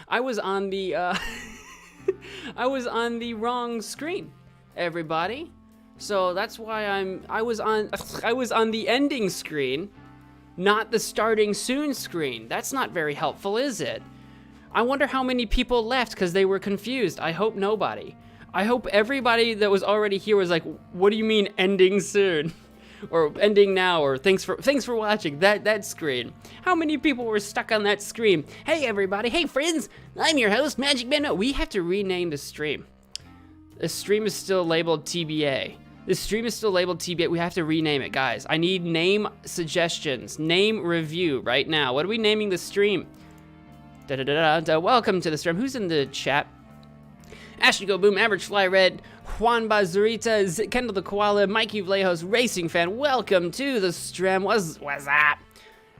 I was on the I was on the wrong screen, everybody. So that's why I was on the ending screen, not the starting soon screen. That's not very helpful, is it? I wonder how many people left because they were confused. I hope nobody. I hope everybody that was already here was like, what do you mean ending soon? Or ending now, or thanks for watching that screen. How many people were stuck on that screen? Hey everybody, hey friends, I'm your host, Magic Man. No, we have to rename the stream. The stream is still labeled TBA. This stream is still labeled TBA. We have to rename it, guys. I need name suggestions, name review right now. What are we naming the stream? Welcome to the stream. Who's in the chat? Ashley Go Boom, Average Fly Red, Juan Bazurita, Kendall the Koala, Mikey Vlahos, Racing Fan. Welcome to the stream. What's up?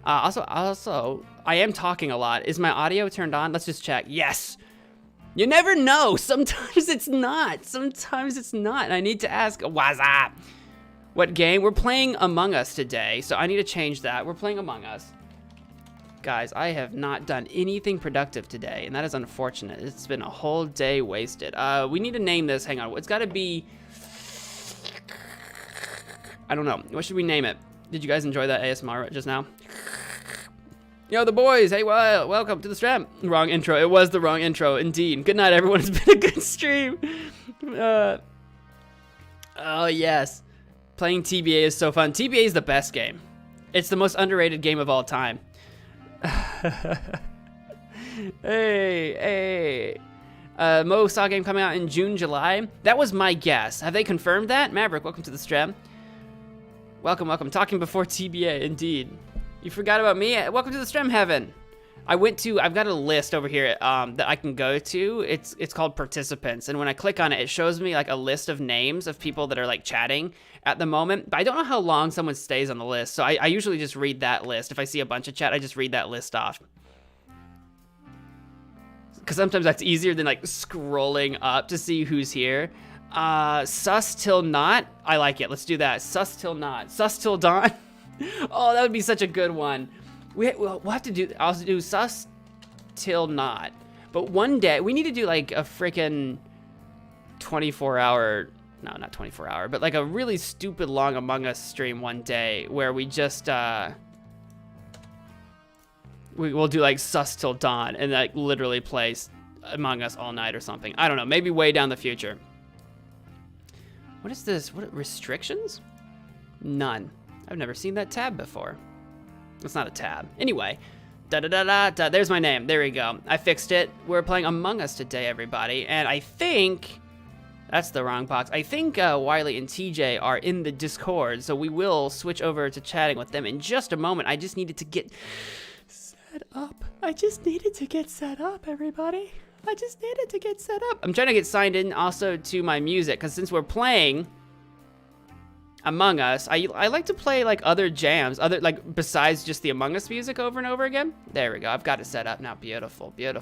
Also, I am talking a lot. Is my audio turned on? Let's just check. Yes. You never know. Sometimes it's not. Sometimes it's not. And I need to ask, what's up? What game? We're playing Among Us today, so I need to change that. We're playing Among Us. Guys, I have not done anything productive today, and that is unfortunate. It's been a whole day wasted. We need to name this. Hang on. It's got to be... I don't know. What should we name it? Did you guys enjoy that ASMR just now? Yo, the boys. Hey, welcome to the stream. Wrong intro. It was the wrong intro, indeed. Good night, everyone. It's been a good stream. Oh, yes. Playing TBA is so fun. TBA is the best game. It's the most underrated game of all time. Hey. Mo saw game coming out in June, July. That was my guess. Have they confirmed that? Maverick, welcome to the stream. Welcome. Talking before TBA, indeed. You forgot about me? Welcome to the stream, Heaven. I've got a list over here that I can go to. It's called participants, and when I click on it, it shows me like a list of names of people that are like chatting at the moment, but I don't know how long someone stays on the list, so I usually just read that list. If I see a bunch of chat, I just read that list off. Because sometimes that's easier than like scrolling up to see who's here. Sus till not. I like it. Let's do that. Sus till not. Sus till dawn. Oh, that would be such a good one. We'll have to do, I'll do sus till not. But one day, we need to do like a freaking 24-hour, no, not 24-hour, but like a really stupid long Among Us stream one day where we just, we'll do like sus till dawn and like literally play Among Us all night or something. I don't know, maybe way down the future. What is this? What restrictions? None. I've never seen that tab before. It's not a tab. Anyway, there's my name. There we go. I fixed it. We're playing Among Us today, everybody. And I think, that's the wrong box. I think Wiley and TJ are in the Discord, so we will switch over to chatting with them in just a moment. I just needed to get set up. Everybody. I just needed to get set up. I'm trying to get signed in also to my music, because since we're playing Among Us, I like to play like other jams, like besides just the Among Us music over and over again. There we go. I've got it set up now. Beautiful. Where's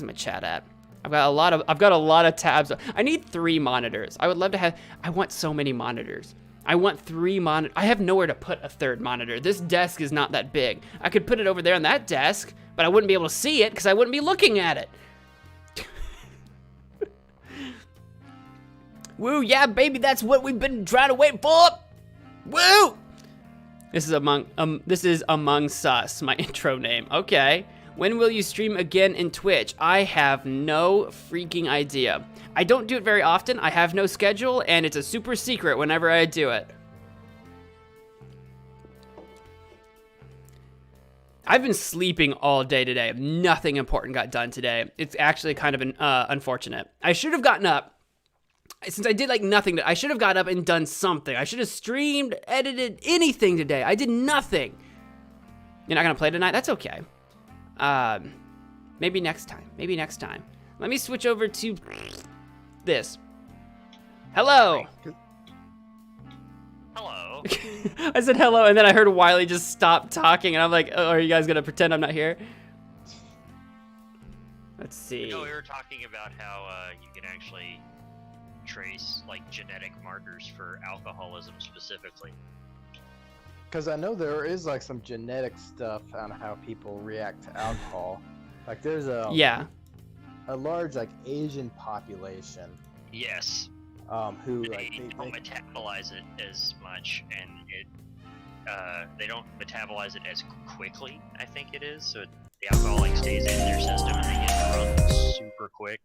my chat at? I've got a lot of tabs. I need 3 monitors. I would love to have. I want so many monitors. I want 3 monitors. I have nowhere to put a 3rd monitor. This desk is not that big. I could put it over there on that desk, but I wouldn't be able to see it because I wouldn't be looking at it. Woo, yeah, baby, that's what we've been trying to wait for. Woo! This is Among Sus, my intro name. Okay. When will you stream again in Twitch? I have no freaking idea. I don't do it very often. I have no schedule, and it's a super secret whenever I do it. I've been sleeping all day today. Nothing important got done today. It's actually kind of unfortunate. I should have gotten up. Since I did like nothing, I should have got up and done something. I should have streamed, edited, anything today. I did nothing. You're not gonna play tonight? That's okay. Maybe next time. Let me switch over to this. Hello. Hello. I said hello, and then I heard Wiley just stop talking, and I'm like, oh, are you guys gonna pretend I'm not here? Let's see. No, we were talking about how you can actually trace like genetic markers for alcoholism specifically. Because I know there is like some genetic stuff on how people react to alcohol. Like there's Yeah. a large like Asian population Yes. who They like don't metabolize it as much, and they don't metabolize it as quickly, I think it is. So the alcohol like stays in their system, and they get drunk super quick.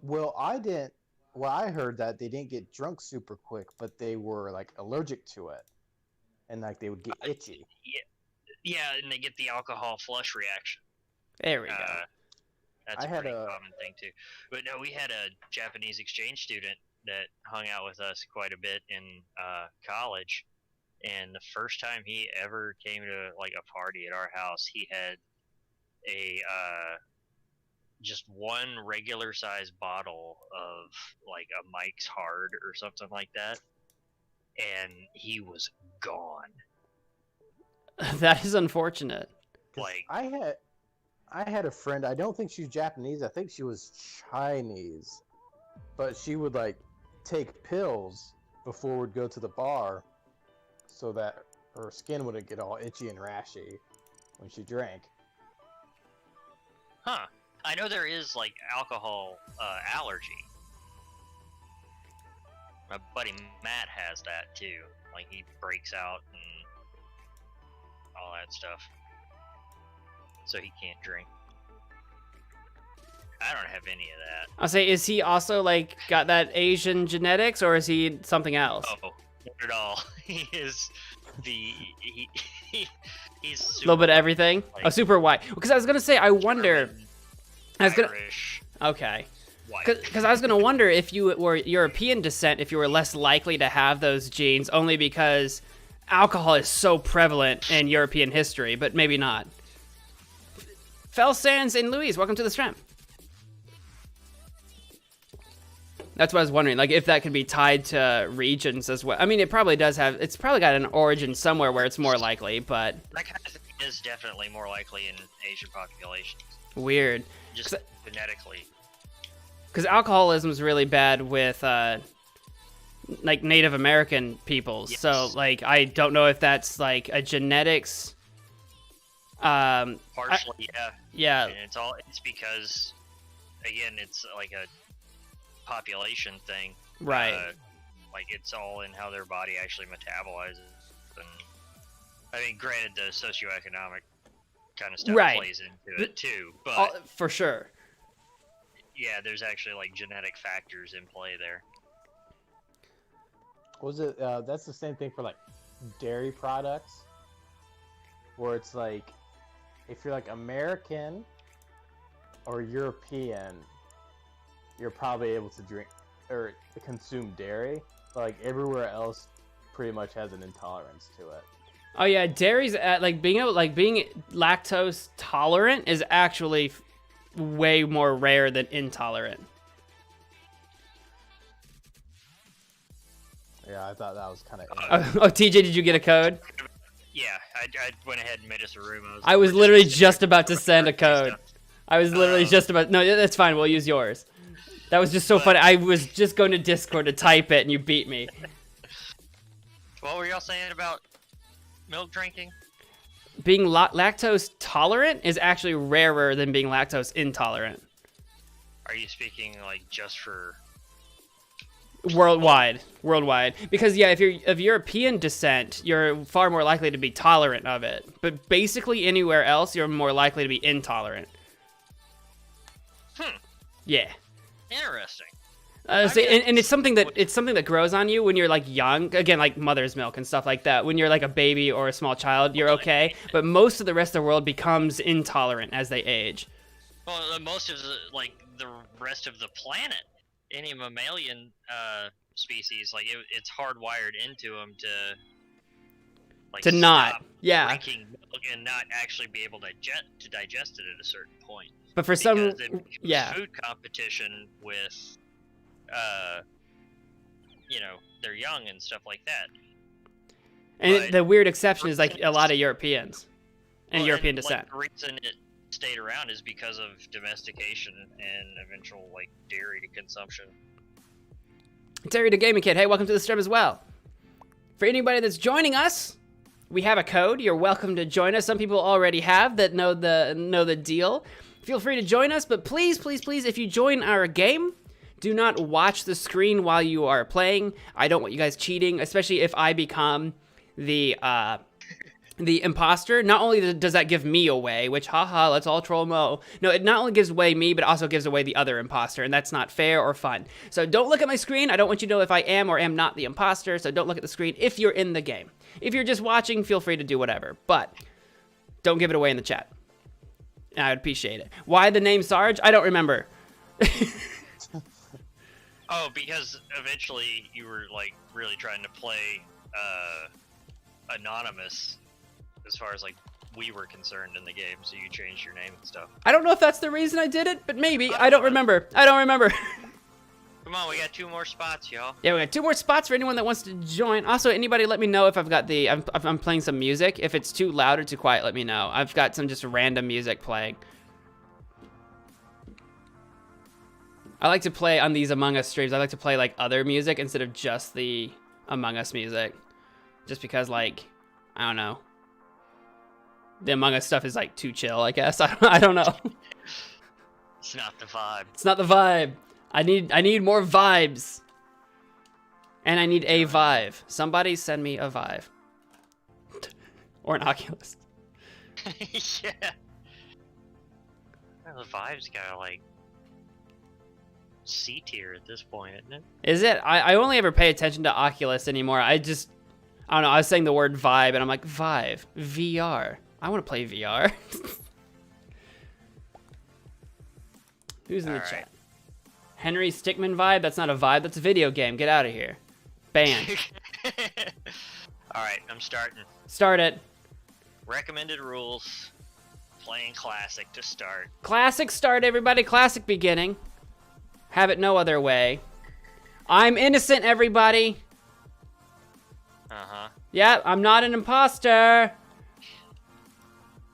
well I heard that they didn't get drunk super quick, but they were like allergic to it, and like they would get itchy. Yeah, and they get the alcohol flush reaction. There we go. That's I a had pretty a- common thing too. But no, we had a Japanese exchange student that hung out with us quite a bit in college, and the first time he ever came to like a party at our house, he had a just one regular size bottle of like a Mike's Hard or something like that, and he was gone. That is unfortunate. 'Cause Like, I had a friend. I don't think she's Japanese. I think she was Chinese, but she would like take pills before we'd go to the bar, so that her skin wouldn't get all itchy and rashy when she drank. huh? I know there is like alcohol allergy. My buddy Matt has that too. Like he breaks out and all that stuff, so he can't drink. I don't have any of that. I'll say, is he also like got that Asian genetics, or is he something else? Oh, not at all. He is he's A little bit of everything. like, Oh, super white. Because I was gonna say, I wonder. German, I was gonna. Irish, Okay. white. Because I was gonna wonder if you were European descent, if you were less likely to have those genes, only because alcohol is so prevalent in European history, but maybe not. Fell Sands and Louise, welcome to the stream. That's what I was wondering, like if that could be tied to regions as well. I mean, it probably does have. It's probably got an origin somewhere where it's more likely, but That kind of thing is definitely more likely in Asian populations, weird. just genetically. Because alcoholism is really bad with like Native American peoples. Yes. So like I don't know if that's like a genetics. Partially, yeah. Yeah. And it's because, again, it's like a population thing. Right. Like it's all in how their body actually metabolizes. And I mean, granted, the socioeconomic kind of stuff Right. plays into it too, but For sure. yeah, there's actually like genetic factors in play there. Was it? That's the same thing for like dairy products, where it's like if you're like American or European, you're probably able to drink or consume dairy, but like everywhere else, pretty much has an intolerance to it. Oh yeah, dairy's like being lactose tolerant is actually way more rare than intolerant. Yeah, I thought that was kind of. Oh, TJ, did you get a code? Yeah, I went ahead and made us a room. I was literally just about to send a code. Stuff. I was literally just about. No, that's fine. We'll use yours. That was just so funny. I was just going to Discord to type it, and you beat me. What were y'all saying about milk drinking? Being lactose tolerant is actually rarer than being lactose intolerant. Are you speaking like just for? Worldwide, because yeah, if you're of European descent, you're far more likely to be tolerant of it. But basically, anywhere else, you're more likely to be intolerant. Yeah. Interesting. And it's something that grows on you when you're like young. Again, like mother's milk and stuff like that. When you're like a baby or a small child, you're okay. But most of the rest of the world becomes intolerant as they age. Well, most of the rest of the planet, any mammalian species, like it's hardwired into them to not, stop yeah. drinking milk and not actually be able to digest it at a certain point. But for Because some, it becomes yeah. food competition with, their young and stuff like that. And But- the weird exception is like a lot of Europeans and Well, European and, descent. the reason it stayed around is because of domestication and eventual dairy consumption. Terry the Gaming Kid, hey, welcome to the stream as well. For anybody that's joining us, we have a code. You're welcome to join us. Some people already have that know the deal. Feel free to join us, but please, please, please, if you join our game, do not watch the screen while you are playing. I don't want you guys cheating, especially if I become the imposter. Not only does that give me away, which haha, let's all troll Mo. No, it not only gives away me, but also gives away the other imposter, and that's not fair or fun. So don't look at my screen. I don't want you to know if I am or am not the imposter, so don't look at the screen if you're in the game. If you're just watching, feel free to do whatever, but don't give it away in the chat. I would appreciate it. Why the name Sarge? I don't remember. Oh, because eventually you were like really trying to play anonymous as far as like we were concerned in the game, so you changed your name and stuff. I don't know if that's the reason I did it, but maybe. I don't remember. I don't remember. Come on, we got 2 more spots, y'all. Yeah, we got 2 more spots for anyone that wants to join. Also, anybody let me know if I've got if I'm playing some music. If it's too loud or too quiet, let me know. I've got some just random music playing. I like to play on these Among Us streams. I like to play like other music instead of just the Among Us music. Just because like, I don't know. The Among Us stuff is like too chill, I guess. I don't know. It's not the vibe. It's not the vibe. I need more vibes. And I need a Vive. Somebody send me a Vive. Or an Oculus. Yeah. Well, the vibe's got like C tier at this point, isn't it? Is it? I only ever pay attention to Oculus anymore. I don't know. I was saying the word Vibe, and I'm like, Vive. VR. I want to play VR. Who's in the chat? Henry Stickmin Vibe? That's not a vibe. That's a video game. Get out of here. Ban. Alright, I'm starting. Start it. Recommended rules. Playing classic to start. Classic start, everybody. Classic beginning. Have it no other way. I'm innocent, everybody. Uh-huh. Yeah, I'm not an imposter.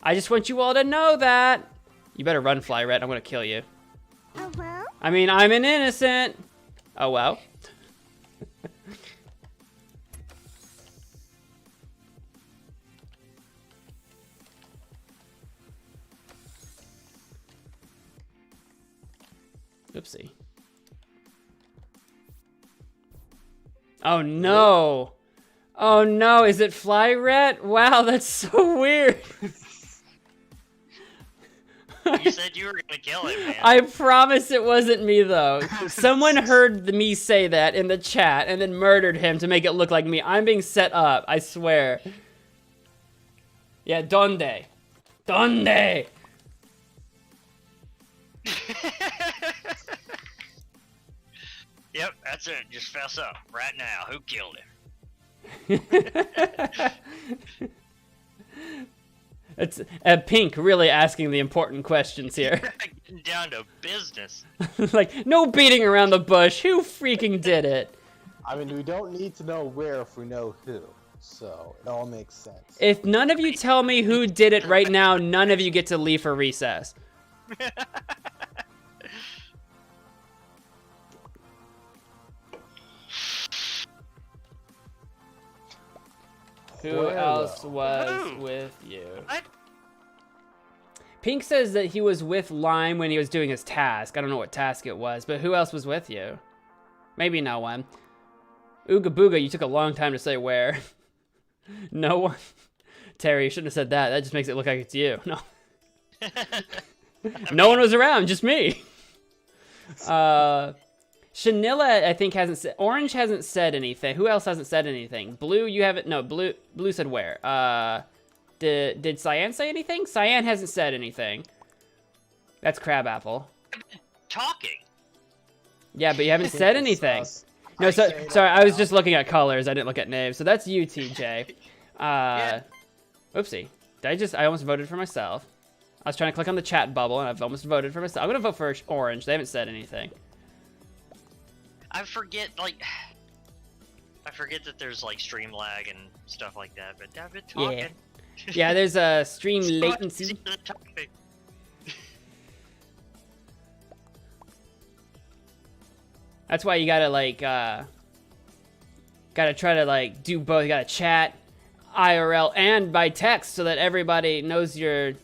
I just want you all to know that. You better run, Fly Red. I'm gonna kill you. I mean, I'm an innocent. Oh, well. Oopsie. Oh, no. Oh, no. Is it Fly Red? Wow, that's so weird. You said you were gonna kill him, man. I promise it wasn't me, though. Someone heard me say that in the chat and then murdered him to make it look like me. I'm being set up, I swear. Yeah, donde? Donde? Yep, that's it. Just fess up right now. Who killed him? It's Pink really asking the important questions here. Getting down to business. Like, no beating around the bush. Who freaking did it? I mean, we don't need to know where if we know who, so it all makes sense. If none of you tell me who did it right now, none of you get to leave for recess. Who else was with you? What? Pink says that he was with Lime when he was doing his task. I don't know what task it was, but who else was with you? Maybe no one. Ooga Booga, you took a long time to say where. No one? Terry, you shouldn't have said that. That just makes it look like it's you. No. No one was around, just me. Shanilla, I think, hasn't said. Orange hasn't said anything. Who else hasn't said anything? Blue, you haven't. No, Blue said where? Did Cyan say anything? Cyan hasn't said anything. That's Crabapple. Talking. Yeah, but you haven't said anything. No, sorry, I was just looking at colors. I didn't look at names. So that's you, TJ. Yeah. Oopsie. I almost voted for myself. I was trying to click on the chat bubble, and I've almost voted for myself. I'm gonna vote for Orange. They haven't said anything. I forget that there's like stream lag and stuff like that, but I've been talking. Yeah. Yeah, there's a stream latency. That's why you gotta like, gotta try to like do both. You gotta chat IRL and by text so that everybody knows you're,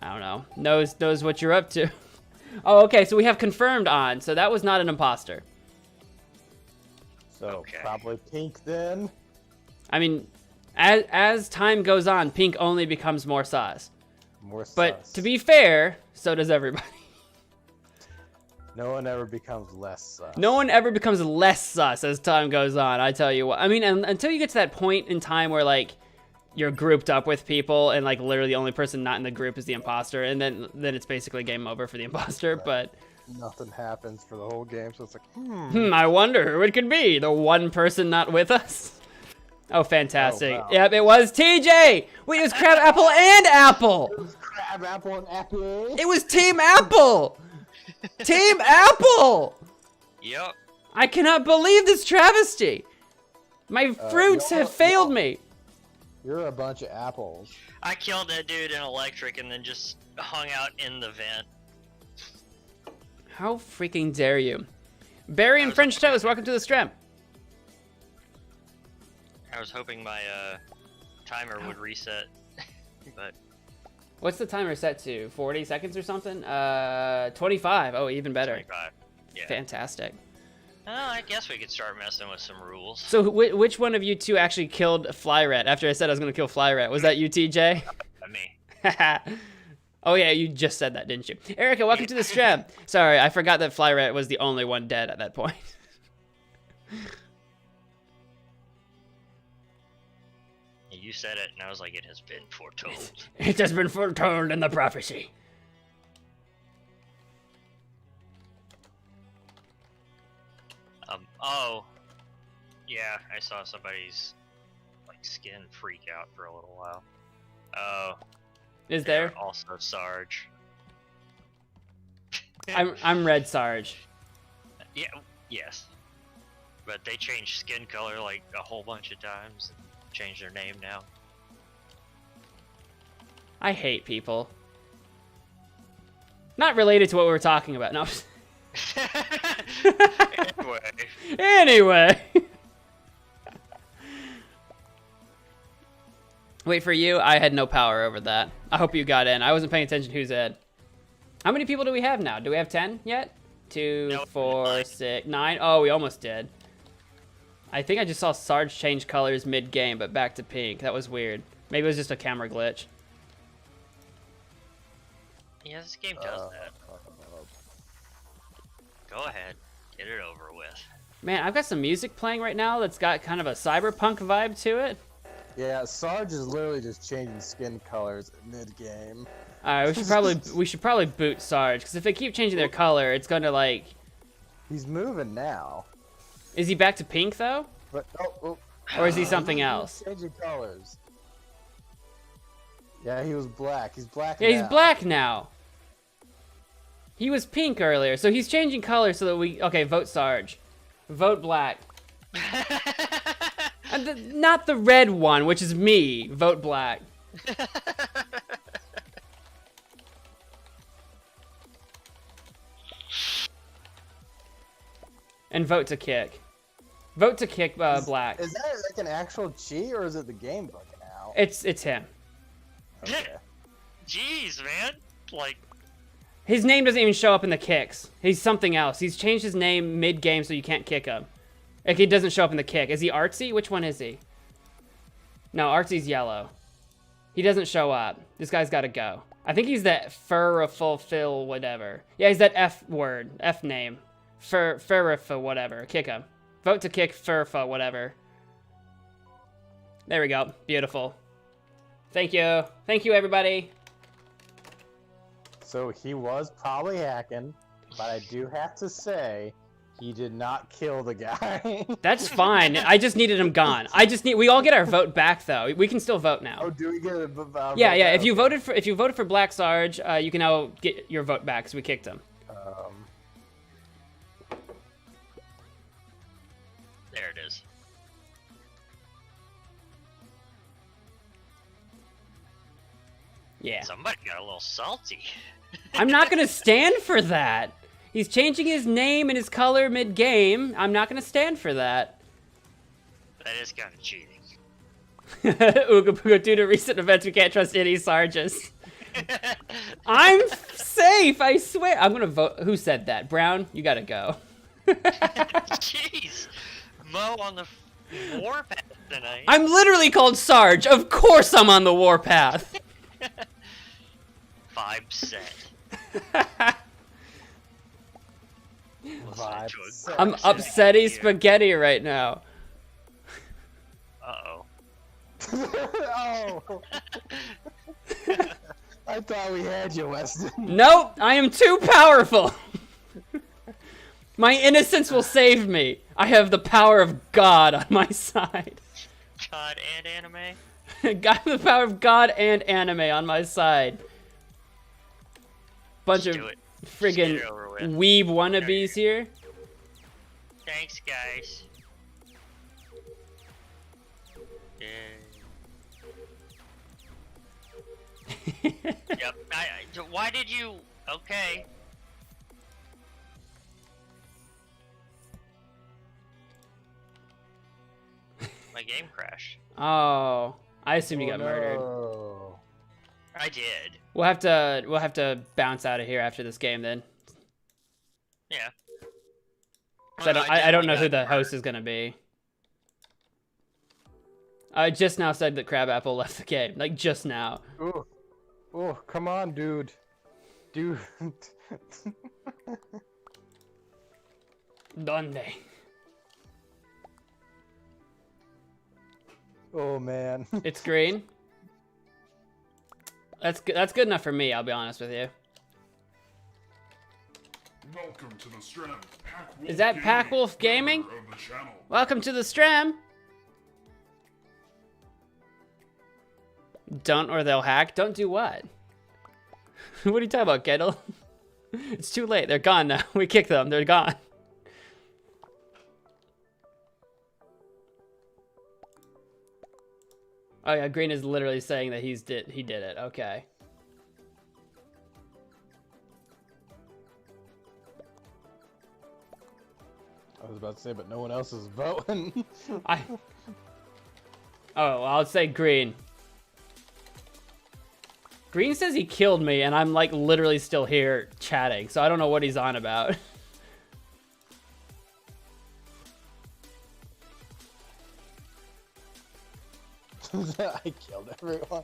I don't know, knows what you're up to. Oh, okay, so we have confirmed on, so that was not an imposter. So Okay. probably Pink then. I mean, as time goes on, Pink only becomes more sus. More But sus. to be fair, so does everybody. No one ever becomes less sus. No one ever becomes less sus as time goes on, I tell you what. I mean, until you get to that point in time where, like, you're grouped up with people and, like, literally the only person not in the group is the imposter, and then it's basically game over for the imposter, but... Nothing happens for the whole game, so it's like, I wonder who it could be. The one person not with us? Oh, fantastic. Oh, wow. Yep, it was TJ! Wait, it was Crab, Apple, and Apple! Crab, Apple, and Apple. It was Team Apple! Team Apple! Yep. I cannot believe this travesty! My fruits you know have what? failed me! You're a bunch of apples. I killed that dude in electric and then just hung out in the vent. How freaking dare you? Barry and French Toast, welcome to the stream. I was hoping my timer would reset, but What's the timer set to? 40 seconds or something? 25. Oh, even better. 25. Yeah. Fantastic. I guess we could start messing with some rules. So which one of you two actually killed Flyret after I said I was going to kill Flyret? Was that you, TJ? Me. Oh yeah, you just said that, didn't you? Erica, welcome to the stream. Sorry, I forgot that Flyret was the only one dead at that point. You said it, and I was like, it has been foretold. It has been foretold in the prophecy. Oh. Yeah, I saw somebody's, like, skin freak out for a little while. Oh. Is they're there? also Sarge. I'm Red Sarge. Yeah, yes. But they changed skin color, like, a whole bunch of times. Changed their name now. I hate people. Not related to what we were talking about. No. Anyway. Anyway. Wait, for you, I had no power over that. I hope you got in. I wasn't paying attention who's in. How many people do we have now? Do we have 10 yet? 2, No, 4, 9. 6, 9? Oh, we almost did. I think I just saw Sarge change colors mid-game, but back to pink. That was weird. Maybe it was just a camera glitch. Yeah, this game does that. Go ahead. Get it over with. Man, I've got some music playing right now that's got kind of a cyberpunk vibe to it. Yeah, Sarge is literally just changing skin colors mid-game. Alright, we should probably boot Sarge, because if they keep changing their color, it's gonna like... He's moving now. Is he back to pink though? But Or is he something else? He's changing colors. Yeah, he was black. He's black Yeah, now. he's black now. He was pink earlier, so he's changing color so that we... Okay, vote Sarge. Vote black. Not the red one, which is me. Vote black. And vote to kick. Vote to kick black. Is that like an actual cheat, or is it the game bugging out? It's him. Okay. Jeez, man. Like, His name doesn't even show up in the kicks. He's something else. He's changed his name mid-game so you can't kick him. Like, he doesn't show up in the kick. Is he Artsy? Which one is he? No, Artsy's yellow. He doesn't show up. This guy's got to go. I think he's that Furfulfill whatever. Yeah, he's that F word. F name. Furfa whatever. Kick him. Vote to kick Furfa whatever. There we go. Beautiful. Thank you. Thank you, everybody. So he was probably hacking, but I do have to say, he did not kill the guy. That's fine. I just needed him gone. We all get our vote back though. We can still vote now. Oh, do we get a Yeah. If you voted for Black Sarge, you can now get your vote back because we kicked him. there it is. Yeah. Somebody got a little salty. I'm not gonna stand for that. He's changing his name and his color mid-game. I'm not gonna stand for that. That is kind of cheating. Ooga booga, due to recent events, we can't trust any Sarges. I'm safe, I swear. I'm gonna vote. Who said that? Brown, you gotta go. Jeez, Mo on the warpath tonight. I'm literally called Sarge. Of course I'm on the warpath. Vibe set. Vibe set. I'm upsetty spaghetti right now. Uh-oh. Oh. I thought we had you, Weston. Nope, I am too powerful. My innocence will save me. I have the power of God on my side. God and anime? Got the power of God and anime on my side. Bunch Just of do it. friggin' Just get it over with. weeb wannabes here. Thanks, guys. Yep. Why did you? Okay. My game crashed. Oh, I assume you got murdered. No. I did. We'll have to bounce out of here after this game then. Yeah. 'Cause I don't know who the host is gonna be. I just now said that Crabapple left the game. Like just now. Ooh. Oh, come on, dude. Dude. Donde? Oh man. It's green. That's good enough for me. I'll be honest with you. Welcome to the Strand. Is that Packwolf Gaming? Of the channel. Welcome to the stream. Don't or they'll hack. Don't do what? What are you talking about, Kendall? It's too late. They're gone now. We kicked them. They're gone. Oh yeah, Green is literally saying that he did it. Okay. I was about to say, but no one else is voting. Oh, well, I'll say Green. Green says he killed me, and I'm like literally still here chatting, so I don't know what he's on about. I killed everyone.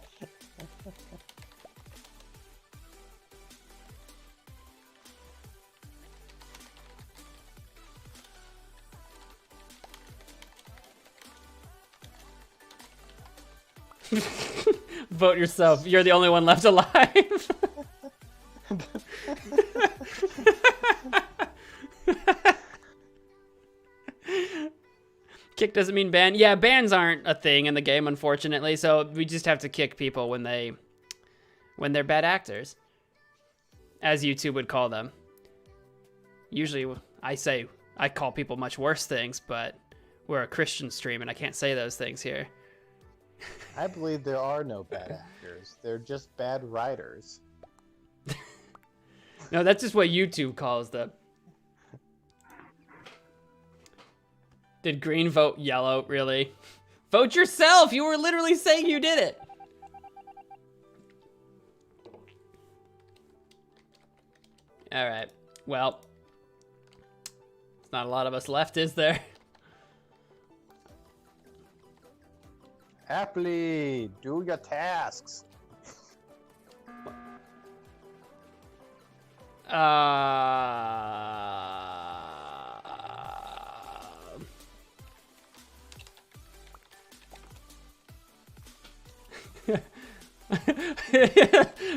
Vote yourself. You're the only one left alive. Kick doesn't mean ban. Yeah, bans aren't a thing in the game, unfortunately. So we just have to kick people when they're bad actors, as YouTube would call them. Usually, I call people much worse things, but we're a Christian stream, and I can't say those things here. I believe there are no bad actors. They're just bad writers. No, that's just what YouTube calls them. Did Green vote yellow? Really? Vote yourself! You were literally saying you did it! Alright. Well. There's not a lot of us left, is there? Happily, do your tasks.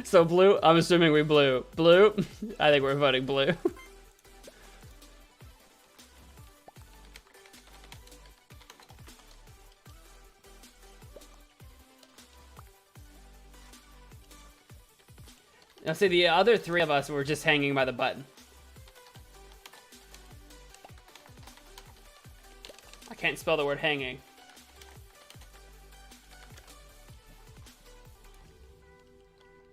So blue, I'm assuming we blue. Blue? I think we're voting blue. Now see, the other three of us were just hanging by the button. I can't spell the word hanging.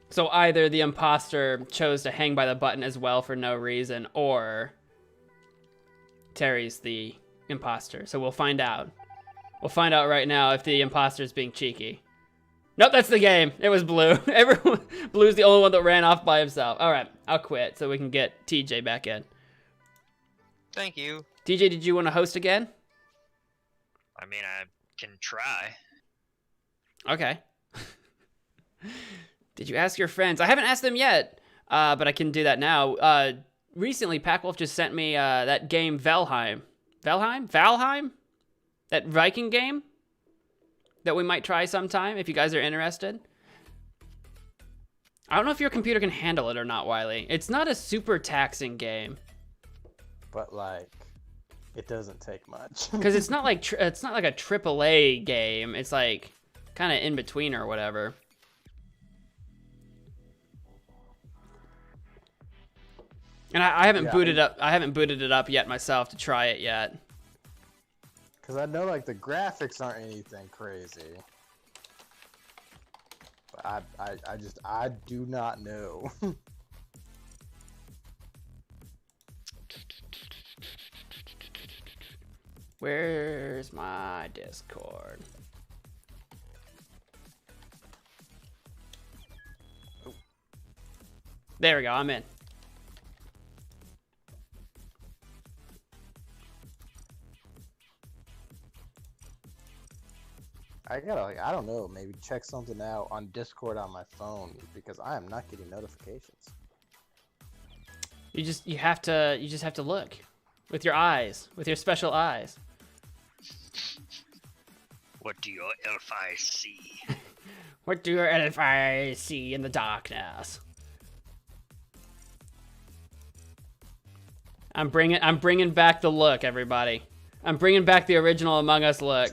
So either the imposter chose to hang by the button as well for no reason, or Terry's the imposter. So we'll find out. We'll find out right now if the imposter's being cheeky. Nope, that's the game. It was Blue. Everyone, Blue's the only one that ran off by himself. All right, I'll quit so we can get TJ back in. Thank you. TJ, did you want to host again? I mean, I can try. Okay. Did you ask your friends? I haven't asked them yet, but I can do that now. Recently, Packwolf just sent me that game Valheim. Valheim? That Viking game that we might try sometime if you guys are interested. I don't know if your computer can handle it or not, Wiley. It's not a super taxing game. But like, it doesn't take much. Because it's not like a AAA game. It's like kind of in between or whatever. And I haven't booted up. I haven't booted it up yet myself to try it yet. Because I know like the graphics aren't anything crazy. But I do not know. Where's my Discord? There we go, I'm in. I gotta, like, I don't know, maybe check something out on Discord on my phone because I am not getting notifications. You just have to look with your eyes, with your special eyes. What do your elf eyes see? What do your elf eyes see in the darkness? I'm bringing back the look, everybody. I'm bringing back the original Among Us look.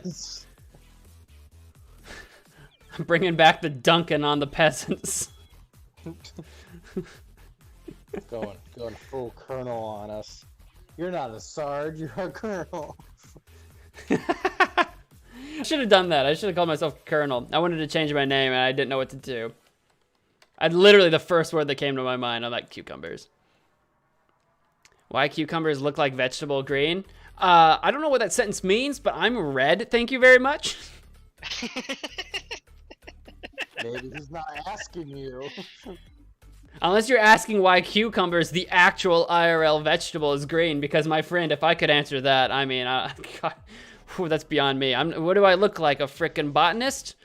I'm bringing back the Duncan on the peasants. going full colonel on us. You're not a Sarge, you're a colonel. I should have done that. I should have called myself Colonel. I wanted to change my name and I didn't know what to do. Literally the first word that came to my mind, I'm like, cucumbers. Why cucumbers look like vegetable green? I don't know what that sentence means, but I'm red, thank you very much. Maybe he's not asking you. Unless you're asking why cucumbers, the actual IRL vegetable, is green, because my friend, if I could answer that, I mean, God, whew, that's beyond me. What do I look like, a frickin' botanist?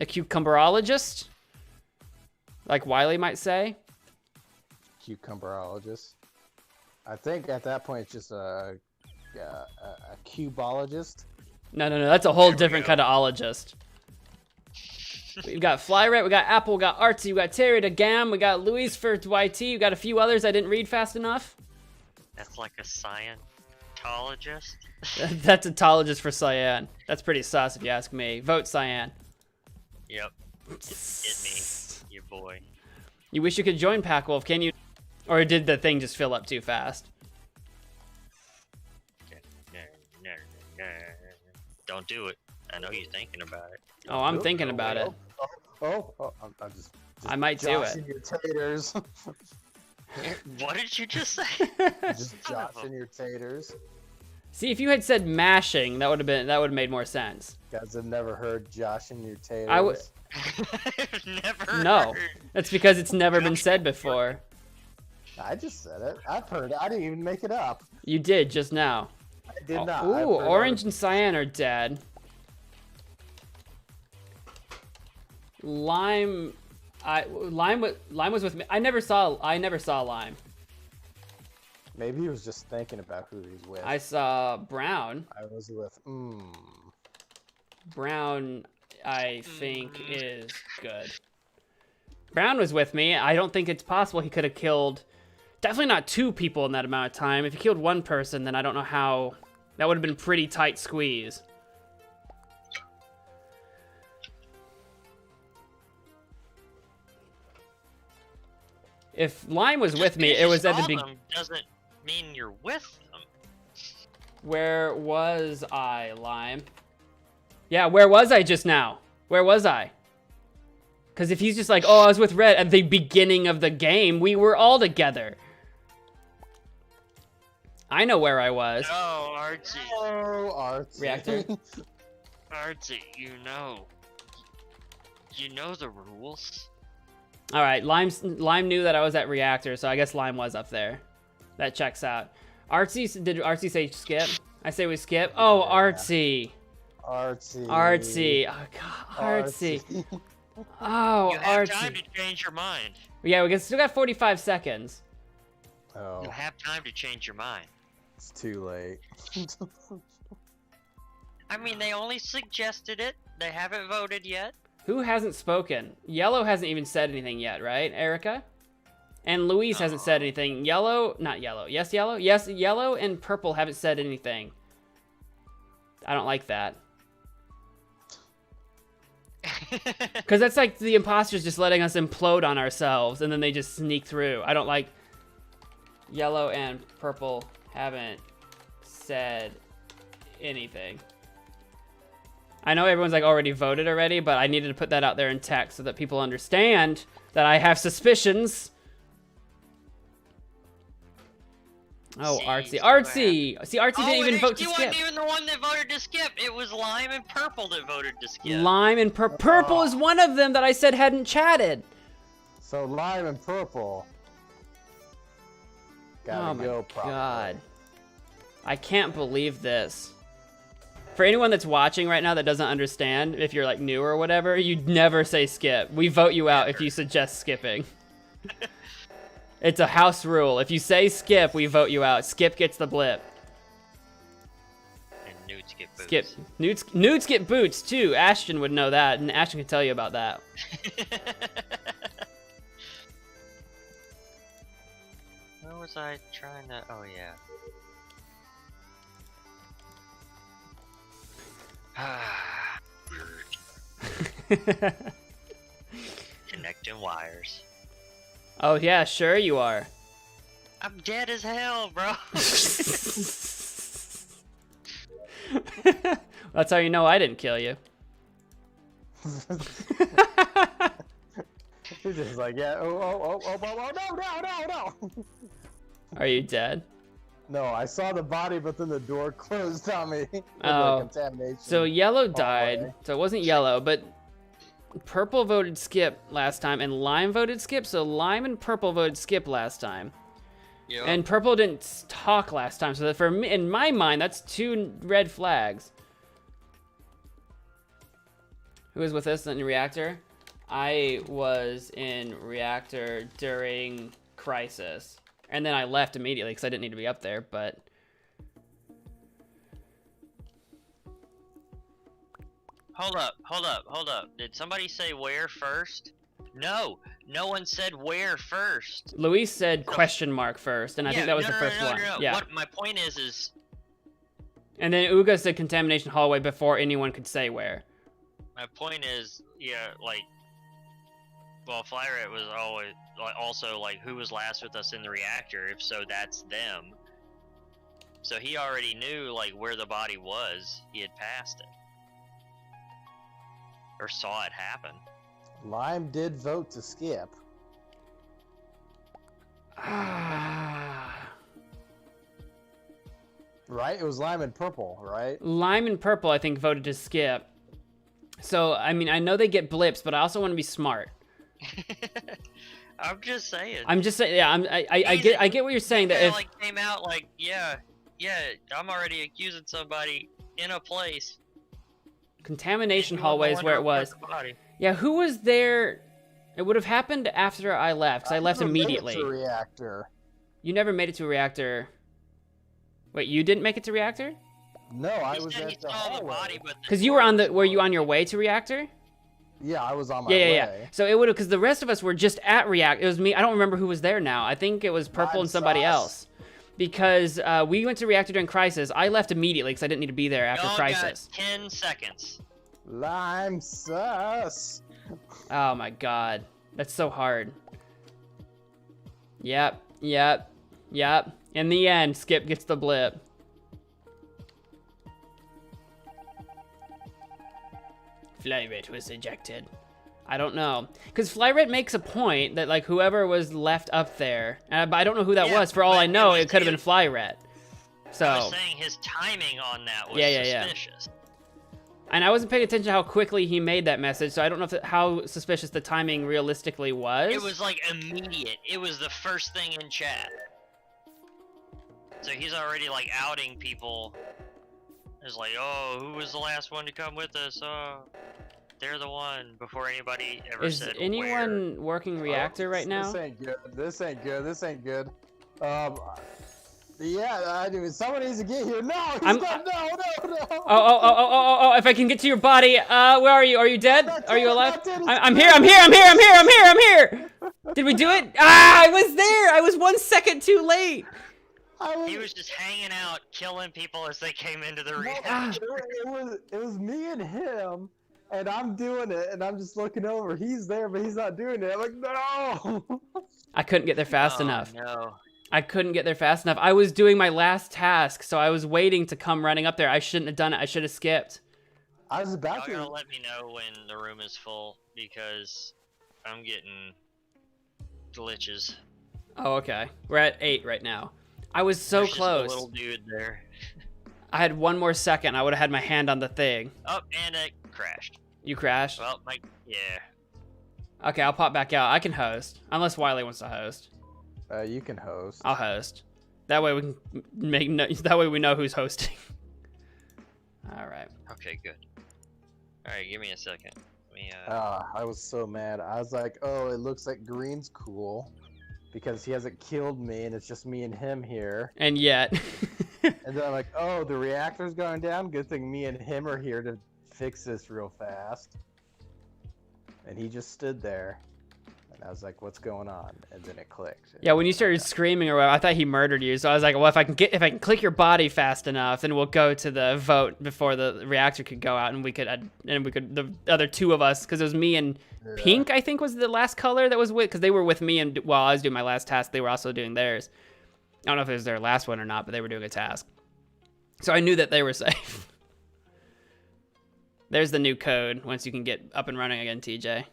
A cucumberologist? Like Wiley might say? Cucumberologist. I think at that point it's just a cubologist. No, that's a whole different kind of ologist. We got Flyret, we got Apple, we got Artsy, we got Terry to Gam, we got Luis for YT, we got a few others I didn't read fast enough. That's like a Scientologist? That's a tologist for Cyan. That's pretty sus if you ask me. Vote Cyan. Yep. Hit me, your boy. You wish you could join Packwolf, can you? Or did the thing just fill up too fast? Don't do it. I know you're thinking about it. Oh, I'm thinking about it. I'm just I might do it. joshing your taters. What did you just say? Just joshing your taters. See, if you had said mashing, that would have made more sense. You guys have never heard joshing your taters? I've never No, heard. that's because it's never been said before. I just said it. I've heard it. I didn't even make it up. You did just now. I did not. Ooh, I've heard Orange it. and Cyan are dead. Lime was with me. I never saw Lime. Maybe he was just thinking about who he's with. I saw Brown. I was with. Brown, I think, is good. Brown was with me. I don't think it's possible he could have killed. Definitely not two people in that amount of time. If he killed one person, then I don't know how. That would have been pretty tight squeeze. If Lime was with me, it was at the beginning. Doesn't mean you're with them. Where was I, Lime? Yeah, where was I just now? Where was I? Because if he's just like, oh, I was with Red at the beginning of the game, we were all together. I know where I was. Oh, Archie. Oh, Arts. Reactor. Artsy, you know the rules. All right, Lime knew that I was at reactor, so I guess Lime was up there. That checks out. Did Artsy say skip? I say we skip. Oh, Yeah. Artsy. Artsy. Oh God, Artsy. Artsy. Oh, You have Artsy. time to change your mind. Yeah, still got 45 seconds. Oh, You have time to change your mind. it's too late. I mean, they only suggested it. They haven't voted yet. Who hasn't spoken? Yellow hasn't even said anything yet, right, Erica? And Luis hasn't said anything. Not yellow. Yes, yellow? Yes, yellow and purple haven't said anything. I don't like that. Because that's like the imposters just letting us implode on ourselves, and then they just sneak through. I don't like... Yellow and purple haven't said anything. I know everyone's like already voted already, but I needed to put that out there in text so that people understand that I have suspicions. Oh, See, Artsy. See, Artsy didn't even vote to She skip. wasn't even the one that voted to skip. It was Lime and Purple that voted to skip. Lime and purple is one of them that I said hadn't chatted. So lime and purple. Gotta Oh my go properly. God. I can't believe this. For anyone that's watching right now that doesn't understand, if you're like new or whatever, you'd never say skip. We vote you out if you suggest skipping. It's a house rule. If you say skip, we vote you out. Skip gets the blip. And nudes get boots. Skip. Nudes get boots too. Ashton would know that, and Ashton can tell you about that. Where was I trying to? Oh yeah. Connecting wires. Oh yeah, sure you are. I'm dead as hell, bro. That's how you know I didn't kill you. He's just like, yeah, oh, no. Are you dead? No, I saw the body, but then the door closed on me. Oh. Contamination. So yellow died, hallway. so it wasn't yellow, but purple voted skip last time, and lime voted skip, so lime and purple voted skip last time. Yep. And purple didn't talk last time, so that for me, in my mind, that's 2 red flags. Who was with us in reactor? I was in reactor during crisis, and then I left immediately because I didn't need to be up there, but... Hold up. Did somebody say where first? No, no one said where first. Luis said question mark first, and I think that was the first one. No. Yeah. What my point is And then Uga said contamination hallway before anyone could say where. my point is, yeah, like, well, Flyrat was always like, also like who was last with us in the reactor. If so, that's them. So he already knew like where the body was. He had passed it or saw it happen. Lime did vote to skip. Right? It was lime and purple, right? Lime and purple, I think, voted to skip. So, I mean, I know they get blips, but I also want to be smart. I'm just saying. I'm just saying, yeah, I get what you're saying. That Kinda, if like came out like, yeah, I'm already accusing somebody in a place. contamination You wanna hallway is wonder where it where was. the body- Yeah, who was there? It would have happened after I left, because I left never made it immediately. to reactor. You never made it to a reactor. Wait, you didn't make it to reactor? No, I He was said he at the saw the hallway. body, but the Because you were on door the. Were you was on your way to reactor? Yeah, I was on my Yeah, way. yeah, yeah. So it would have, because the rest of us were just at react. It was me. I don't remember who was there now. I think it was purple Lime and somebody sauce. else. Because we went to reactor during crisis. I left immediately because I didn't need to be there after Y'all crisis. got 10 seconds. Lime sus. Oh my god, that's so hard. Yep. In the end, Skip gets the blip. Flyrate was ejected. I don't know, because Flyrate makes a point that like whoever was left up there, but I don't know who that Yeah, was. For all but I know, it it was could have him. been Flyrate. I So was saying his timing on that was Yeah. suspicious. And I wasn't paying attention to how quickly he made that message, so I don't know how suspicious the timing realistically was. It was like immediate. It was the first thing in chat. So he's already like outing people. It's like, oh, who was the last one to come with us? Oh, they're the one. Before anybody ever Is said anyone working reactor right now? This ain't good. This ain't good. This ain't good. Yeah, I do. Someone needs to get here. No, no. Oh! If I can get to your body, where are you? Are you dead? Are you alive? I'm here. Did we do it? Ah, I was there. I was 1 second too late. He was just hanging out, killing people as they came into the reactor. It was me and him, and I'm doing it, and I'm just looking over. He's there, but he's not doing it. I'm like, no. I couldn't get there fast enough. No. I couldn't get there fast enough. I was doing my last task, so I was waiting to come running up there. I shouldn't have done it. I should have skipped. I was about Y'all to. gotta let me know when the room is full, because I'm getting glitches. Oh, okay. We're at 8 right now. I was so There's close. Just a little dude there. I had 1 more second. I would have had my hand on the thing. Oh, and it crashed. You crashed? Well, yeah. Okay, I'll pop back out. I can host. Unless Wiley wants to host. You can host. I'll host. That way we can that way we know who's hosting. Alright. Okay, good. Alright, give me a second. Let me, I was so mad. I was like, oh, it looks like Green's cool. Because he hasn't killed me, and it's just me and him here. And yet. And then I'm like, oh, the reactor's going down? Good thing me and him are here to fix this real fast. And he just stood there. And I was like, what's going on? And then it clicked. Yeah, when you started screaming or whatever, I thought he murdered you. So I was like, well, if I can click your body fast enough, then we'll go to the vote before the reactor could go out, and we could the other 2 of us, because it was me and Pink, I think was the last color that was with, because they were with me, and while I was doing my last task, they were also doing theirs. I don't know if it was their last one or not, but they were doing a task. So I knew that they were safe. There's the new code once you can get up and running again, TJ.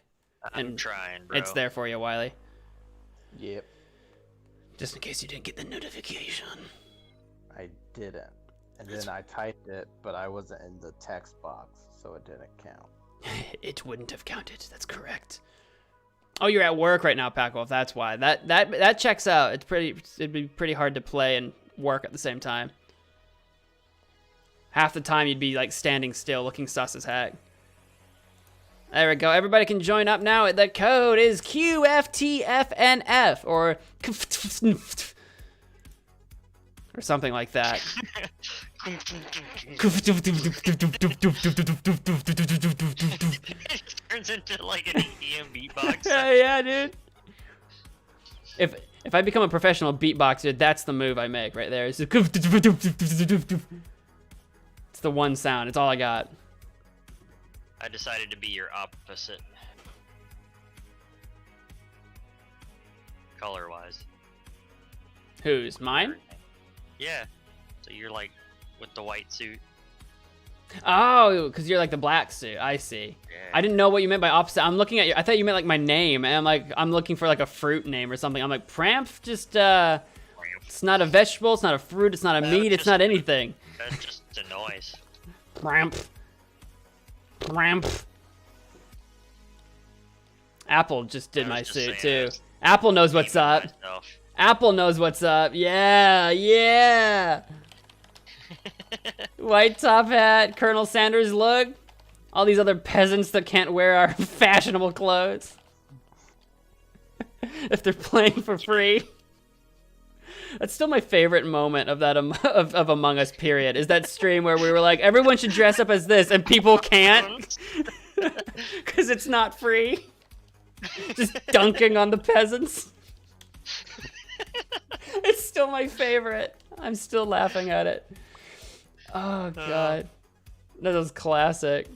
I'm trying, bro. It's there for you, Wiley. Yep. Just in case you didn't get the notification. I didn't. And then I typed it, but I wasn't in the text box, so it didn't count. It wouldn't have counted. That's correct. Oh, you're at work right now, Packwolf. That's why. That checks out. It'd be pretty hard to play and work at the same time. Half the time you'd be like standing still, looking sus as heck. There we go. Everybody can join up now. The code is QFTFNF or something like that. It turns into like an EDM beatbox. Yeah, dude. If I become a professional beatboxer, that's the move I make right there. It's the one sound. It's all I got. I decided to be your opposite. Color-wise. Whose? Mine? Yeah. So you're like with the white suit. Oh, because you're like the black suit. I see. Yeah. I didn't know what you meant by opposite. I'm looking at you. I thought you meant like my name, and I'm looking for like a fruit name or something. I'm like, Pramp? Just, it's not a vegetable, it's not a fruit, it's not a meat, it's not anything. That's just a noise. Pramp. Pramp. Apple just did my suit too. Apple knows what's up. Apple knows what's up. Yeah. White top hat, Colonel Sanders look. All these other peasants that can't wear our fashionable clothes. If they're playing for free. That's still my favorite moment of that of Among Us period, is that stream where we were like, everyone should dress up as this, and people can't. Because it's not free. Just dunking on the peasants. It's still my favorite. I'm still laughing at it. Oh, God. That was classic.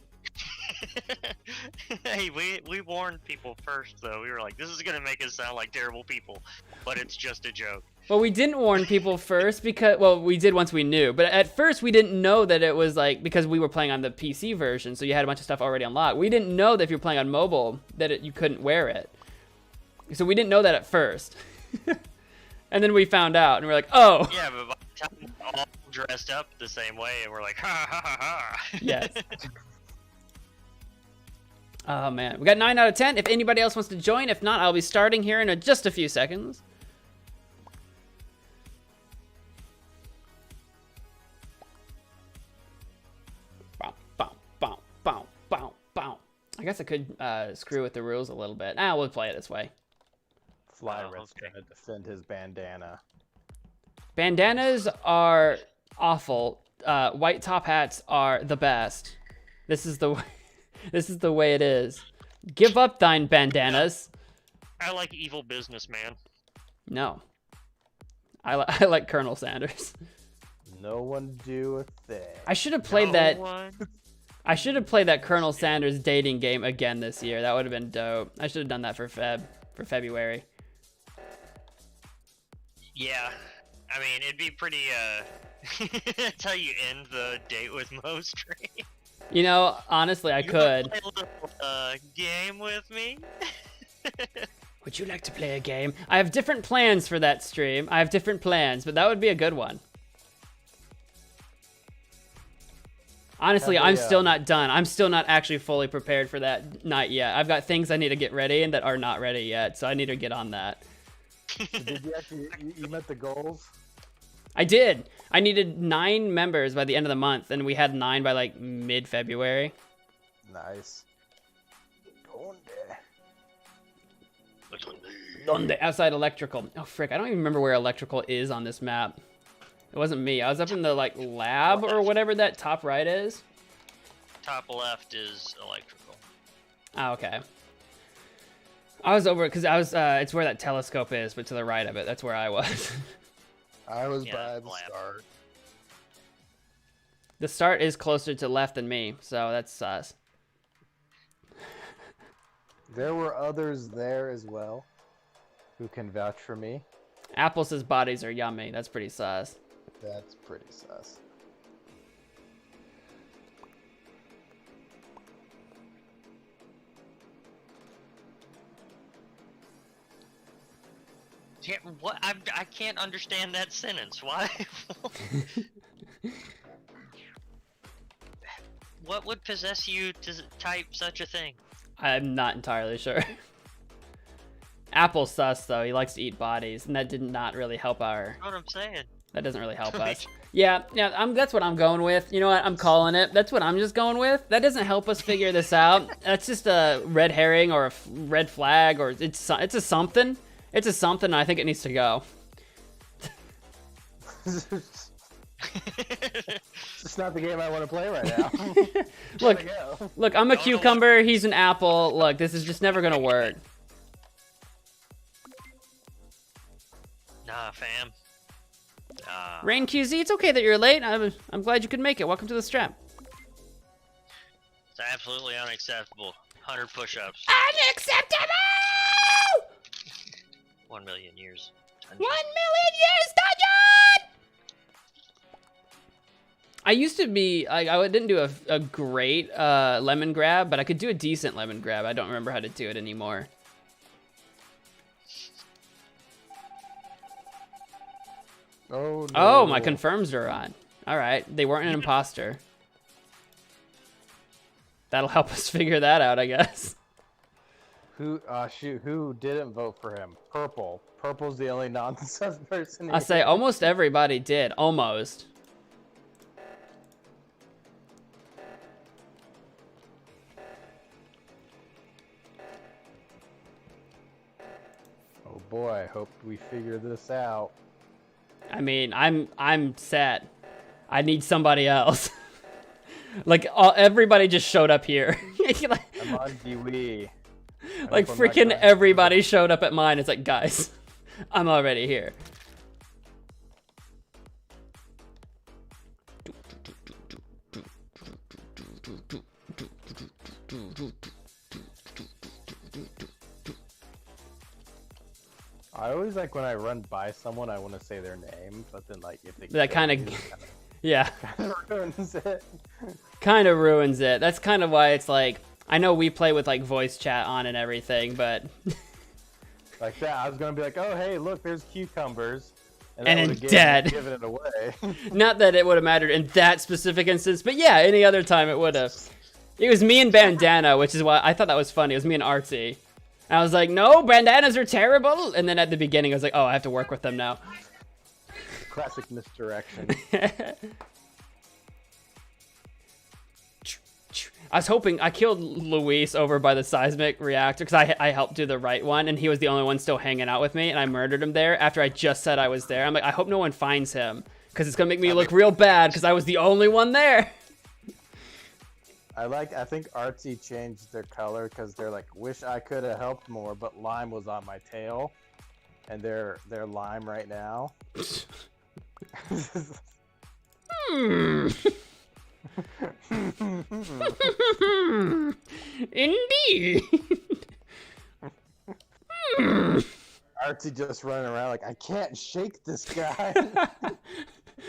Hey, we warned people first, though. We were like, this is going to make us sound like terrible people, but it's just a joke. Well, we didn't warn people first because, well, we did once we knew. But at first, we didn't know that it was like, because we were playing on the PC version, so you had a bunch of stuff already unlocked. We didn't know that if you're playing on mobile, that you couldn't wear it. So we didn't know that at first. And then we found out, and we're like, oh. Yeah, but by the time we're all dressed up the same way, and we're like, ha ha ha ha. Yes. Oh man, we got 9 out of 10. If anybody else wants to join, if not, I'll be starting here in just a few seconds. Bow, bow, bow, bow, bow, bow. I guess I could screw with the rules a little bit. We'll play it this way. Fly Oh, Red's okay. trying to defend his bandana. Bandanas are awful. White top hats are the best. This is the this is the way it is. Give up thine bandanas. I like evil businessman. No. I like Colonel Sanders. No one do a thing. I should have played that. One. I should have played that Colonel Sanders dating game again this year. That would have been dope. I should have done that for February. Yeah, I mean it'd be pretty. That's how you end the date with Mo stream. You know, honestly, I You wanna could. play a little game with me. Would you like to play a game? I have different plans for that stream. I have different plans, but that would be a good one. Honestly, Have they, I'm still not done. I'm still not actually fully prepared for that night yet. I've got things I need to get ready and that are not ready yet, so I need to get on that. So did you actually you met the goals? I did. I needed 9 members by the end of the month, and we had 9 by like mid-February. Nice. Donde? Outside electrical. Oh frick, I don't even remember where electrical is on this map. It wasn't me. I was up in the like lab or whatever that top right is. Top left is electrical. Oh, okay. I was over because I was. It's where that telescope is, but to the right of it. That's where I was. I was Yeah, by the lab. start. The start is closer to left than me, so that's sus. There were others there as well who can vouch for me. Apple says bodies are yummy. That's pretty sus. That's pretty sus. Yeah, what? I can't understand that sentence. Why? What would possess you to type such a thing? I'm not entirely sure. Apple's sus though. He likes to eat bodies, and that did not really help our. You know what I'm saying? That doesn't really help us. Yeah. That's what I'm going with. You know what? I'm calling it. That's what I'm just going with. That doesn't help us figure this out. That's just a red herring or a red flag, or it's a something. It's a something. And I think it needs to go. It's just not the game I want to play right now. Look, Go. look. I'm a Don't know cucumber. He's an apple. Look, this is just never gonna work. Nah, fam. Nah. Rain QZ, it's okay that you're late. I'm glad you could make it. Welcome to the strap. It's absolutely unacceptable. 100 push-ups. Unacceptable! 1 million years. 1 million years dungeon! I used to be, I didn't do a great lemon grab, but I could do a decent lemon grab. I don't remember how to do it anymore. Oh, no. Oh, my confirms are on. All right, they weren't an imposter. That'll help us figure that out, I guess. Who didn't vote for him? Purple. Purple's the only non-sus person. I'll say almost everybody did, almost. Oh boy, hope we figure this out. I mean, I'm set. I need somebody else. Like everybody just showed up here. I'm on DWE. Like freaking everybody showed up at mine. It's like, guys, I'm already here. I always like when I run by someone, I want to say their name, but then like if they That kind of, yeah, ruins it. kind of ruins it. That's kind of why it's like, I know we play with like voice chat on and everything, but Like that, I was gonna be like, oh hey, look, there's cucumbers, And that then would've dead. given it away. not that it would have mattered in that specific instance, but yeah, any other time it would have. It was me and Bandana, which is why I thought that was funny. It was me and Artsy. And I was like, no, bandanas are terrible. And then at the beginning, I was like, oh, I have to work with them now. Classic misdirection. I was hoping I killed Luis over by the seismic reactor because I helped do the right one, and he was the only one still hanging out with me, and I murdered him there after I just said I was there. I'm like, I hope no one finds him because it's gonna make me look real bad because I was the only one there. I think Artsy changed their color because they're like, wish I could have helped more, but lime was on my tail, and they're lime right now. Indeed. Artsy just running around like, I can't shake this guy.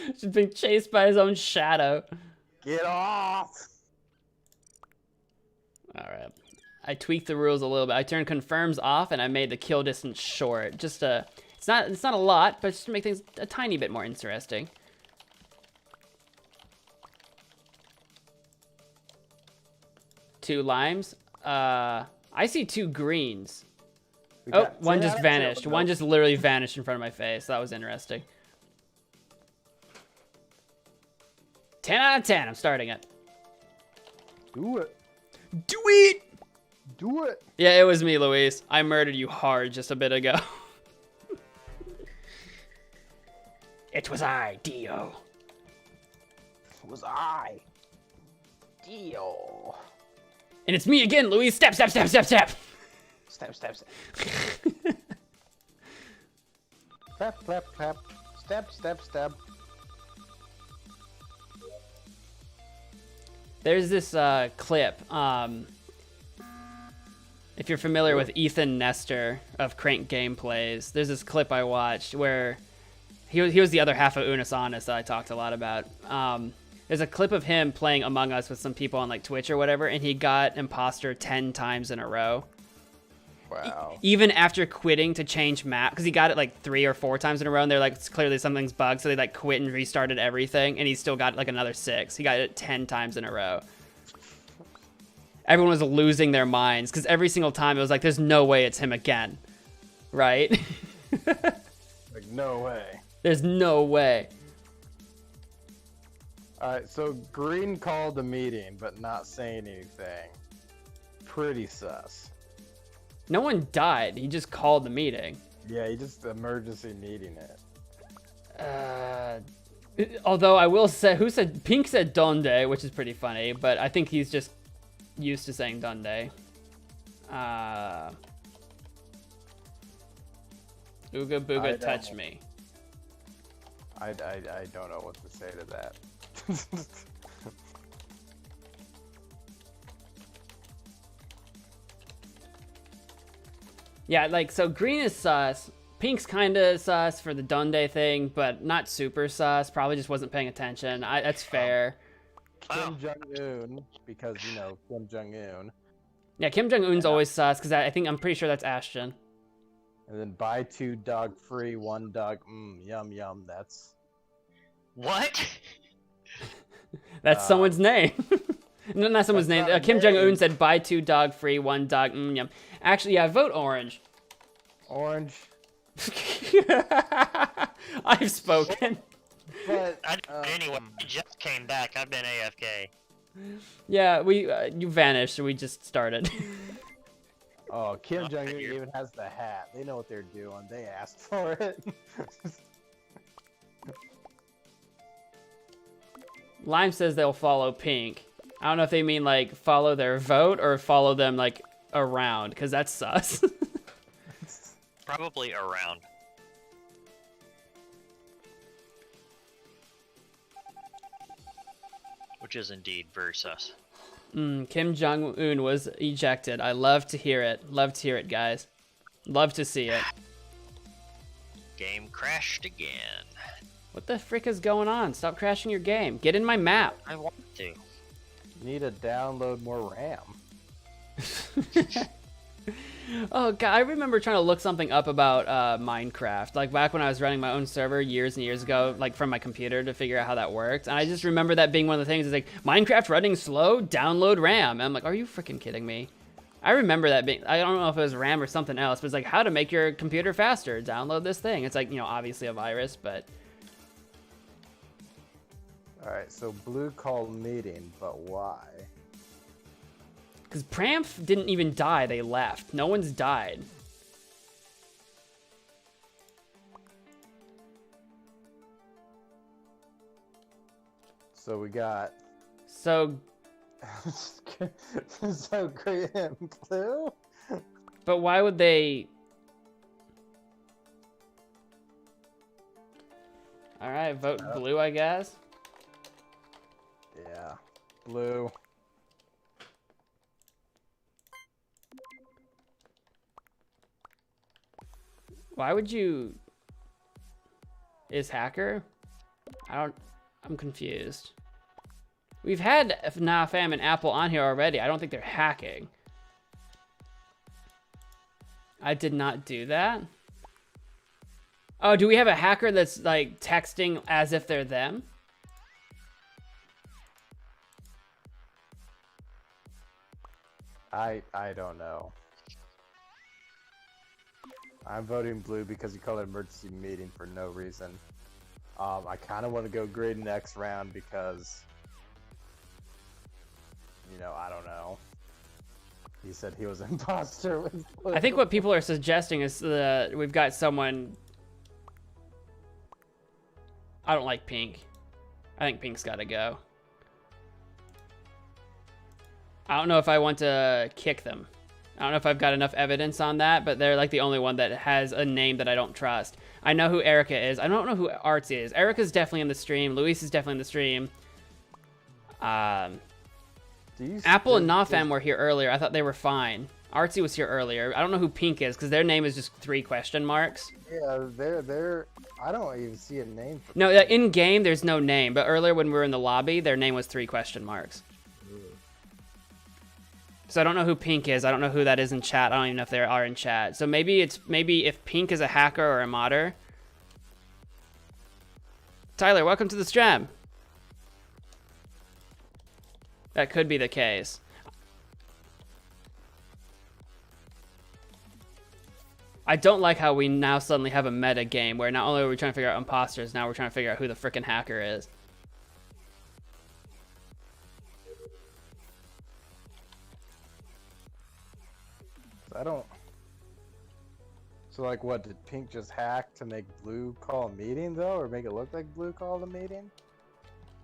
Just being chased by his own shadow. Get off. All right. I tweaked the rules a little bit. I turned confirms off and I made the kill distance short. Just it's not a lot, but just to make things a tiny bit more interesting. Two limes. I see two greens. Oh, one just vanished. One just literally vanished in front of my face. That was interesting. 10 out of 10. I'm starting it. Do it. Do it! Do it. Yeah, it was me, Luis. I murdered you hard just a bit ago. It was I, Dio. It was I. Dio. And it's me again, Luis. Step, step, step, step, step. Step, step, step. Clap, clap, clap. Step, step, step. There's this clip. If you're familiar with Ethan Nestor of Crank Gameplays, there's this clip I watched where he was the other half of Unis Honest that I talked a lot about. There's a clip of him playing Among Us with some people on like Twitch or whatever, and he got imposter 10 times in a row. Wow. Even after quitting to change map, because he got it like 3 or 4 times in a row, and they're like, clearly something's bugged, so they like quit and restarted everything, and he still got like another 6. He got it 10 times in a row. Everyone was losing their minds, because every single time it was like, there's no way it's him again, right? Like, no way. There's no way. Alright, so Green called a meeting, but not saying anything. Pretty sus. No one died. He just called the meeting. Yeah, he just emergency meeting it. Although I will say, Pink said Donde, which is pretty funny, but I think he's just used to saying Donde. Ooga booga touch me. I don't know what to say to that. Yeah, like, so green is sus. Pink's kind of sus for the Donde thing, but not super sus. Probably just wasn't paying attention. That's fair. Kim Jong-un, because, you know, Kim Jong-un. Yeah, Kim Jong-un's always sus, because I'm pretty sure that's Ashton. And then buy 2 dog free, 1 dog, yum yum, that's... What? That's someone's name. No, not someone's name. Kim Jong-un said buy 2 dog free, 1 dog, yum. Actually, yeah, vote orange. Orange. I've spoken. But, anyway, I just came back. I've been AFK. Yeah, you vanished, so we just started. Oh, Kim Jong-un even has the hat. They know what they're doing. They asked for it. Lime says they'll follow Pink. I don't know if they mean, like, follow their vote or follow them, like, around, because that's sus. Probably around. Which is indeed very sus. Kim Jong-un was ejected. I love to hear it. Love to hear it, guys. Love to see it. Game crashed again. What the frick is going on? Stop crashing your game. Get in my map. I want to. Need to download more RAM. Oh god, I remember trying to look something up about Minecraft, like back when I was running my own server years and years ago, like from my computer to figure out how that worked. And I just remember that being one of the things is like, Minecraft running slow, download RAM. And I'm like, are you freaking kidding me? I remember that being, I don't know if it was RAM or something else, but it's like, how to make your computer faster, download this thing. It's like, you know, obviously a virus, but. Alright, so Blue called meeting, but why? Because Pramf didn't even die, they left. No one's died. So we got... So, so Green and Blue? but why would they... Alright, vote Blue, I guess. Yeah, Blue. Why would you... Is hacker? I'm confused. We've had Nafam and Apple on here already. I don't think they're hacking. I did not do that. Oh, do we have a hacker that's like texting as if they're them? I don't know. I'm voting Blue because he called an emergency meeting for no reason. I kind of want to go green next round because, you know, I don't know. He said he was an imposter with Blue. I think what people are suggesting is we've got someone. I don't like Pink. I think Pink's got to go. I don't know if I want to kick them. I don't know if I've got enough evidence on that, but they're like the only one that has a name that I don't trust. I know who Erica is. I don't know who Artsy is. Erica's definitely in the stream. Luis is definitely in the stream. Apple and Nafam were here earlier. I thought they were fine. Artsy was here earlier. I don't know who Pink is because their name is just 3 question marks. Yeah, they're. I don't even see a name. For No, in game there's no name, but earlier when we were in the lobby, their name was 3 question marks. So I don't know who Pink is. I don't know who that is in chat. I don't even know if they are in chat. So maybe if Pink is a hacker or a modder. Tyler, welcome to the stream. That could be the case. I don't like how we now suddenly have a meta game where not only are we trying to figure out imposters, now we're trying to figure out who the frickin' hacker is. I don't. So like, what did Pink just hack to make Blue call a meeting though, or make it look like Blue called a meeting?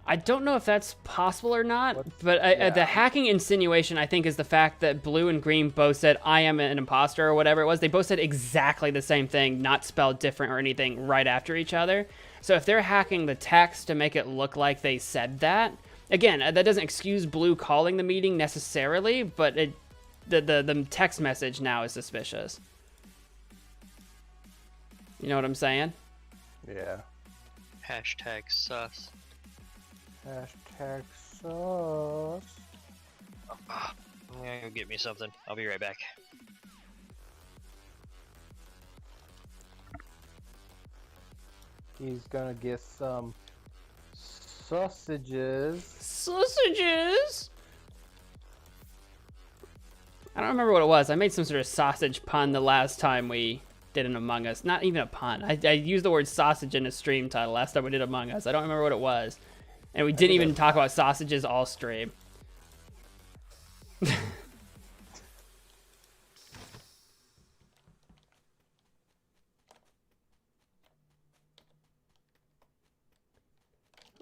I don't know if that's possible or not, but yeah. the hacking insinuation, I think, is the fact that Blue and Green both said, I am an imposter, or whatever it was. They both said exactly the same thing, not spelled different or anything, right after each other. So if they're hacking the text to make it look like they said that, again, that doesn't excuse Blue calling the meeting necessarily, but the text message now is suspicious. You know what I'm saying? Yeah. Hashtag sus. Hashtag sauce. I'm gonna go get me something. I'll be right back. He's gonna get some sausages. Sausages? I don't remember what it was. I made some sort of sausage pun the last time we did an Among Us. Not even a pun. I used the word sausage in a stream title last time we did Among Us. I don't remember what it was. And we didn't even talk about sausages all stream.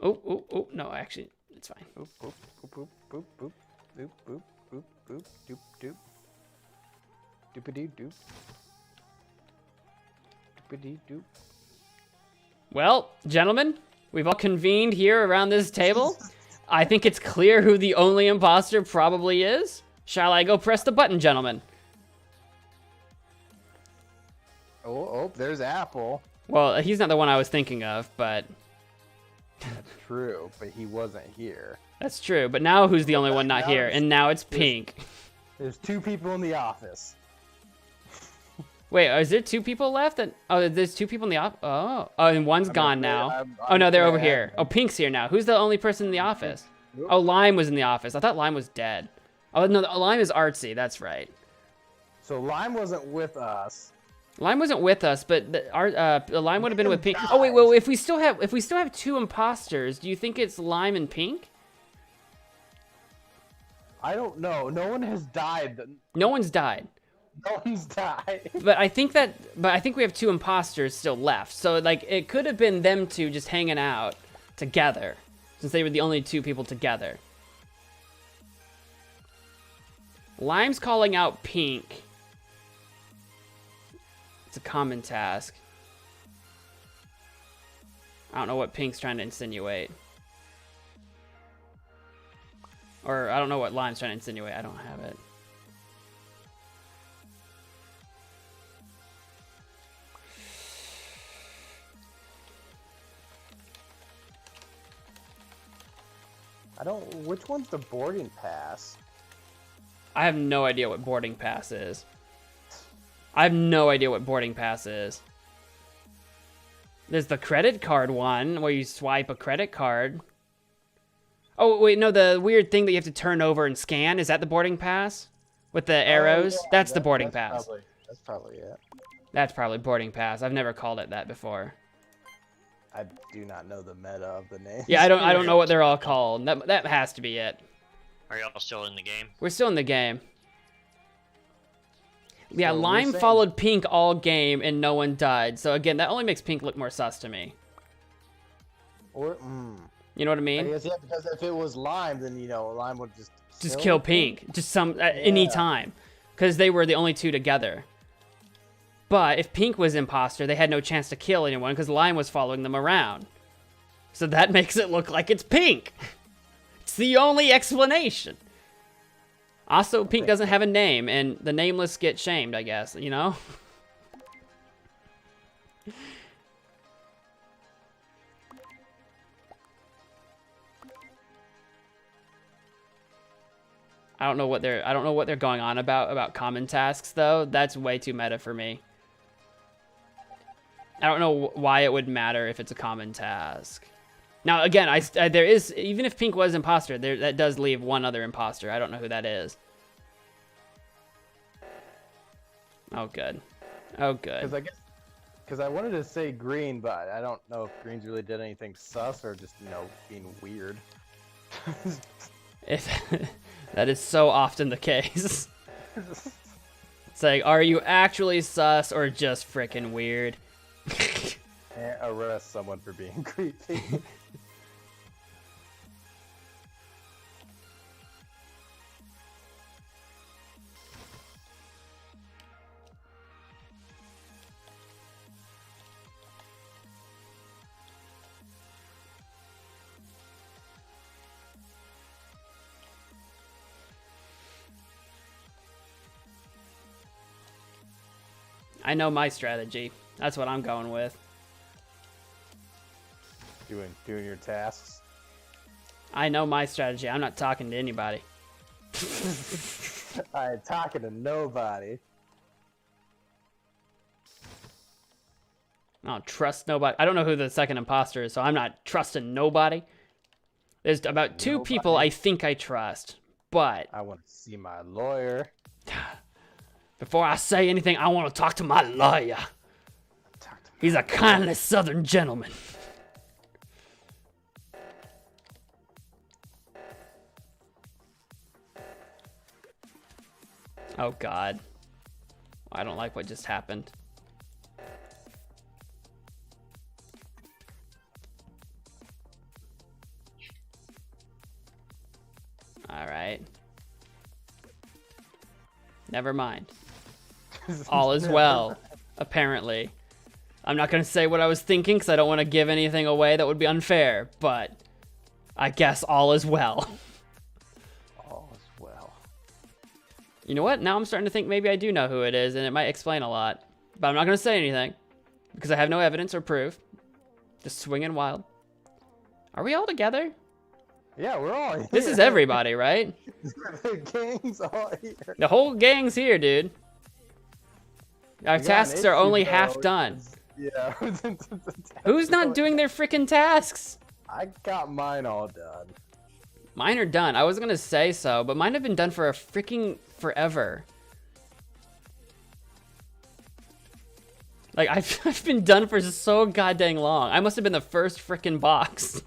Oh, no, actually, it's fine. Boop, boop, boop, boop, boop, boop, boop, boop, boop, doop, doop. Doopity doop. Doopity doop. Well, gentlemen, we've all convened here around this table. I think it's clear who the only imposter probably is. Shall I go press the button, gentlemen? Oh, there's Apple. Well, he's not the one I was thinking of, but... That's true, but he wasn't here. That's true, but now who's the only one not Now here? it's- And now it's Pink. There's 2 people in the office. Wait, is there 2 people left? Oh, there's 2 people in the office. Oh, and one's gone now. I'm Oh no, they're over afraid I here. Oh, Pink's here now. Who's the only person in the office? Nope. Oh, Lime was in the office. I thought Lime was dead. Oh no, Lime is artsy. That's right. So Lime wasn't with us. Lime wasn't with us, but Lime would have been with Pink. Liam Oh wait, died. well, if we still have 2 imposters, do you think it's Lime and Pink? I don't know. No one has died. No one's died. No one's died. But I think we have 2 imposters still left. So like it could have been them 2 just hanging out together, since they were the only 2 people together. Lime's calling out Pink. It's a common task. I don't know what Pink's trying to insinuate. Or I don't know what Lime's trying to insinuate. I don't have it. Which one's the boarding pass? I have no idea what boarding pass is. I have no idea what boarding pass is. There's the credit card one where you swipe a credit card. Oh, wait, no, the weird thing that you have to turn over and scan, is that the boarding pass? With the arrows? Yeah, That's the boarding pass. That's probably it. That's probably boarding pass. I've never called it that before. I do not know the meta of the name. Yeah, I don't know what they're all called. That has to be it. Are y'all still in the game? We're still in the game. Yeah, So we're Lime saying- followed Pink all game and no one died. So again, that only makes Pink look more sus to me. Or, You know what I I mean? guess, yeah, because if it was Lime, then, Lime would just Kill Pink. Just any time. Because they were the only 2 together. But if Pink was imposter, they had no chance to kill anyone because Lime was following them around. So that makes it look like it's Pink. It's the only explanation. Also, Pink doesn't have a name, and the nameless get shamed, I guess, you know? I don't know what they're going on about common tasks though. That's way too meta for me. I don't know why it would matter if it's a common task. Now again, there is, even if Pink was imposter, that does leave one other imposter. I don't know who that is. Oh good. Oh good. Because I wanted to say green, but I don't know if greens really did anything sus or just, being weird. If that is so often the case. It's like, are you actually sus or just frickin' weird? Arrest someone for being creepy. I know my strategy. That's what I'm going with. Doing your tasks. I know my strategy. I'm not talking to anybody. I ain't talking to nobody. I don't trust nobody. I don't know who the second imposter is, so I'm not trusting nobody. There's about 2 people I think I trust, but I want to see my lawyer. before I say anything, I want to talk to my lawyer. He's a kindly southern gentleman. Oh God. I don't like what just happened. All right. Never mind. All is well, apparently. I'm not going to say what I was thinking because I don't want to give anything away that would be unfair, but I guess all is well. All is well. You know what? Now I'm starting to think maybe I do know who it is, and it might explain a lot. But I'm not going to say anything because I have no evidence or proof. Just swinging wild. Are we all together? Yeah, we're all here. This is everybody, right? The gang's all here. The whole gang's here, dude. Our We got an tasks are issue, only though. half done. Yeah. Who's not doing their freaking tasks? I got mine all done. Mine are done. I was gonna say so, but mine have been done for a freaking forever. Like, I've been done for so goddamn long. I must have been the first freaking box.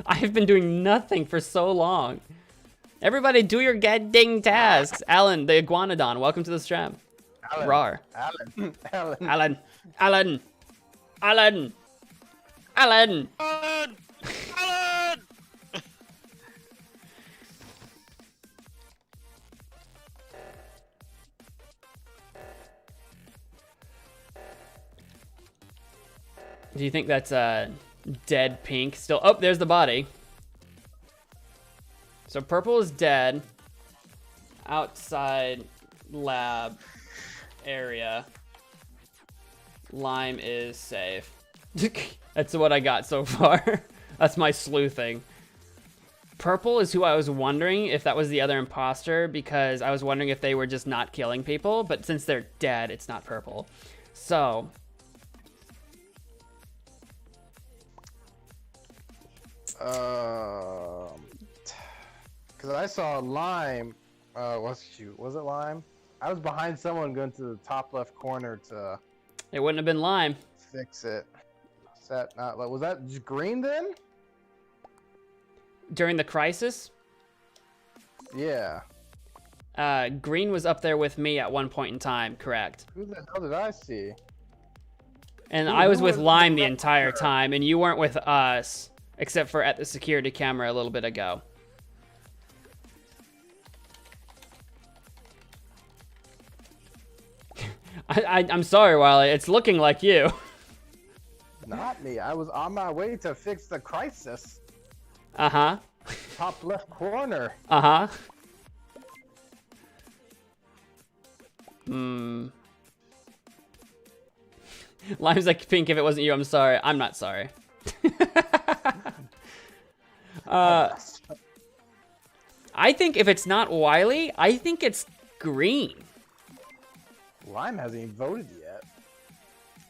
I have been doing nothing for so long. Everybody do your goddamn tasks. Alan, the Iguanodon, welcome to the stream. Alan. Rar. Alan. Alan. Alan. Alan. Alan. Alan. Alan! Alan! Do you think that's dead pink still? Oh, there's the body. So purple is dead. Outside lab area. Lime is safe. That's what I got so far. That's my sleuthing. Purple is who I was wondering if that was the other imposter, because I was wondering if they were just not killing people, but since they're dead, it's not purple. So Because I saw Lime. Was it Lime? I was behind someone going to the top left corner to it wouldn't have been Lime. fix it. Is that not? Was that green then? During the crisis, Yeah. Green was up there with me at one point in time, correct? Who the hell did I see? And Ooh, I was who with was Lime the the entire doctor? time, and you weren't with us, except for at the security camera a little bit ago. I'm sorry, Wiley. It's looking like you. Not me. I was on my way to fix the crisis. Uh-huh. Top left corner. Uh-huh. Hmm. Lime's like, pink, if it wasn't you, I'm sorry. I'm not sorry. I think if it's not Wiley, I think it's Green. Lime hasn't even voted yet.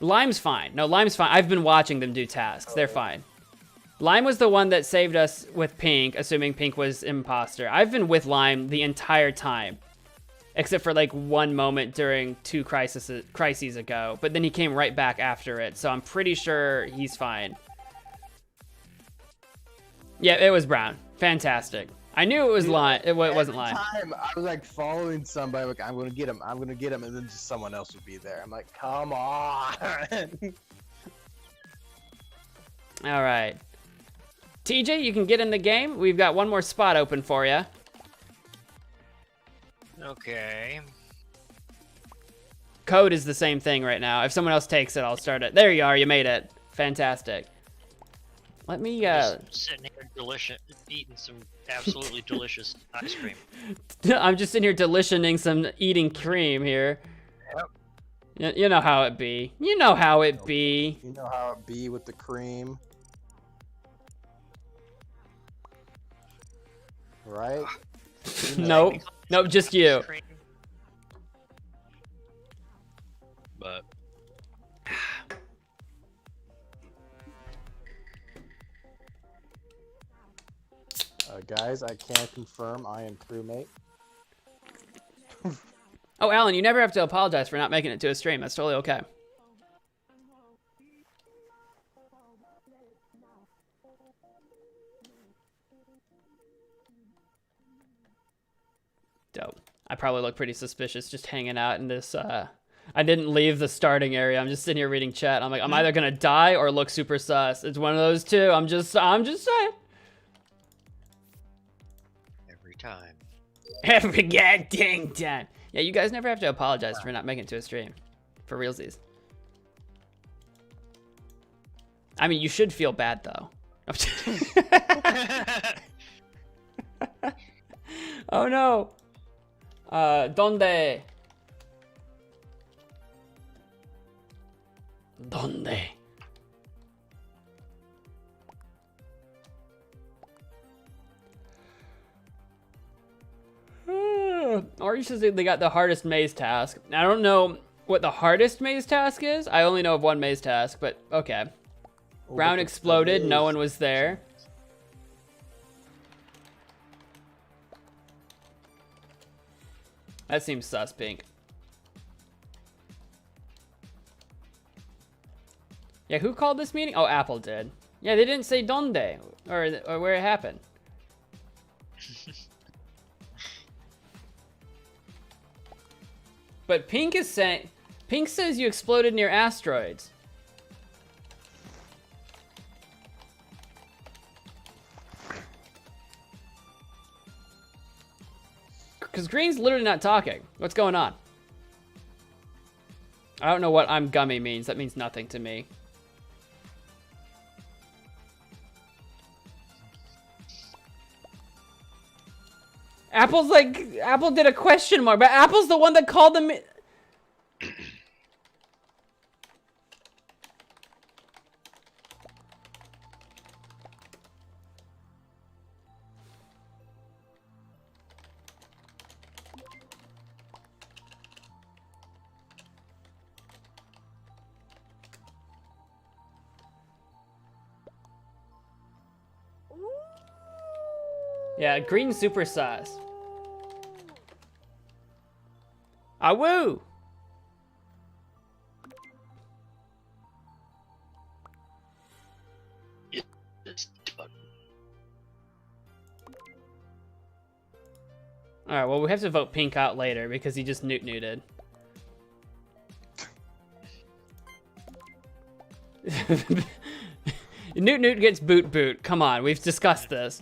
Lime's fine. No, Lime's fine. I've been watching them do tasks. They're fine. Lime was the one that saved us with Pink, assuming Pink was imposter. I've been with Lime the entire time, except for like one moment during two crises ago, but then he came right back after it, so I'm pretty sure he's fine. Yeah, it was Brown. Fantastic. I knew it was Lime. It wasn't Lime. Time I was like following somebody, like I'm gonna get him, I'm gonna get him, and then just someone else would be there. I'm like, come on. All right. TJ, you can get in the game. We've got one more spot open for you. Okay. Code is the same thing right now. If someone else takes it, I'll start it. There you are. You made it. Fantastic. Let me, Just sitting here delicious, eating some absolutely delicious ice cream. I'm just sitting here deliciating some eating cream here. Yep. You know how it be. You know how it be. You know how it be with the cream, right? Nope. Nope, just you. Ice cream. But Guys, I can confirm I am crewmate. Oh, Alan, you never have to apologize for not making it to a stream. That's totally okay. Dope. I probably look pretty suspicious just hanging out in this, I didn't leave the starting area. I'm just sitting here reading chat. I'm like, I'm either gonna die or look super sus. It's one of those two. I'm just saying. every time. Every goddamn time. Yeah, you guys never have to apologize for not making it to a stream. For realsies. I mean, you should feel bad, though. Oh, no. ¿Dónde? ¿Dónde? Orange says they got the hardest maze task. I don't know what the hardest maze task is. I only know of one maze task, but okay. Brown exploded. No one was there. That seems sus, Pink. Yeah, who called this meeting? Oh, Apple did. Yeah, they didn't say donde or where it happened. But Pink is saying, Pink says you exploded near asteroids. Because Green's literally not talking. What's going on? I don't know what I'm gummy means. That means nothing to me. Apple's like, Apple did a question mark, but Apple's the one that called them. Yeah, green super size. Ah woo! Alright, well we have to vote Pink out later because he just newted. Newt gets boot. Come on, we've discussed this.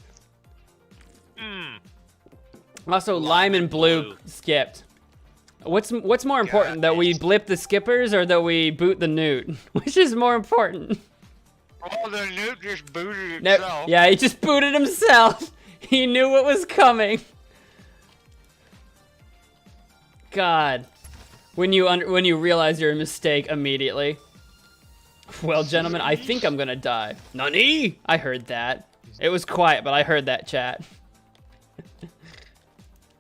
Also, lime and blue skipped. What's more important, that we blip the skippers or that we boot the Newt? Which is more important? Oh, the Newt just booted itself. Yeah, he just booted himself. He knew what was coming. God, when you realize your mistake immediately. Well, gentlemen, I think I'm gonna die. Nani? I heard that. It was quiet, but I heard that, chat.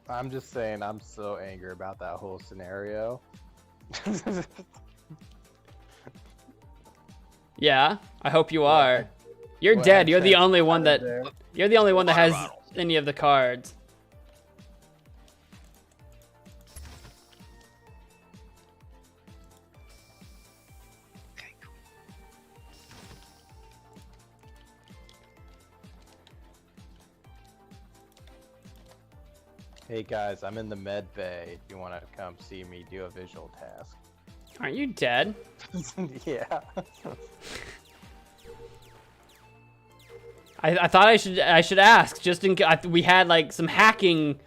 I'm just saying, I'm so angry about that whole scenario. Yeah, I hope you are. You're dead. You're the only one that. You're the only one that has any of the cards. Hey guys, I'm in the med bay. If you want to come see me do a visual task. Aren't you dead? Yeah. I thought I should ask just in case we had like some hacking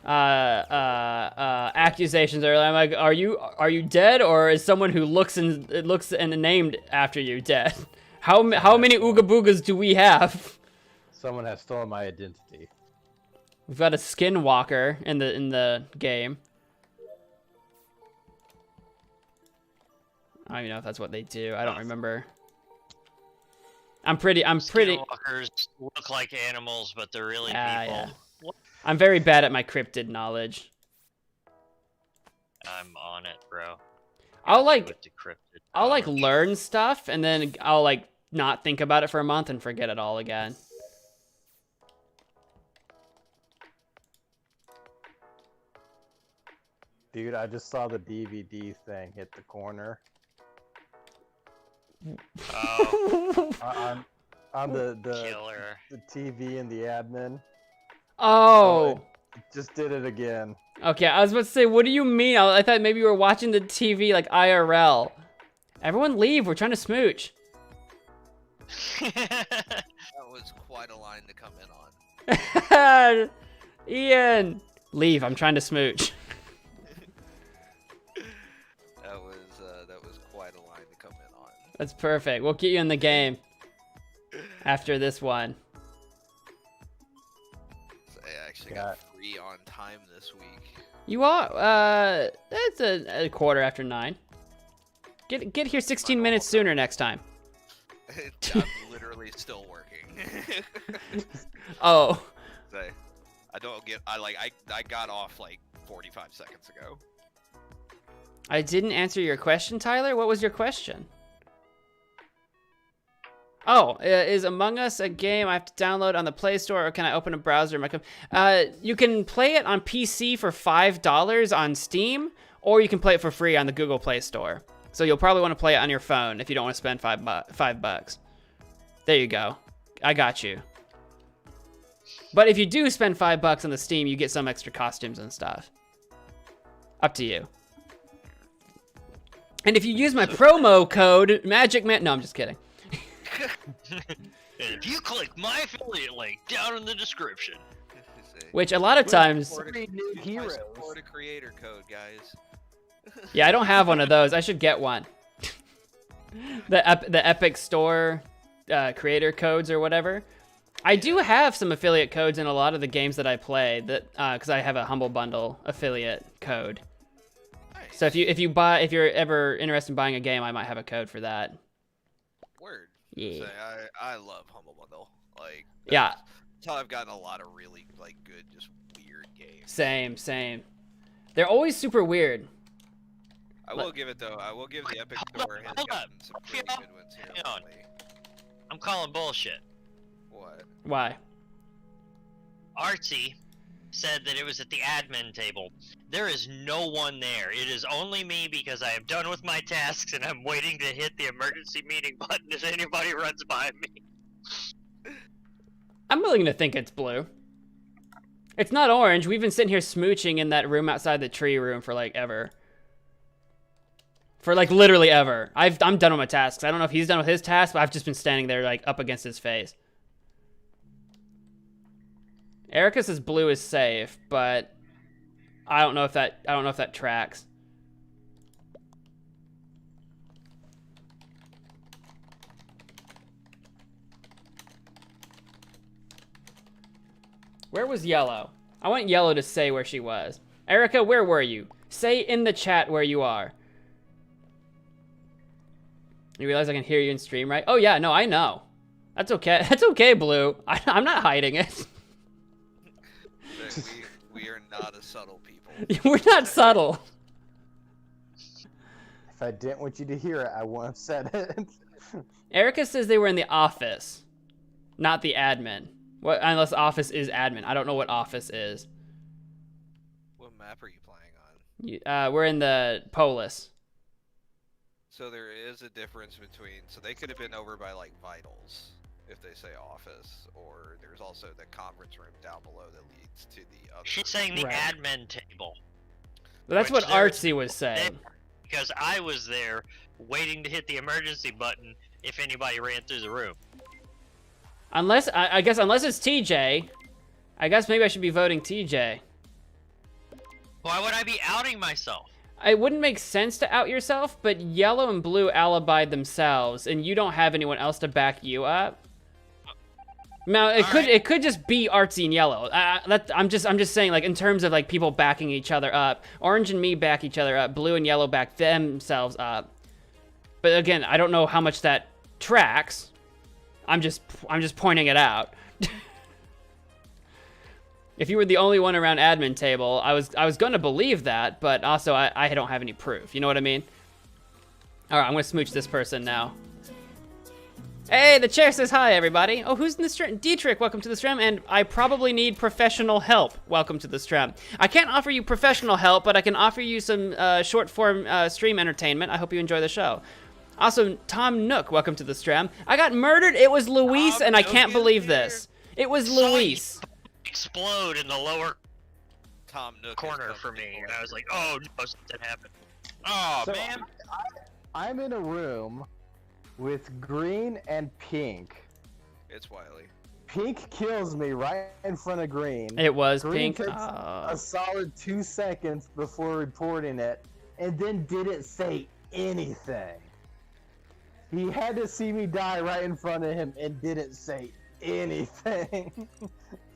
accusations earlier. I'm like, are you dead, or is someone who looks and named after you dead? How many ooga boogas do we have? Someone has stolen my identity. We've got a skinwalker in the game. I don't even know if that's what they do. I don't remember. I'm pretty. Skinwalkers look like animals, but they're really people. Yeah. I'm very bad at my cryptid knowledge. I'm on it, bro. I'll like learn stuff and then I'll like not think about it for a month and forget it all again. Dude, I just saw the DVD thing hit the corner. Oh. on the Killer. the TV and the admin. Oh. It just did it again. Okay, I was about to say, what do you mean? I thought maybe you were watching the TV like IRL. Everyone leave, we're trying to smooch. That was quite a line to come in on. Ian! Leave, I'm trying to smooch. That was quite a line to come in on. That's perfect. We'll get you in the game after this one. So I actually got free on time this week. You are? That's a quarter after 9. Get here 16 minutes sooner next time. I'm literally still working. Oh. I don't get. I got off like 45 seconds ago. I didn't answer your question, Tyler. What was your question? Oh, is Among Us a game I have to download on the Play Store, or can I open a browser in my you can play it on PC for $5 on Steam, or you can play it for free on the Google Play Store. So you'll probably want to play it on your phone if you don't want to spend $5. There you go. I got you. But if you do spend $5 on the Steam, you get some extra costumes and stuff. Up to you. And if you use my promo code MagicMan, no, I'm just kidding. And if you click my affiliate link down in the description, Which a lot of times, support a creator code, guys. yeah, I don't have one of those. I should get one. The Epic Store creator codes or whatever. I do have some affiliate codes in a lot of the games that I play, that because I have a Humble Bundle affiliate code. Nice. So if you're ever interested in buying a game, I might have a code for that. Word. Yeah. Say, I love Humble Bundle. Like, Yeah. that's how I've gotten a lot of really like good, just weird games. Same. They're always super weird. I will give it though. I will give the Epic Store has hold gotten up. some pretty good ones here. Hang on. lately. I'm calling bullshit. What? Why? Artsy said that it was at the admin table. There is no one there. It is only me because I am done with my tasks and I'm waiting to hit the emergency meeting button if anybody runs by me. I'm willing to think it's blue. It's not orange. We've been sitting here smooching in that room outside the tree room for like ever. For like literally ever. I'm done with my tasks. I don't know if he's done with his tasks, but I've just been standing there like up against his face. Erica says blue is safe, but I don't know if that tracks. Where was Yellow? I want Yellow to say where she was. Erica, where were you? Say in the chat where you are. You realize I can hear you in stream, right? Oh yeah, no, I know. That's okay. That's okay, Blue. I'm not hiding it. We are not a subtle people. We're not subtle. If I didn't want you to hear it, I wouldn't have said it. Erica says they were in the office, not the admin. What? Unless office is admin. I don't know what office is. What map are you playing on? We're in the Polis. So there is a difference between. So they could have been over by like vitals, if they say office, or there's also the conference room down below that leads to the other. She's saying the Right. admin table. But that's Which what there- Artsy was saying. Because I was there waiting to hit the emergency button if anybody ran through the room. Unless I guess unless it's TJ, I guess maybe I should be voting TJ. Why would I be outing myself? It wouldn't make sense to out yourself, but Yellow and Blue alibied themselves, and you don't have anyone else to back you up. Now it could just be Artsy and Yellow. I'm just saying, like, in terms of like people backing each other up. Orange and me back each other up. Blue and Yellow back themselves up. But again, I don't know how much that tracks. I'm just pointing it out. If you were the only one around admin table, I was gonna believe that, but also I don't have any proof. You know what I mean? All right, I'm gonna smooch this person now. Hey, the chair says hi, everybody. Oh, who's in the stream? Dietrich, welcome to the stream, and I probably need professional help. Welcome to the stream. I can't offer you professional help, but I can offer you some short-form stream entertainment. I hope you enjoy the show. Also, Tom Nook, welcome to the stream. I got murdered. It was Luis, and I can't believe this. It was Luis. Explode in the lower Tom Nook corner for me, and I was like, oh no, something happened. Oh So, man. I'm in a room with green and pink. It's Wiley. Pink kills me right in front of green. It was Green pink. takes a solid 2 seconds before reporting it, and then didn't say anything. He had to see me die right in front of him and didn't say anything.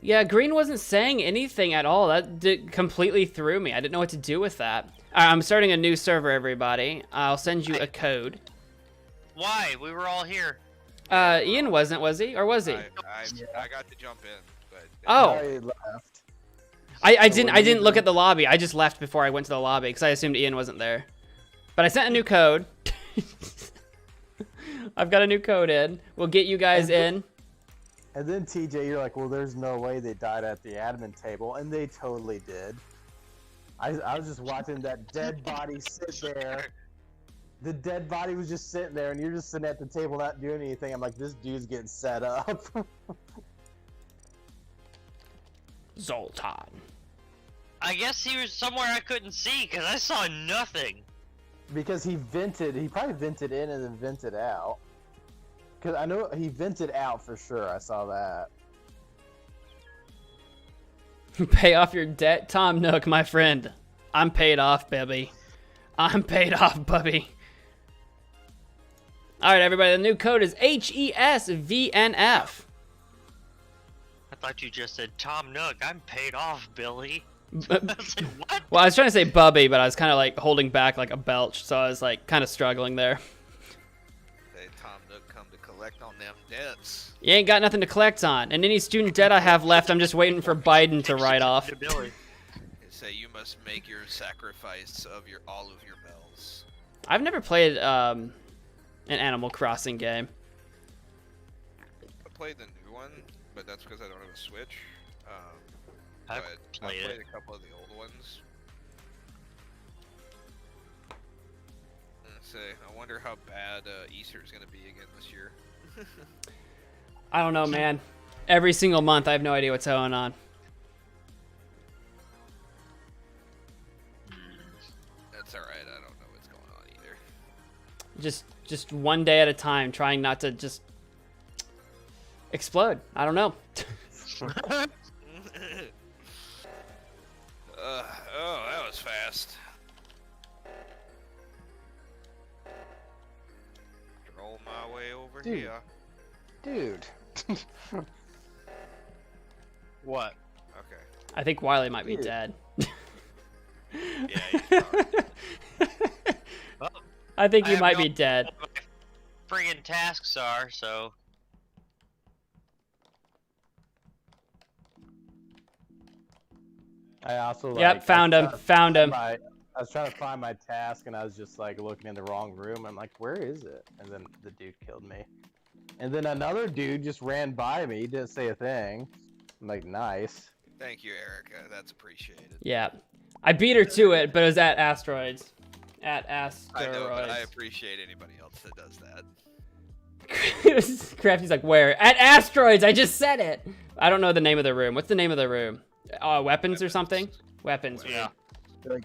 Yeah, Green wasn't saying anything at all. That completely threw me. I didn't know what to do with that. I'm starting a new server, everybody. I'll send you a code. Why? We were all here. Ian wasn't, was he? Or was he? I got to jump in, but Oh. I left. I So didn't when you look go- at the lobby. I just left before I went to the lobby because I assumed Ian wasn't there. But I sent a new code. I've got a new code in. We'll get you guys in. And then TJ, you're like, well, there's no way they died at the admin table, and they totally did. I was just watching that dead body sit there. The dead body was just sitting there, and you're just sitting at the table not doing anything. I'm like, this dude's getting set up. Zoltan. I guess he was somewhere I couldn't see because I saw nothing. Because he vented. He probably vented in and then vented out. Because I know he vented out for sure. I saw that. Pay off your debt, Tom Nook, my friend. I'm paid off, baby. I'm paid off, bubby. All right, everybody. The new code is HESVNF. I thought you just said Tom Nook. I'm paid off, Billy. Uh, I was like, what? Well, I was trying to say bubby, but I was kind of like holding back like a belch, so I was like kind of struggling there. Hey, Tom Nook come to collect on them debts. You ain't got nothing to collect on, and any student debt I have left, I'm just waiting for Biden to write off. To Billy. They say you must make your sacrifice of all of your bells. I've never played an Animal Crossing game. I played the new one, but that's because I don't have a Switch. I've But played I played it. a couple of the old ones. Say, I wonder how bad Easter's gonna be again this year. I don't know, man. Every single month, I have no idea what's going on. That's alright, I don't know what's going on either. Just one day at a time, trying not to just explode. I don't know. Oh, that was fast. Roll my way over Dude. here. Dude. What? Okay. I think Wiley might be Dude. dead. Yeah, he's probably I think I you have might no be dead. What my friggin' tasks are, so. I also Yep, found him. Found him. I was trying to find my task, and I was just like looking in the wrong room. I'm like, where is it? And then the dude killed me. And then another dude just ran by me, didn't say a thing. I'm like, nice. Thank you, Erica. That's appreciated. Yeah. I beat her to it, but it was at asteroids. At I know, but I asteroids. appreciate anybody else that does that. Crafty's like, where? At asteroids! I just said it! I don't know the name of the room. What's the name of the room? Weapons or something? Weapons. Yeah. Like,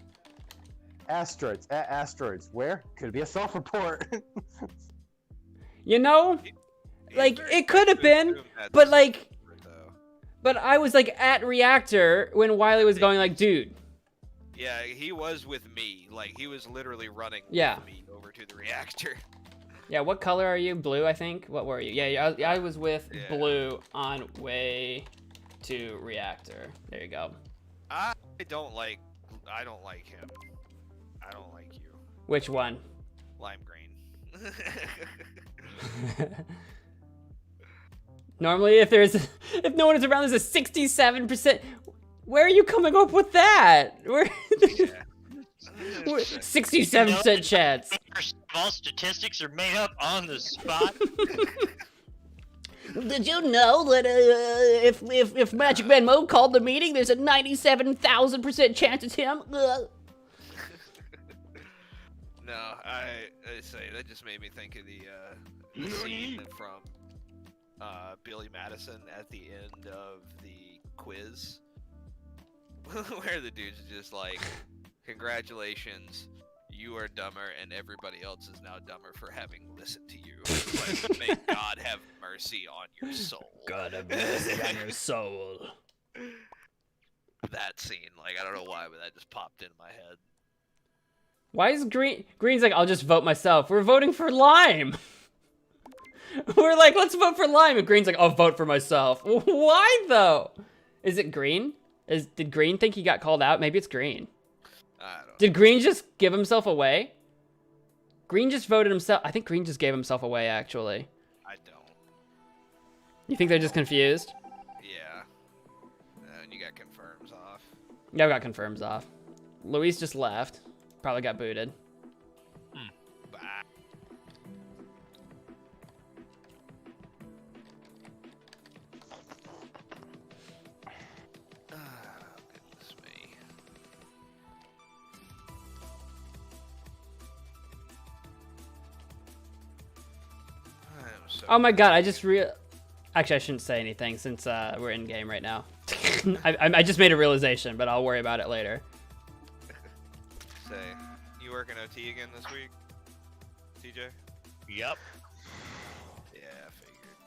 asteroids, at asteroids. Where? Could be a self-report. You know? Like, It's very it could have safe to been, assume that's but like, secret, though. but I was like at reactor when Wiley was going like, dude. Yeah, he was with me. Like, he was literally running Yeah. with me over to the reactor. Yeah, what color are you? Blue, I think. What were you? Yeah, I was with Yeah. blue on way to reactor. There you go. I don't like him. I don't like you. Which one? Lime green. Normally, if no one is around, there's a 67%. Where are you coming up with that? Where? Yeah. 67% chance. All statistics are made up on the spot. Did you know that if Magic Man Mo called the meeting, there's a 97,000% chance it's him? Ugh. No, I say that just made me think of the scene from Billy Madison at the end of the quiz, where the dude's just like, "Congratulations, you are dumber, and everybody else is now dumber for having listened to you. But may God have mercy on your soul." God have mercy on your soul. That scene, like, I don't know why, but that just popped in my head. Why is Green's like, I'll just vote myself. We're voting for Lime. We're like, let's vote for Lime. And Green's like, I'll vote for myself. Why though? Is it Green? Did Green think he got called out? Maybe it's Green. I don't. Did Green just give himself away? Green just voted himself. I think Green just gave himself away, actually. I don't. You think they're just confused? Yeah. and you got confirms off. Yeah, I got confirms off. Luis just left. Probably got booted. Bah. Oh, goodness me. I am so Oh my god, I just Actually, I shouldn't say anything since we're in game right now. I just made a realization, but I'll worry about it later. Say, you working OT again this week, TJ? Yep. Yeah, I figured.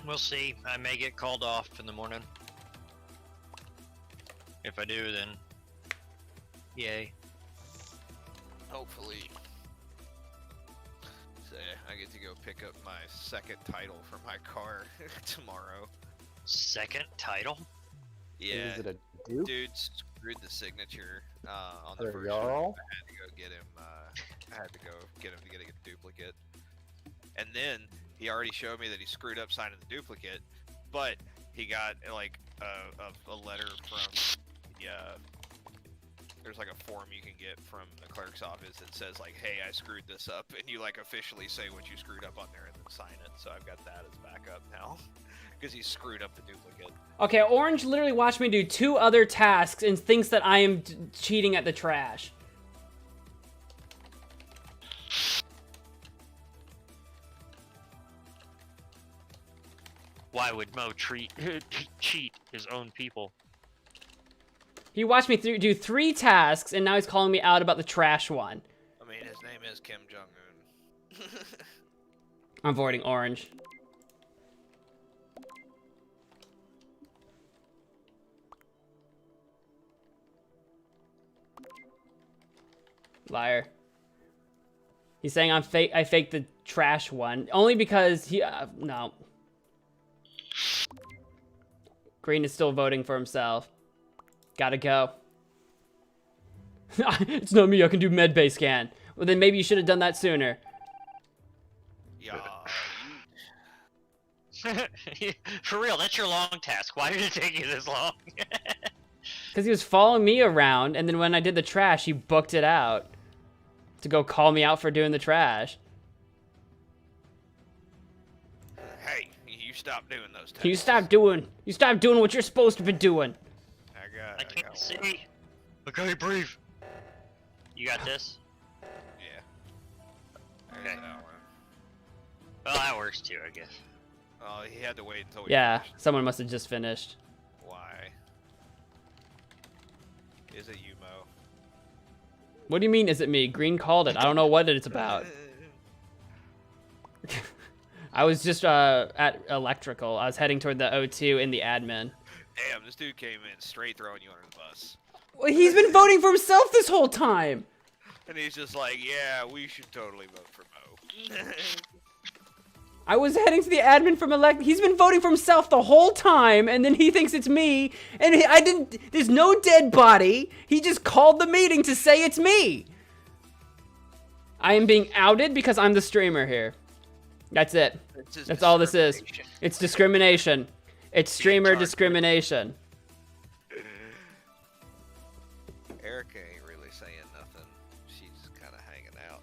We'll see. I may get called off in the morning. If I do, then yay. Hopefully. Say, I get to go pick up my second title for my car tomorrow. Second title? Yeah, Is it a dupe dude screwed the signature on the or first Jarl? one. I had to go get him. I had to go get him to get a duplicate. And then he already showed me that he screwed up signing the duplicate, but he got like a letter from the. There's like a form you can get from the clerk's office that says like, "Hey, I screwed this up," and you like officially say what you screwed up on there and then sign it. So I've got that as backup now, because he screwed up the duplicate. Okay, Orange literally watched me do 2 other tasks and thinks that I am cheating at the trash. Why would Mo cheat his own people? He watched me do 3 tasks, and now he's calling me out about the trash one. I mean, his name is Kim Jong-un. I'm voting Orange. Liar. He's saying I faked the trash one only because he no. Green is still voting for himself. Gotta go. It's not me. I can do medbay scan. Well, then maybe you should have done that sooner. Yeah. For real, that's your long task. Why did it take you this long? Because he was following me around, and then when I did the trash, he booked it out to go call me out for doing the trash. Hey, you stop doing those tasks. You stop doing what you're supposed to be doing. I can't see. Okay, breathe. You got this? Yeah. Okay. There's that one. Well, that works too, I guess. Oh, he had to wait until we Yeah, finished. someone must have just finished. Why? Is it you, Mo? What do you mean, is it me? Green called it. I don't know what it's about. I was just at electrical. I was heading toward the O2 in the admin. Damn, this dude came in straight throwing you under the bus. Well, he's been voting for himself this whole time. And he's just like, yeah, we should totally vote for Mo. I was heading to the admin from he's been voting for himself the whole time, and then he thinks it's me, and I didn't, there's no dead body. He just called the meeting to say it's me. I am being outed because I'm the streamer here. That's it. That's all this is. It's discrimination. It's streamer discrimination. Erica ain't really saying nothing. She's kind of hanging out.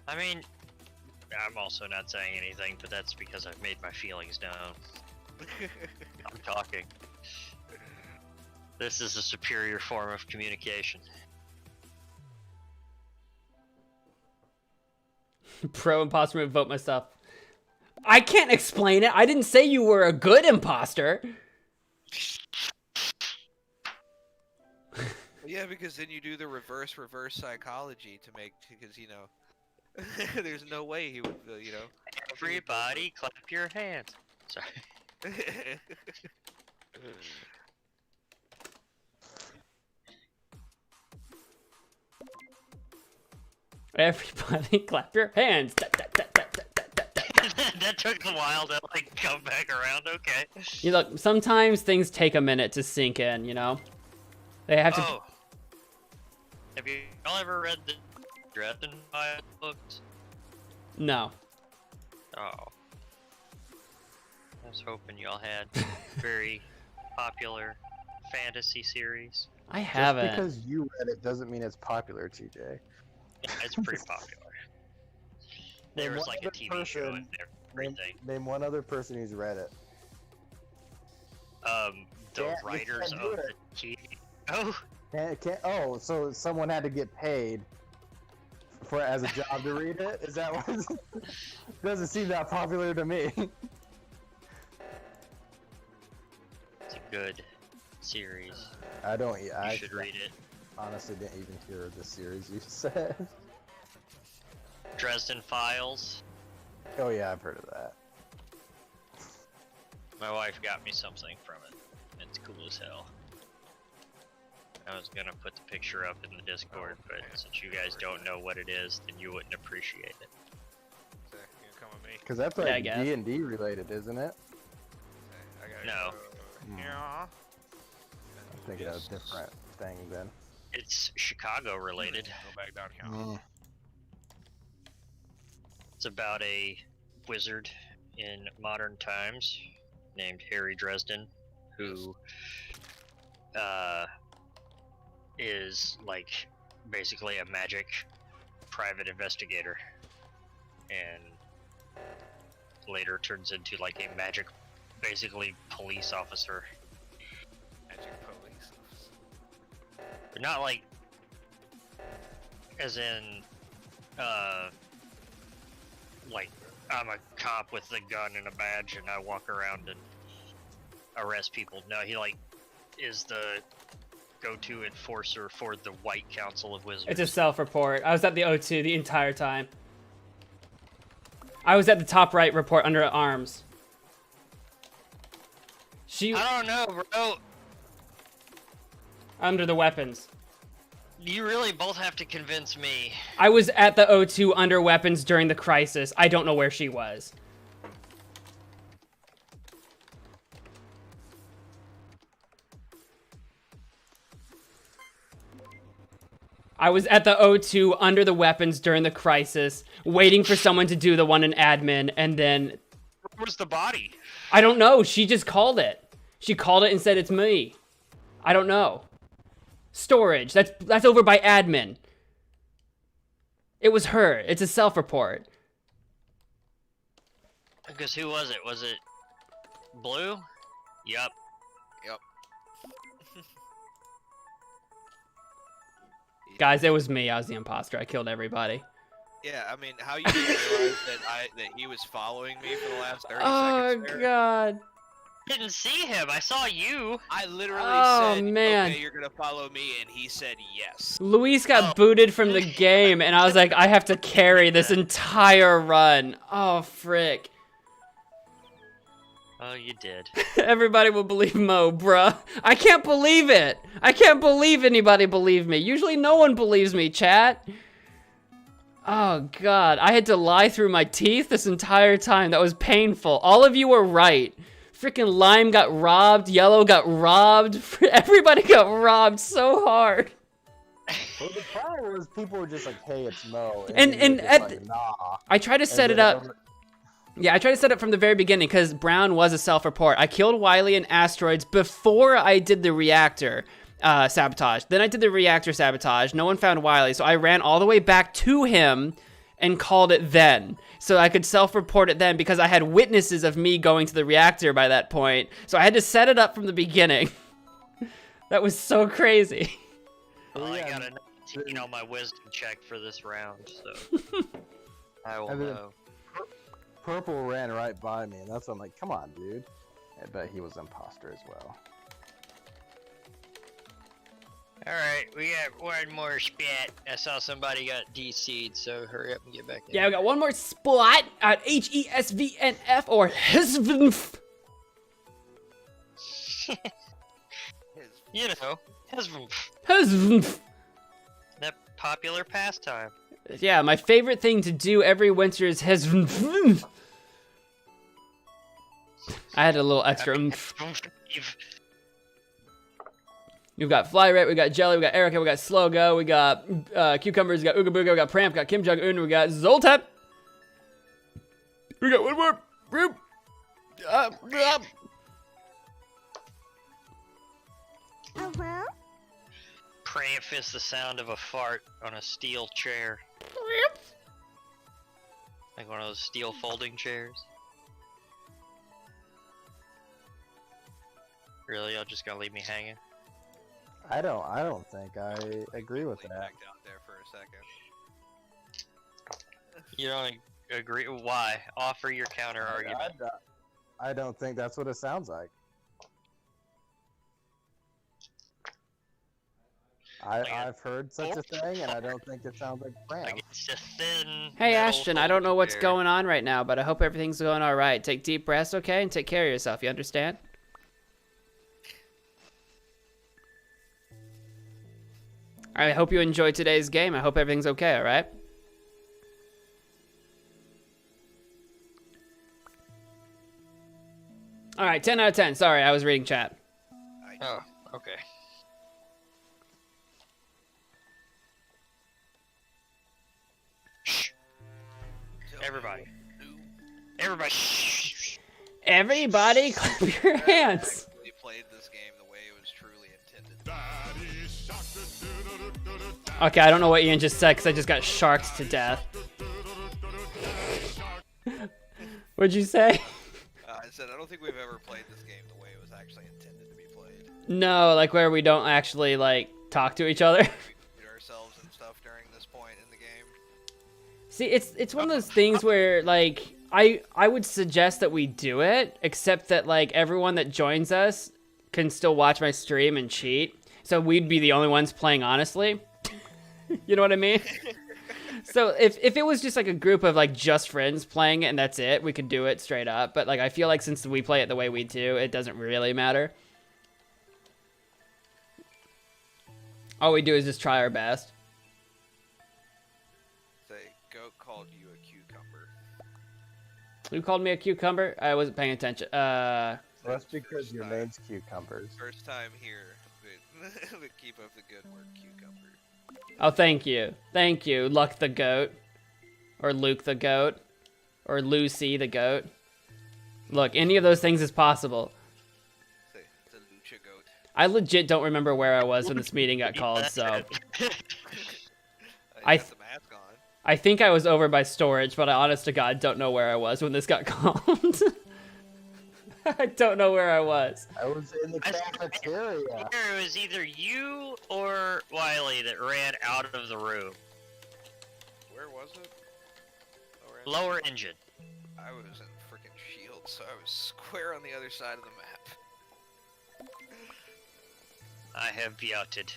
I mean, I'm also not saying anything, but that's because I've made my feelings known. I'm talking. This is a superior form of communication. Pro imposter movement, vote myself. I can't explain it. I didn't say you were a good imposter. Yeah, because then you do the reverse psychology to make, because, you know, there's no way he would, you know. Everybody clap your hands. Sorry. Everybody clap your hands. That took a while to like come back around. Okay. You look, sometimes things take a minute to sink in, you know? They have to... Oh. Have you all ever read the Dresden books? No. Oh. I was hoping y'all had very popular fantasy series. I Just haven't. because you read it doesn't mean it's popular, TJ. Yeah, it's pretty popular. There Name was one like a other TV show and person- everything. Name one other person who's read it. The you writers can't do of it. the TV. Oh, Oh, so someone had to get paid for as a job to read it? Is that what? Doesn't seem that popular to me. it's a good series. I don't. You I should read it. honestly didn't even hear of the series you said. Dresden Files. Oh yeah, I've heard of that. My wife got me something from it. It's cool as hell. I was gonna put the picture up in the Discord, but since you guys don't know what it is, then you wouldn't appreciate it. So, you gonna come with me? Because that's Yeah, I like guess. D&D related, isn't it? I gotta No. go Hmm. here. I'm thinking of a different thing then. It's Chicago related. Go back down here. Mm. It's about a wizard in modern times named Harry Dresden, who is like basically a magic private investigator, and later turns into like a magic, basically police officer. Magic police. But not like, as in, like I'm a cop with a gun and a badge and I walk around and arrest people. No, he like is the go-to enforcer for the White Council of Wizards. It's a self-report. I was at the O2 the entire time. I was at the top right report under arms. She I don't know, bro. under the weapons. You really both have to convince me. I was at the O2 under weapons during the crisis. I don't know where she was. I was at the O2 under the weapons during the crisis, waiting for someone to do the one in admin, and then Where's the body? I don't know. She just called it. She called it and said it's me. I don't know. Storage. That's over by admin. It was her. It's a self-report. Because who was it? Was it Blue? Yup. Yep. Guys, it was me. I was the imposter. I killed everybody. Yeah, I mean, how you didn't realize that he was following me for the last 30 Oh seconds there? god. Didn't see him. I saw you. I literally Oh, said, man. okay, you're gonna follow me, and he said yes. Luis got booted from the game, and I was like, I have to carry this entire run. Oh, frick. Oh, you did. Everybody will believe Mo, bruh. I can't believe it. I can't believe anybody believed me. Usually no one believes me, chat. Oh, God. I had to lie through my teeth this entire time. That was painful. All of you were right. Freaking Lime got robbed. Yellow got robbed. Everybody got robbed so hard. Well, the problem was people were just like, "Hey, it's Mo," And- he was and just at like, nah. I tried to set it up. Yeah, I tried to set it up from the very beginning because Brown was a self-report. I killed Wily and Asteroids before I did the reactor sabotage. Then I did the reactor sabotage. No one found Wily, so I ran all the way back to him and called it then. So I could self-report it then because I had witnesses of me going to the reactor by that point. So I had to set it up from the beginning. That was so crazy. Well, yeah, I got a 19 on my wisdom check for this round, so I will And then- know. Purple ran right by me, and that's why I'm like, "Come on, dude." I bet he was imposter as well. Alright, we got one more spat. I saw somebody got DC'd, so hurry up and get back in. Yeah, we got one more spot at HESVNF or HESVNF. You know, HESVNF. that popular pastime. Yeah, my favorite thing to do every winter is HESVNF. I had a little extra oomph. We've got Flyrat, we got Jelly, we got Erica, we got Slogo, we got Cucumbers, we got Ooga Booga, we got Pramp, we got Kim Jong Un, we got Zoltep. We got one more. Roop. Cramp is the sound of a fart on a steel chair. Like one of those steel folding chairs. Really? Y'all just gonna leave me hanging? I don't think I agree with Lean that. back down there for a second. You don't agree? Why? Offer your counter argument. I don't think that's what it sounds like. I've heard such a thing, and I don't think it sounds like cramp. Against a thin. Hey, metal Ashton, I don't know folding what's chair. going on right now, but I hope everything's going all right. Take deep breaths, okay? And take care of yourself, you understand? I hope you enjoyed today's game. I hope everything's okay, all right? All right, 10 out of 10. Sorry, I was reading chat. Oh, okay. Shh. Everybody. Everybody. Shh. Everybody, clap your hands. We played this game the way it was truly intended. Okay, I don't know what Ian just said because I just got sharked to death. What'd you say? I said I don't think we've ever played this game the way it was actually intended to be played. No, like where we don't actually like talk to each other. Mute ourselves and stuff during this point in the game. See, it's one of those things where like I would suggest that we do it, except that like everyone that joins us can still watch my stream and cheat. So we'd be the only ones playing honestly. You know what I mean? So if it was just like a group of like just friends playing it and that's it, we could do it straight up. But like I feel like since we play it the way we do, it doesn't really matter. All we do is just try our best. Say, goat called you a cucumber. Who called me a cucumber? I wasn't paying attention. That's because your name's Cucumbers. First time here, but keep up the good work, cucumber. Oh, thank you. Thank you, Luck the Goat. Or Luke the Goat. Or Lucy the Goat. Look, any of those things is possible. Say, it's a lucha goat. I legit don't remember where I was when this meeting got called, so... I got the mask on. I think I was over by storage, but I honest to God don't know where I was when this got called. I don't know where I was. I was in the cafeteria. It was either you or Wiley that ran out of the room. Where was it? Lower engine. I was in freaking shield, so I was square on the other side of the map. I have beouted.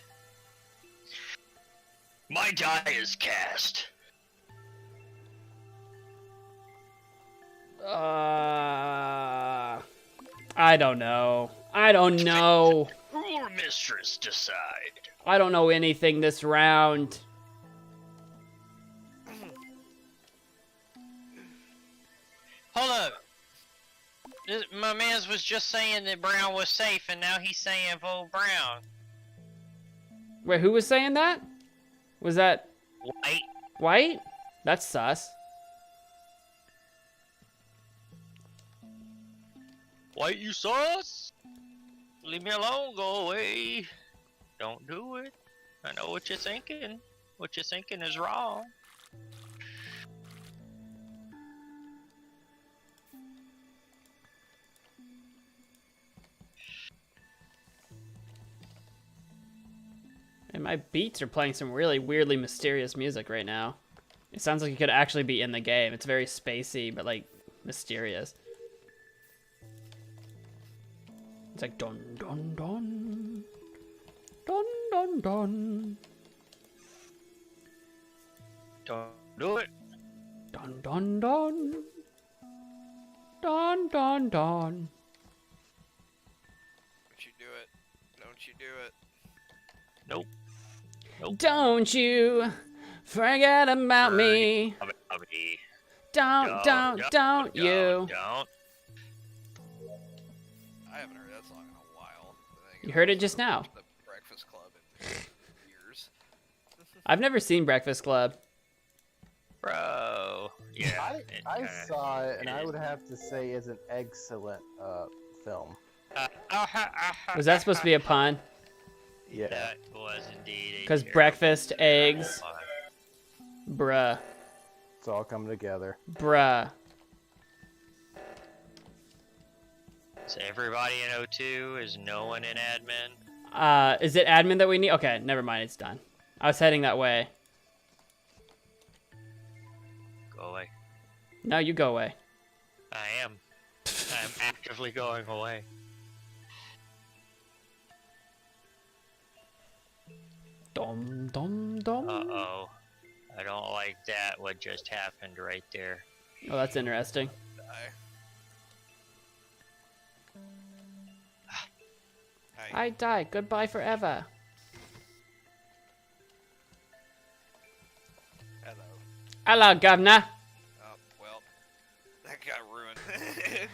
My die is cast. I don't know. I don't know. Rule mistress decide. I don't know anything this round. Hold up. My man's was just saying that Brown was safe, and now he's saying vote Brown. Wait, who was saying that? Was that White. White? That's sus. White, you sus? Leave me alone, go away. Don't do it. I know what you're thinking. What you're thinking is wrong. And my beats are playing some really weirdly mysterious music right now. It sounds like it could actually be in the game. It's very spacey, but like mysterious. It's like dun dun dun. Dun dun dun. Don't do it. Dun dun dun. Dun dun dun. Don't you do it. Don't you do it. Nope. Don't you forget about me. Don't you. Don't. I haven't heard that song in a while. I think You heard it just now. The Breakfast Club in years. I've never seen Breakfast Club. Bro, Yeah. I saw it, and I would have to say is an excellent film. Was that supposed to be a pun? Yeah. That was indeed a Because terrible, breakfast, terrible eggs. pun. Bruh. It's all coming together. Bruh. Is everybody in O2? Is no one in admin? Is it admin that we need? Okay, never mind, it's done. I was heading that way. Go away. No, you go away. I am. I'm actively going away. Dum dum dum. Uh-oh. I don't like that, what just happened right there. Oh, that's interesting. Die. Hi. I die. Goodbye forever. Hello. Hello, governor. Oh, well, that got ruined.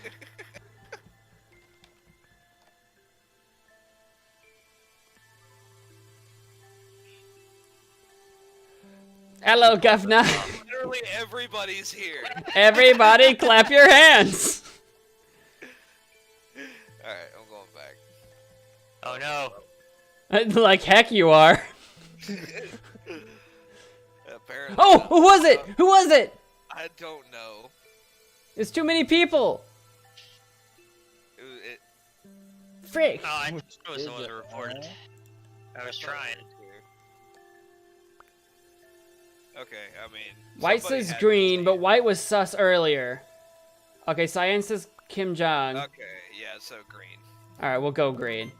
Hello, governor. Literally everybody's here. Everybody clap your hands. Alright, I'm going back. Oh no. Like heck you are. Apparently. Oh, who was it? Who was it? I don't know. It's too many people. It Frick. Oh, I just was the one that reported. I was trying. Okay, I mean. White somebody says had to green, see but it. white was sus earlier. Okay, cyan says Kim Jong. Okay, yeah, so green. All right, we'll go green.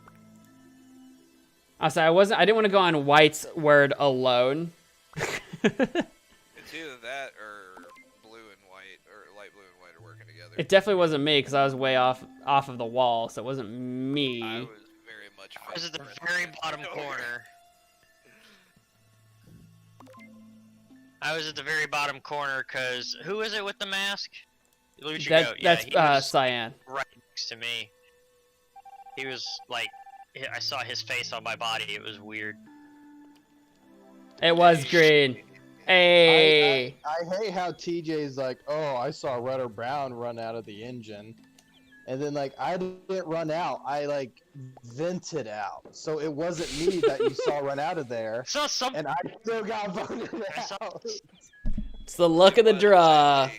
I didn't want to go on white's word alone. It's either that or blue and white, or light blue and white are working together. It definitely wasn't me because I was way off of the wall, so it wasn't me. I was very much. I was at the friends very with bottom it. corner. I was at the very bottom corner because who is it with the mask? Lucha Goat. Yeah, That's he was cyan. right next to me. He was like, I saw his face on my body. It was weird. It was green. Hey. I hate how TJ's like, oh, I saw red or brown run out of the engine. And then, like, I didn't run out. I, like, vented out. So it wasn't me that you saw run out of there. So some And I still got voted I saw- out. It's the luck of the draw.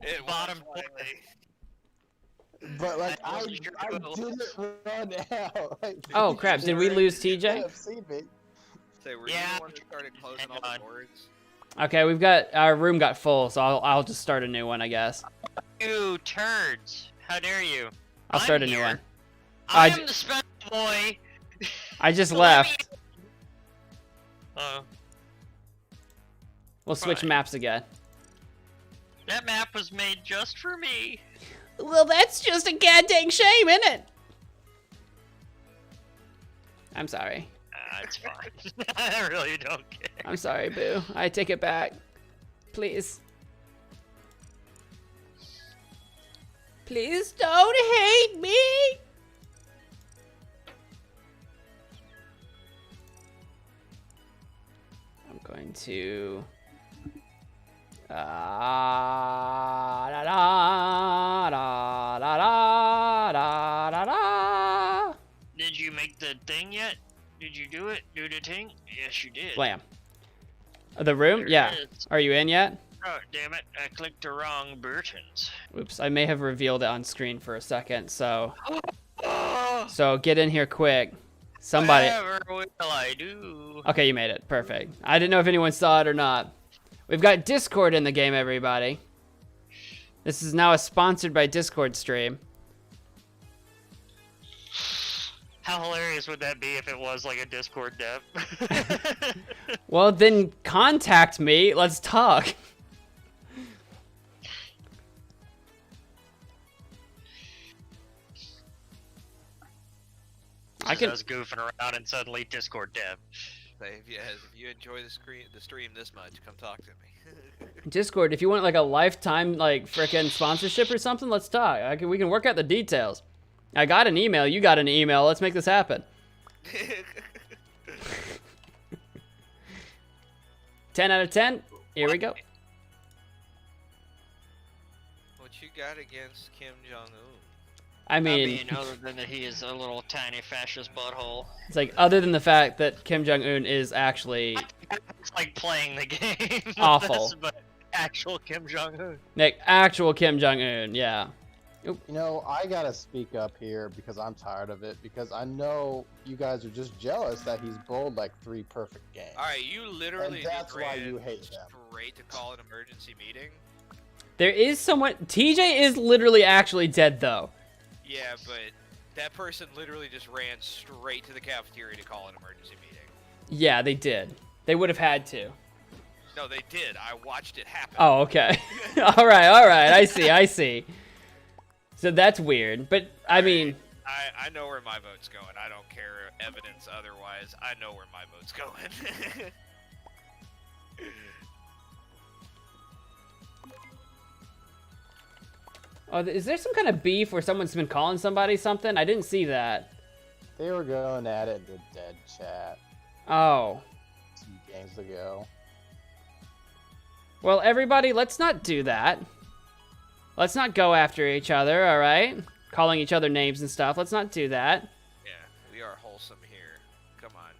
It bottom was corner. But, like, I I wasn't sure who it was. didn't run out. Like, Oh crap! Did we lose you TJ? have seen me. Say, were Yeah. you the one who started closing Hang all the on. doors? Okay, our room got full, so I'll just start a new one, I guess. you turds! How dare you? I'll I'm start a new here. one. I I am j- the special boy. I just So let me- left. Oh, We'll switch Fine. maps again. that map was made just for me. Well, that's just a goddamn shame, isn't it? I'm sorry. It's fine. I really don't care. I'm sorry, Boo. I take it back. Please. Please don't hate me. I'm going to. Da, da, da, da, da, da, da, da. Did you make the thing yet? Did you do it? Do the thing? Yes, you did. Blam. The room? There Yeah. it is. Are you in yet? Oh, damn it. I clicked the wrong buttons. Oops, I may have revealed it on screen for a second, so Oh, get in here quick. Somebody. whatever will I do? Okay, you made it. Perfect. I didn't know if anyone saw it or not. We've got Discord in the game, everybody. This is now a sponsored by Discord stream. How hilarious would that be if it was like a Discord dev? Well, then contact me. Let's talk. I can. I was goofing around and suddenly Discord dev. Say, if you enjoy the stream this much, come talk to me. Discord, if you want like a lifetime like frickin' sponsorship or something, let's talk. We can work out the details. I got an email, you got an email, let's make this happen. 10 out of 10, here we go. got against Kim Jong Un? I mean, other than that he is a little tiny fascist butthole. it's like other than the fact that Kim Jong Un is actually It's like playing the game. with Awful. this, but actual Kim Jong Un. like actual Kim Jong Un. Yeah. You know, I gotta speak up here because I'm tired of it. Because I know you guys are just jealous that he's bowled like 3 perfect games. All right, you literally And that's why ran you hate them. straight to call an emergency meeting. There is someone. TJ is literally actually dead though. Yeah, but that person literally just ran straight to the cafeteria to call an emergency meeting. Yeah, they did. They would have had to. No, they did. I watched it happen. Oh, okay. All right. I see. So that's weird, but I mean, I know where my vote's going. I don't care evidence otherwise. I know where my vote's going. oh, is there some kind of beef where someone's been calling somebody something? I didn't see that. They were going at it in the dead chat Oh. 2 games ago. Well, everybody, let's not do that. Let's not go after each other, all right? Calling each other names and stuff. Let's not do that. Yeah, we are wholesome here. Come on.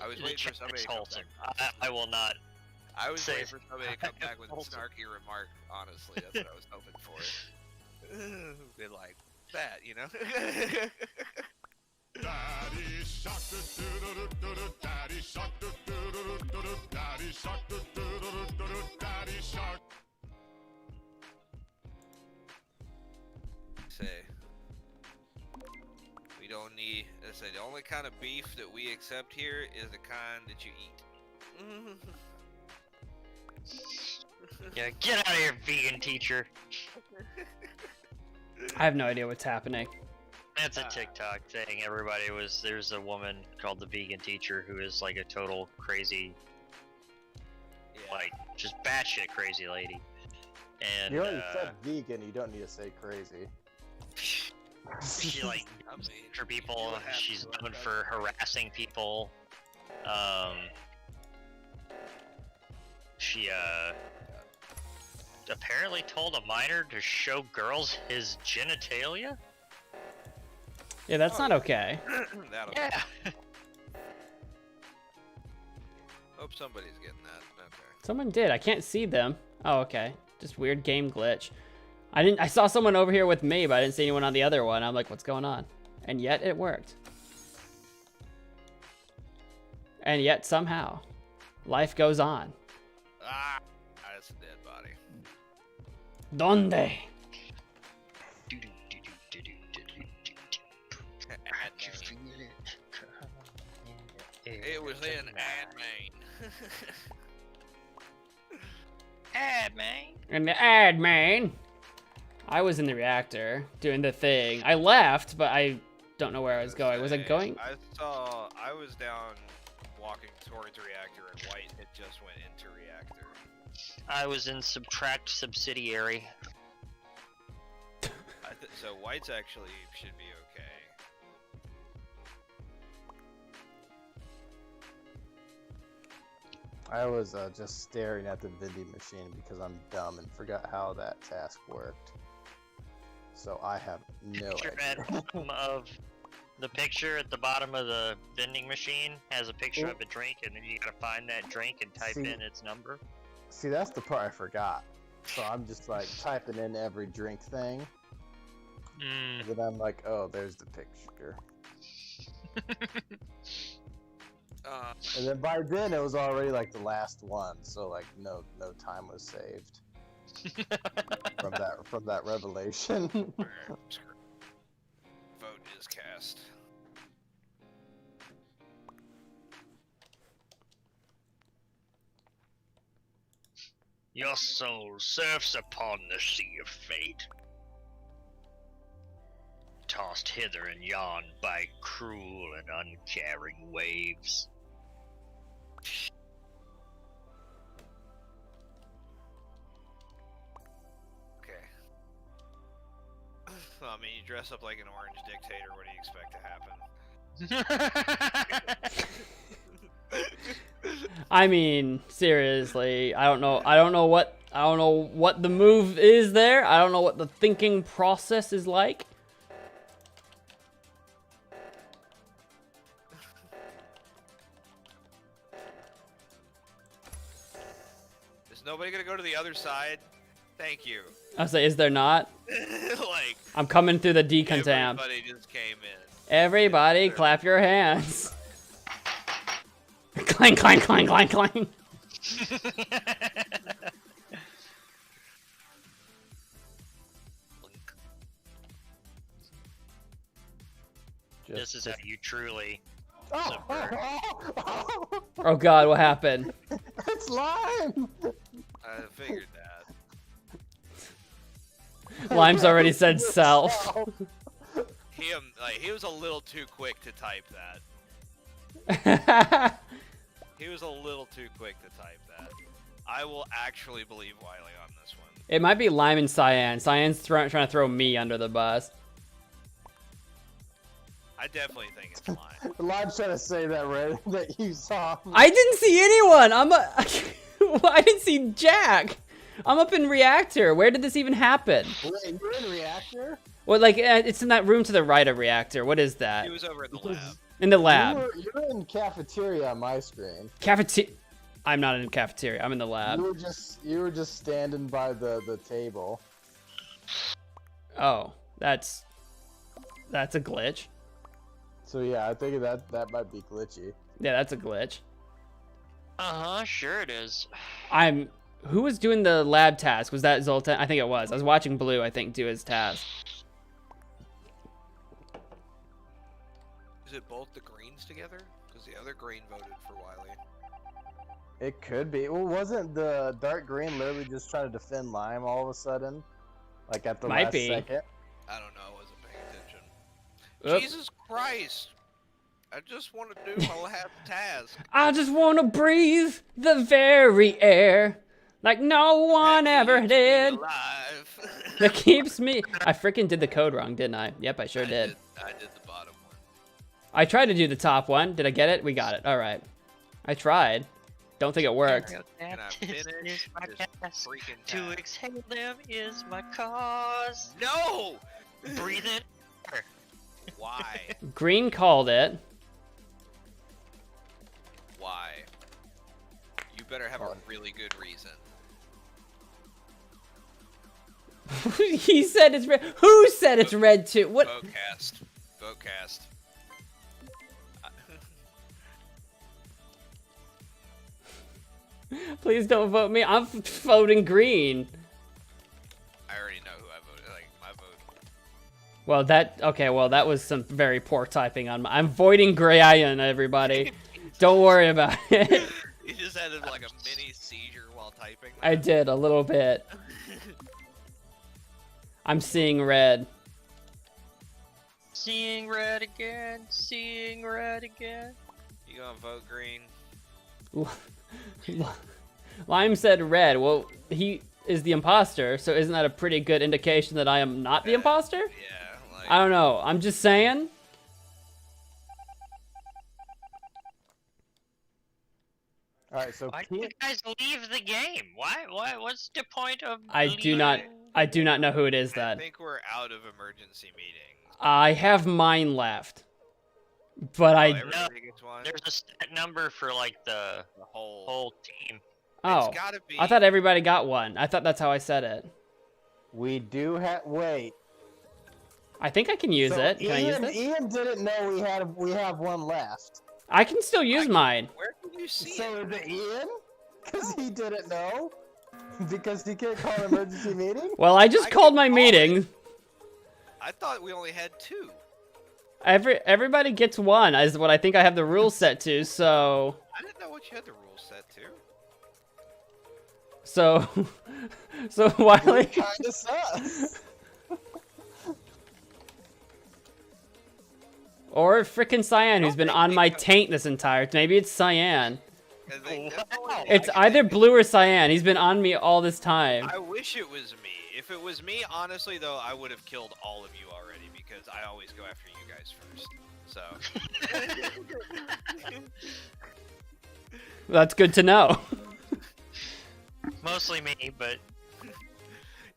I was waiting for somebody to come wholesome. back. I will not. I was Say- waiting for somebody to come back with a Wholesome. snarky remark. Honestly, that's what I was hoping for. Be like that, you know? Daddy shark, do-do-do-do-do-do, Daddy shark, do-do-do-do-do-do, Daddy shark, do-do-do-do-do-do, Daddy shark. Say, we don't need. I say the only kind of beef that we accept here is the kind that you eat. Yeah, get out of here, vegan teacher. I have no idea what's happening. That's a TikTok thing. There's a woman called the vegan teacher who is like a total crazy, Yeah. like just batshit crazy lady. And You already said vegan, you don't need to say crazy. she like I mean, for you people. don't have She's to, known that's- for harassing people. She apparently told a minor to show girls his genitalia. Yeah, that's not okay. That'll Yeah. hope somebody's getting that. Okay. Someone did. I can't see them. Oh, okay. Just weird game glitch. I saw someone over here with me, but I didn't see anyone on the other one. I'm like, what's going on? And yet it worked. And yet somehow, life goes on. Ah, that's a dead body. Donde? It was in Ad Main. In the ad, man. I was in the reactor doing the thing. I left, but I don't know where I was going. Was I going? I was down walking towards reactor, and White had just went into reactor. I was in subtract subsidiary. So White's actually should be okay. I was just staring at the vending machine because I'm dumb and forgot how that task worked. So I have no Picture idea. at bottom of the picture at the bottom of the vending machine has a picture of a drink, and then you gotta find that drink and type See- in its number. See, that's the part I forgot. So I'm just like typing in every drink thing. Mm. And then I'm like, oh, there's the picture. And then by then it was already like the last one, so like no time was saved from that revelation. Vote is cast. Your soul surfs upon the sea of fate, tossed hither and yon by cruel and uncaring waves. Okay. I mean, you dress up like an orange dictator. What do you expect to happen? I mean, seriously, I don't know. I don't know what the move is there. I don't know what the thinking process is like. Is nobody gonna go to the other side? Thank you. I was like, is there not? Like, I'm coming through the decontam. everybody just came in. Everybody, clap your hands. Clang, clang, clang, clang, clang. This is how you truly. Oh God, what happened? It's lime. I figured that. Lime's already said self. He was a little too quick to type that. He was a little too quick to type that. I will actually believe Wiley on this one. It might be Lime and Cyan. Cyan's trying to throw me under the bus. I definitely think it's Lime. Lime's trying to say that, right? That you saw. I didn't see anyone. I didn't see Jack. I'm up in reactor. Where did this even happen? Wait, you're in reactor? Well, like it's in that room to the right of reactor. What is that? He was over in the lab. In the lab. You're in cafeteria on my screen. Cafeteria. I'm not in cafeteria. I'm in the lab. You were just standing by the table. Oh, that's a glitch. So yeah, I think that might be glitchy. Yeah, that's a glitch. Sure it is. Who was doing the lab task? Was that Zoltan? I think it was. I was watching Blue, I think, do his task. Is it both the greens together? Because the other green voted for Wiley. It could be. Well, wasn't the dark green literally just trying to defend Lime all of a sudden? Like at the last second? I don't know. I wasn't paying attention. Oop. Jesus Christ! I just want to do my lab task. I just want to breathe the very air like no one That ever keeps me did. alive. That keeps me. I freaking did the code wrong, didn't I? Yep, I sure did. I did the bottom one. I tried to do the top one. Did I get it? We got it. All right. I tried. Don't think it worked. And I finished this freaking To task. exhale them is my cause. No! Breathe in. Why? Green called it. Why? You better have a really good reason. He said it's red. Who said it's red too? What? Votecast. Votecast. Please don't vote me. I'm voting green. I already know who I voted. Like, my vote. Well, that was some very poor typing on my. I'm voiding gray iron, everybody. Don't worry about it. You just had like a mini seizure while typing. I did a little bit. I'm seeing red. Seeing red again. Seeing red again. You gonna vote green? Lime said red. Well, he is the imposter, so isn't that a pretty good indication that I am not the imposter? Yeah. Like, I don't know. I'm just saying. All right, so Why did you guys leave the game? Why? What's the point of? I do not know who it is I then. think we're out of emergency meetings. I have mine left. But Everybody gets one. There's a set number for like the The whole. whole team. oh, It's gotta be. I thought everybody got one. I thought that's how I said it. we do have. Wait. I think I can use So it. Can I use Ian, this? Ian didn't know we have one left. I can still use mine. Where did you see So it? is it Ian? Because he didn't know? Because he can't call an emergency meeting? Well, I just I called can my call meeting. I thought we only had 2. Everybody gets one, is what I think I have the rules set to. So, I didn't know what you had the rules set to. so Wiley. Kinda sus. Or frickin' Cyan, who's been on my taint this entire. Maybe it's Cyan. 'Cause they Wow. definitely- It's either Blue or Cyan. He's been on me all this time. I wish it was me. If it was me, honestly, though, I would have killed all of you already because I always go after you guys first. So. That's good to know. Mostly me, but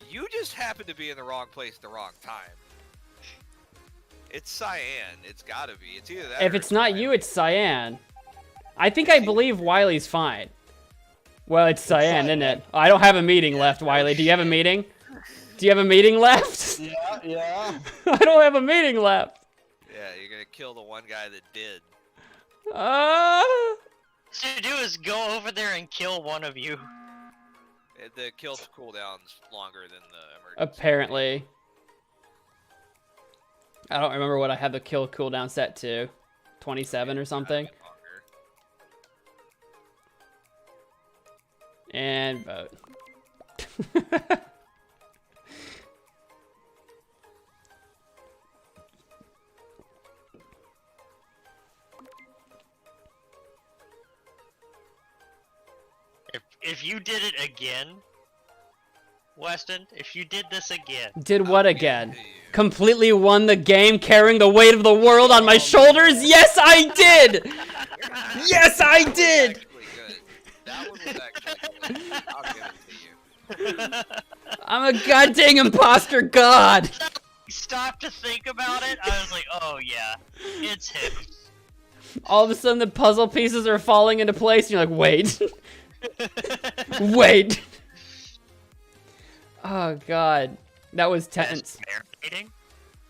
You just happen to be in the wrong place at the wrong time. It's Cyan. It's gotta be. It's either that. If or it's not you, Cyan. it's Cyan. I think I believe Wiley's fine. Well, it's Cyan, isn't it? I don't have a meeting left, Wiley. Do you have a meeting? Do you have a meeting left? Yeah. I don't have a meeting left. Yeah, you're gonna kill the one guy that did. what you do is go over there and kill one of you. The kill cooldown's longer than the emergency. Apparently. I don't remember what I had the kill cooldown set to. 27 or something. And vote. If you did it again, Weston, if you did this again, Did what again? Completely won the game carrying the weight of the world on my shoulders? Yes, I did! Yes, I did! Actually good. That one was actually good. I'll give it to you. I'm a goddamn imposter god! stop to think about it. I was like, oh yeah, it's him. All of a sudden the puzzle pieces are falling into place and you're like, wait. Wait. Oh god. That was tense. Marinating?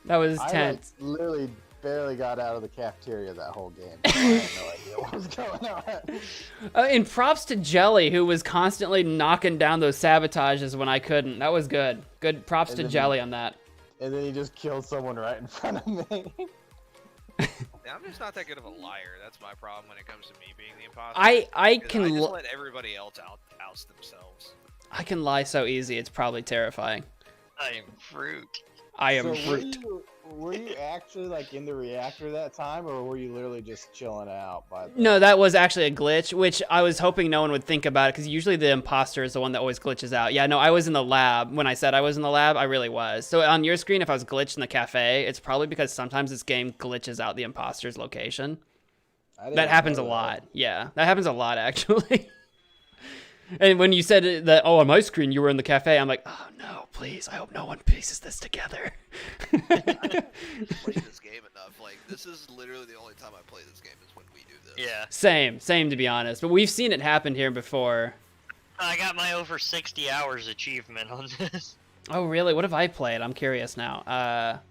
That was I tense. literally barely got out of the cafeteria that whole game. I had no idea what was going on. And props to Jelly, who was constantly knocking down those sabotages when I couldn't. That was good. Good props And to then Jelly on that. And then he just killed someone right in front of me. Yeah, I'm just not that good of a liar. That's my problem when it comes to me being the imposter. I 'Cause can I just li- let everybody else oust themselves. I can lie so easy. It's probably terrifying. I am fruit. I am So fruit. Were you actually like in the reactor that time, or were you literally just chilling out by the... No, that was actually a glitch, which I was hoping no one would think about it, because usually the imposter is the one that always glitches out. Yeah, no, I was in the lab. When I said I was in the lab, I really was. So on your screen, if I was glitched in the cafe, it's probably because sometimes this game glitches out the imposter's location. I didn't That happens a know that. lot. Yeah, that happens a lot, actually. And when you said that, oh, on my screen you were in the cafe, I'm like, oh no, please, I hope no one pieces this together. Played this game enough. Like, this is literally the only time I play this game is when we do this. Yeah. Same to be honest. But we've seen it happen here before. I got my over 60 hours achievement on this. Oh, really? What have I played? I'm curious now.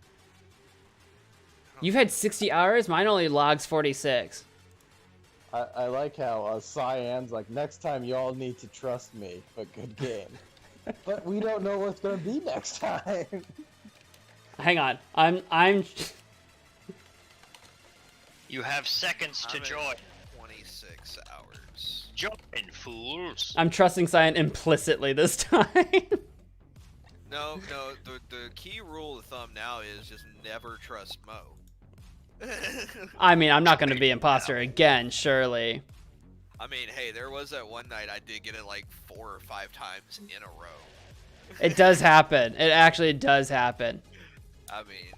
You've had 60 hours? Mine only logs 46. I like how Cyan's like, next time y'all need to trust me, but good game. But we don't know what's gonna be next time. Hang on. I'm You have seconds to I'm at join. 26 hours. Join, fools. I'm trusting Cyan implicitly this time. No, the key rule of thumb now is just never trust Mo. I mean, I'm not going to be imposter again, surely. I mean, hey, there was that one night I did get it like 4 or 5 times in a row. It does happen. It actually does happen. I mean,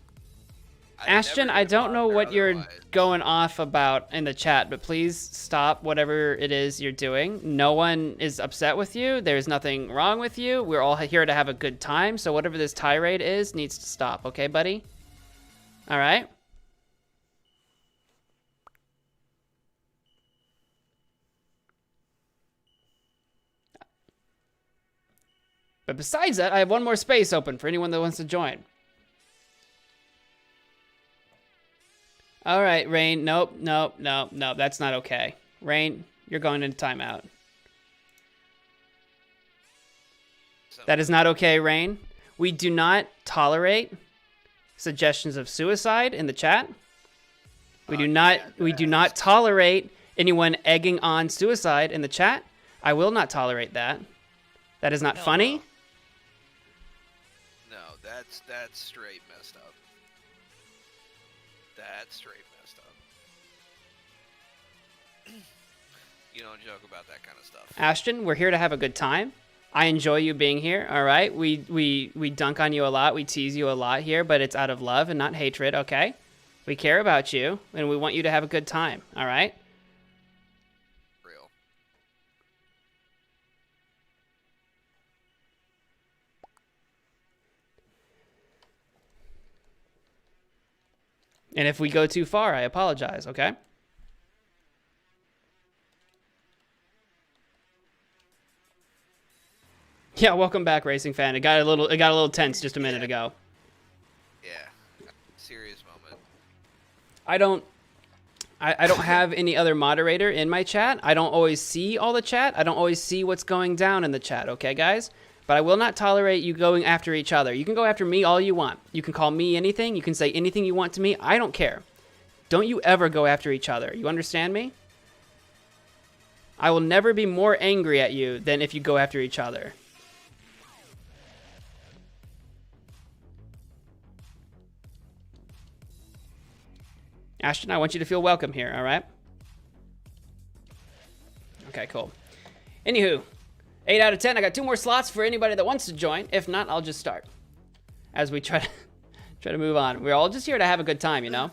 Ashton, I don't know what you're going off about in the chat, but please stop whatever it is you're doing. No one is upset with you. There's nothing wrong with you. We're all here to have a good time, so whatever this tirade is needs to stop, okay, buddy? All right? But besides that, I have one more space open for anyone that wants to join. All right, Rain. Nope. That's not okay. Rain, you're going into timeout. That is not okay, Rain. We do not tolerate suggestions of suicide in the chat. We do not tolerate anyone egging on suicide in the chat. I will not tolerate that. That is not funny. No, that's straight messed up. That's straight messed up. You don't joke about that kind of stuff. Ashton, we're here to have a good time. I enjoy you being here, all right? We dunk on you a lot. We tease you a lot here, but it's out of love and not hatred, okay? We care about you, and we want you to have a good time, all right? Real. And if we go too far, I apologize, okay? Yeah, welcome back, racing fan. It got a little tense just a minute ago. Yeah. Serious moment. I don't have any other moderator in my chat. I don't always see all the chat. I don't always see what's going down in the chat, okay, guys? But I will not tolerate you going after each other. You can go after me all you want. You can call me anything. You can say anything you want to me. I don't care. Don't you ever go after each other. You understand me? I will never be more angry at you than if you go after each other. Ashton, I want you to feel welcome here, all right? Okay, cool. Anywho, 8 out of 10. I got 2 more slots for anybody that wants to join. If not, I'll just start as we try to move on. We're all just here to have a good time, you know?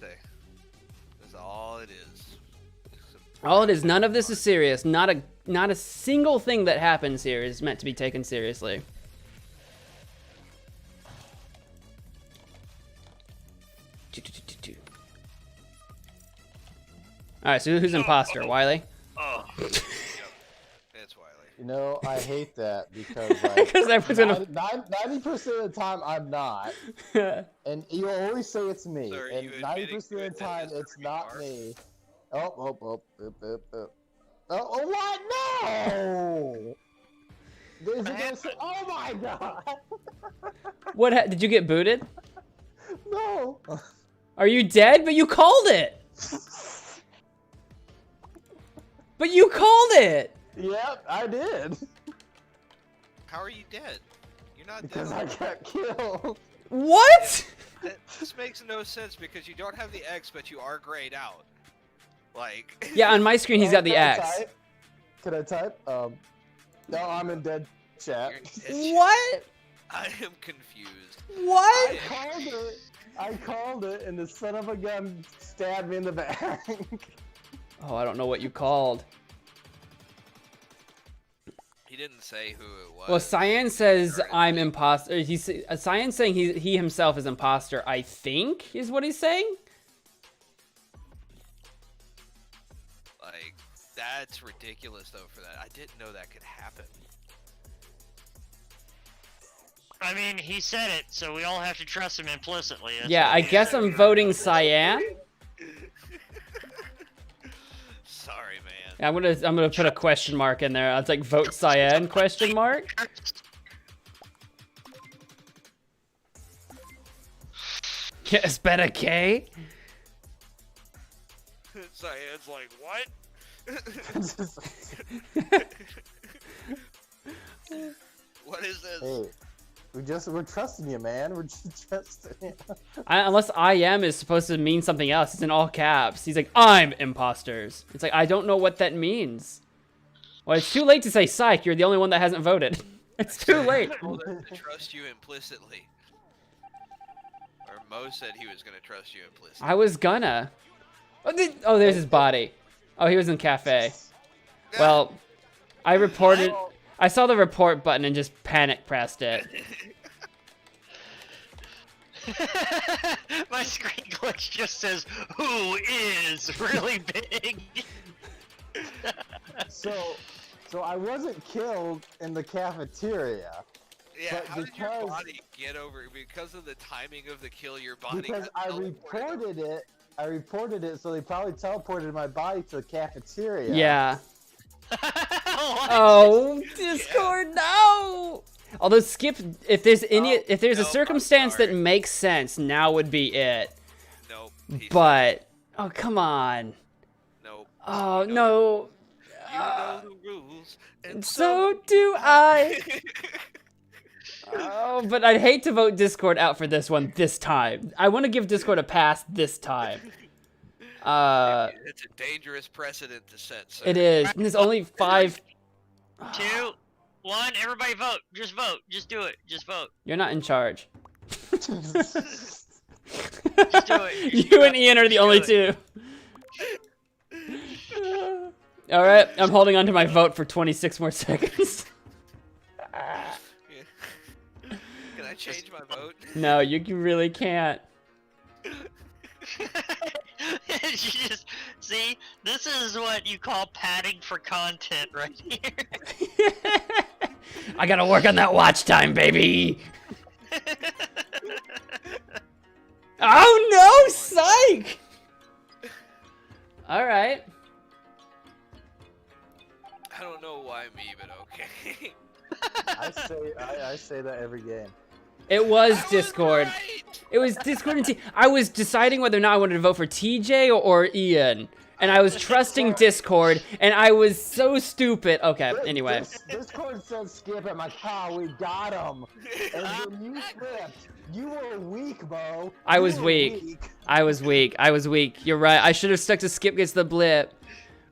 That's all it is. All it is. None of this is serious. Not a single thing that happens here is meant to be taken seriously. All right, so who's imposter? Wiley? Oh. Yep. It's Wiley. You know, I hate that because like, Because everyone's 90% of the time I'm not, and you always say it's me, So are and you 90% of the admitting time that it's it's the not car? me. Oh, what? No! Is it gonna say, oh my god! What? Did you get booted? No! Are you dead? But you called it. But you called it. Yep, I did. How are you dead? You're not Because dead. I got killed. What? This makes no sense because you don't have the X, but you are grayed out. Like. Yeah, on my screen he's got the Can I X. type? Can I type? No, I'm in dead chat. What? I am confused. What? I called it, and the son of a gun stabbed me in the back. Oh, I don't know what you called. He didn't say who it was. Well, Cyan says I'm imposter. Cyan's saying he himself is imposter. I think is what he's saying. Like, that's ridiculous though. For that, I didn't know that could happen. I mean, he said it, so we all have to trust him implicitly. That's Yeah, what I he guess said. I'm voting Cyan. Sorry, man. I'm gonna put a question mark in there. It's like vote Cyan question mark. Yes, better K. Cyan's like, what? What is this? Hey, we're trusting you, man. We're just trusting you. Unless I am is supposed to mean something else. It's in all caps. He's like, I'm imposters. It's like, I don't know what that means. Well, it's too late to say psych. You're the only one that hasn't voted. It's too late. I told him to trust you implicitly. Or Mo said he was gonna trust you implicitly. I was gonna. Oh, there's his body. Oh, he was in cafe. Well, I reported. I saw the report button and just panic pressed it. My screen glitch just says, "Who is really big?" So I wasn't killed in the cafeteria. Yeah, But how did your because- body get over? Because of the timing of the kill, your body Because got I teleported. reported it, so they probably teleported my body to the cafeteria. Yeah. What? Oh, Discord, no. Although Skip, if there's a nope, circumstance I'm that sorry. makes sense, now would be it. Nope. But oh, come on. Nope. Oh You know- no. You know the rules, and So do I. Oh, but I'd hate to vote Discord out for this one this time. I want to give Discord a pass this time. It's a dangerous precedent to set. Sir. It is. And there's only 5. 2, 1, everybody vote. Just vote. Just do it. Just vote. You're not in charge. Just do it. You and Ian are the only two. All right, I'm holding on to my vote for 26 more seconds. Can I change my vote? No, you really can't. just see. This is what you call padding for content, right here. I gotta work on that watch time, baby. Oh no, psych! All right. I don't know why me, but okay. I say that every game. It was I was Discord. right! It was Discord and I was deciding whether or not I wanted to vote for TJ or Ian. And I was trusting Discord, and I was so stupid. Okay, anyway. Discord said skip it. I'm like, we got him. And then you flipped. You were weak, Bo. I You was were weak. I was weak. You're right. I should have stuck to skip gets the blip.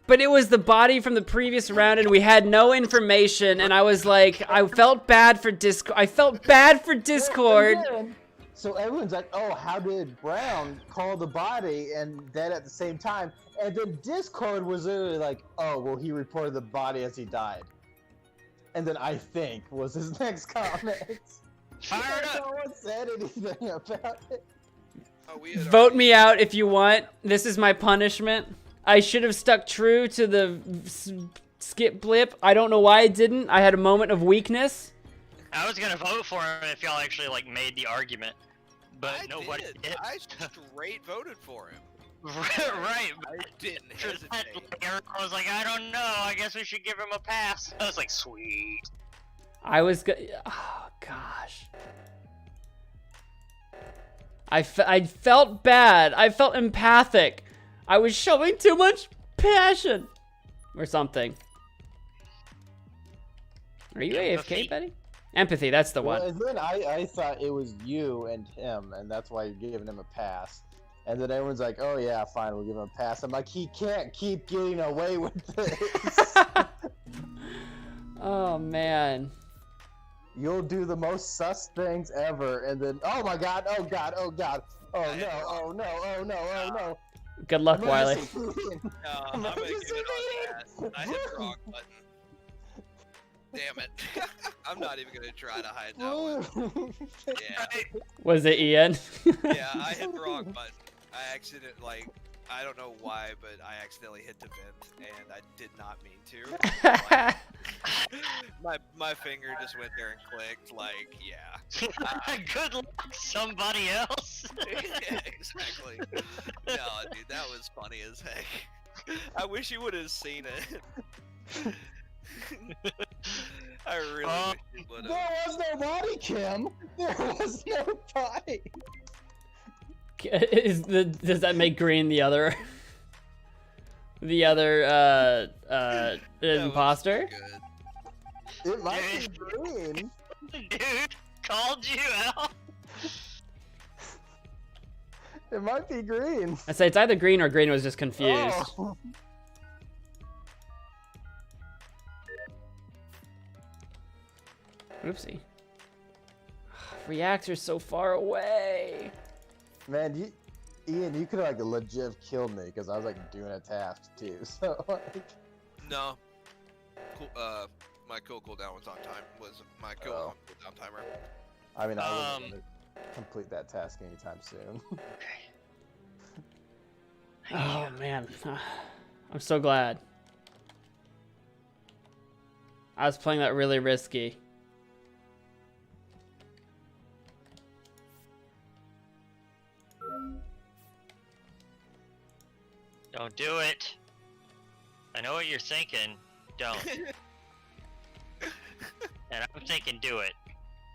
But it was the body from the previous round, and we had no information, and I was like, I felt bad for Discord. So everyone's like, oh, how did Brown call the body and then at the same time? And then Discord was literally like, oh, well, he reported the body as he died. And then I think was his next comment. Fire it up. No one said anything about it. Oh, we had Vote me out if you want. This is my punishment. I should have stuck true to the skip blip. I don't know why I didn't. I had a moment of weakness. I was gonna vote for him if y'all actually like made the argument, but I nobody did. did. I straight voted for him. Right. I didn't After that, hesitate. like, Eric was like, I don't know. I guess we should give him a pass. I was like, sweet. I was oh gosh. I felt bad. I felt empathic. I was showing too much passion. Or something. Are you Empathy. AFK, Betty? Empathy, that's the Well, one. and then I thought it was you and him, and that's why you're giving him a pass. And then everyone's like, oh yeah, fine, we'll give him a pass. I'm like, he can't keep getting away with this. Oh man. You'll do the most sus things ever, and then, oh my god, oh god, oh god, oh I no, had oh no, oh no, oh no. Good luck, Wiley. Emergency meeting. No, I'm gonna give Emergency it on meeting. that. I hit the wrong button. Damn it. I'm not even gonna try to hide that one. Yeah. Was it Ian? Yeah, I hit the wrong button. I accidentally, I don't know why, but I accidentally hit the vent, and I did not mean to. My finger just went there and clicked, like, yeah. Good luck, somebody else. Yeah, exactly. No, dude, that was funny as heck. I wish you would have seen it. I really wish you would have. There was no body, Kim. There was no body. Does that make green the other imposter? Good. It might be green. Dude, called you out. It might be green. I say it's either green or green was just confused. Oh. Oopsie. Reactor's so far away. Man, Ian, you could have like legit killed me because I was like doing a task too. So like, No. Cool, my kill cooldown was on time. Was my kill Oh. cooldown timer? I mean, I wasn't gonna complete that task anytime soon. Oh man, I'm so glad. I was playing that really risky. Don't do it. I know what you're thinking. Don't. And I'm thinking do it.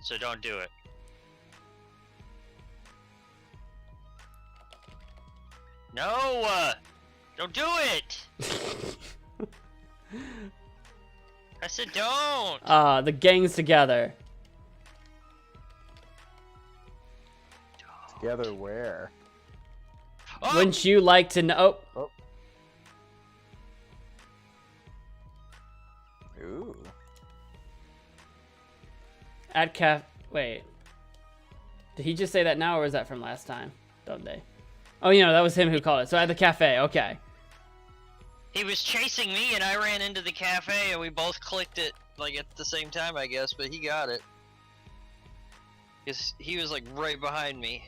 So don't do it. No! Don't do it! I said don't! The gang's together. Together where? Oh! Wouldn't you like to know? Oh, Ooh. at wait. Did he just say that now, or was that from last time? Don't they? Oh, you know, that was him who called it. So at the cafe, okay. He was chasing me and I ran into the cafe and we both clicked it like at the same time, I guess, but he got it. Because he was like right behind me.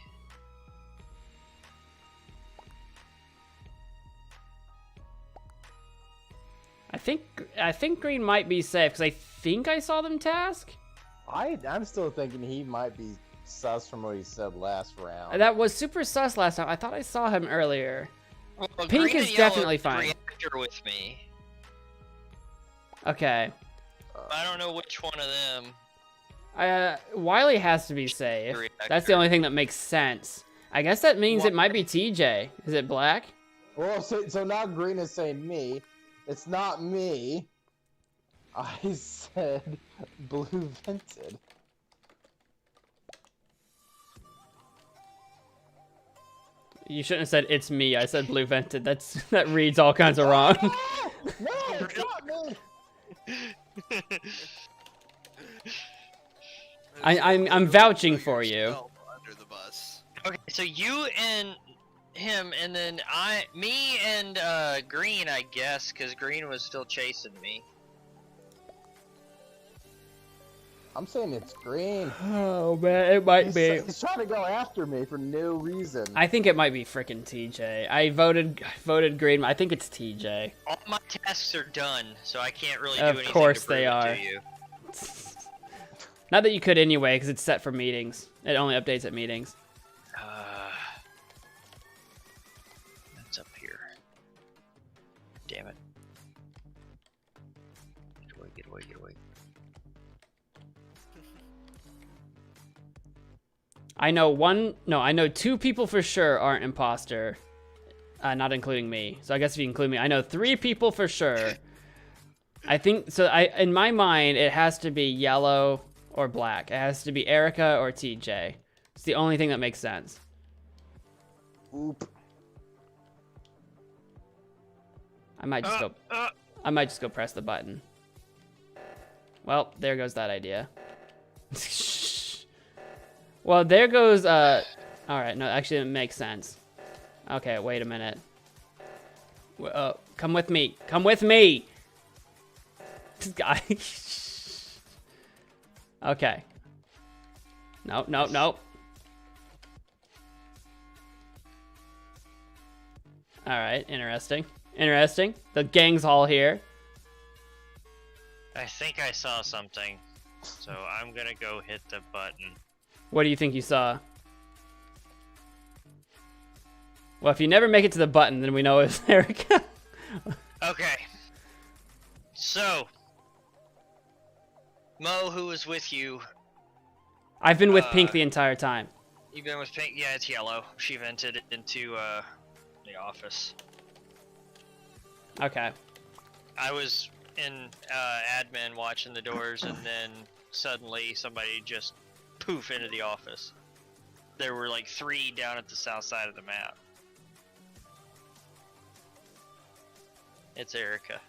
think green might be safe because I think I saw them task. I'm still thinking he might be sus from what he said last round. That was super sus last time. I thought I saw him earlier. Well, Pink green is and yellow definitely is fine. Reactor with me. Okay. I don't know which one of them. Wiley has to be safe. Reactor. That's the only thing that makes sense. I guess that means it might be TJ. Is it black? Well, so now green is saying me. It's not me. I said blue vented. You shouldn't have said it's me. I said blue vented. That reads all kinds of wrong. No, it's not me. I'm vouching for you. Under the bus. Okay, so you and him, and then me and Green, I guess, because Green was still chasing me. I'm saying it's green. Oh man, it might be. He's trying to go after me for no reason. I think it might be frickin' TJ. I voted green. I think it's TJ. All my tasks are done, so I can't really do Of anything course to prove they it are. to you. Not that you could anyway, because it's set for meetings. It only updates at meetings. That's up here. Damn it. Get away, get away, get away. I know two people for sure aren't imposter. Not including me. So I guess if you include me, I know 3 people for sure. I think, so in my mind, it has to be yellow or black. It has to be Erica or TJ. It's the only thing that makes sense. Oop. I might just go press the button. Well, there goes that idea. Well, there goes, alright, no, actually it makes sense. Okay, wait a minute. Come with me. Come with me! This guy. Okay. No, no, no. Alright, interesting. Interesting. The gang's all here. I think I saw something, so I'm gonna go hit the button. What do you think you saw? Well, if you never make it to the button, then we know it's Erica. Okay. So, Mo, who was with you? I've been with Pink the entire time. You've been with Pink? Yeah, it's yellow. She vented into the office. Okay. I was in admin watching the doors, and then suddenly somebody just poof into the office. There were like 3 down at the south side of the map. It's Erica.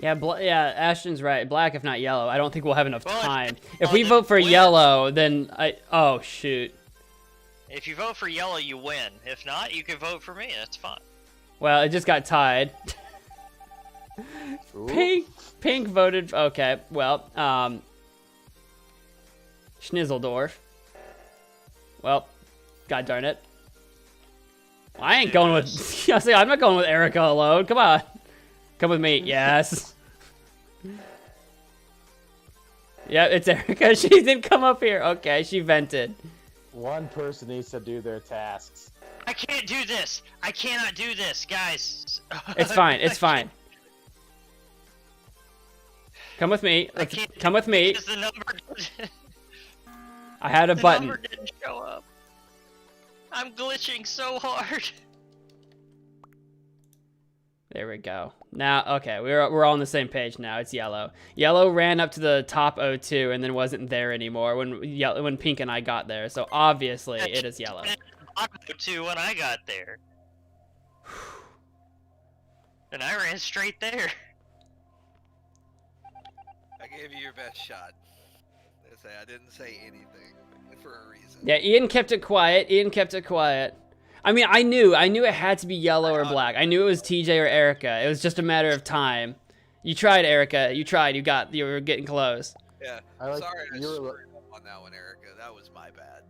Yeah, Ashton's right. Black, if not yellow. I don't think we'll have enough Well, time. well, If we then vote for win. yellow, then oh shoot. If you vote for yellow, you win. If not, you can vote for me. That's fine. Well, it just got tied. Ooh. Pink voted. Okay, well, Schnizzledorf. Well, god darn it. I ain't going with. I'm not going with Erica alone. Come on, come with me. Yes. Yeah, it's Erica. She didn't come up here. Okay, she vented. One person needs to do their tasks. I can't do this. I cannot do this, guys. It's fine. It's fine. Come with me. I can't Come with me. because the number I had a button. number didn't show up. I'm glitching so hard. There we go. Now, okay, we're all on the same page now. It's yellow. Yellow ran up to the top O2 and then wasn't there anymore when Pink and I got there. So obviously it is yellow. Too when I got there. And I ran straight there. I gave you your best shot. I didn't say anything for a reason. Yeah, Ian kept it quiet. I mean, I knew it had to be yellow or black. I knew it was TJ or Erica. It was just a matter of time. You tried, Erica. You tried. You were getting close. Yeah. I like Sorry, I you were- screwed up on that one, Erica. That was my bad.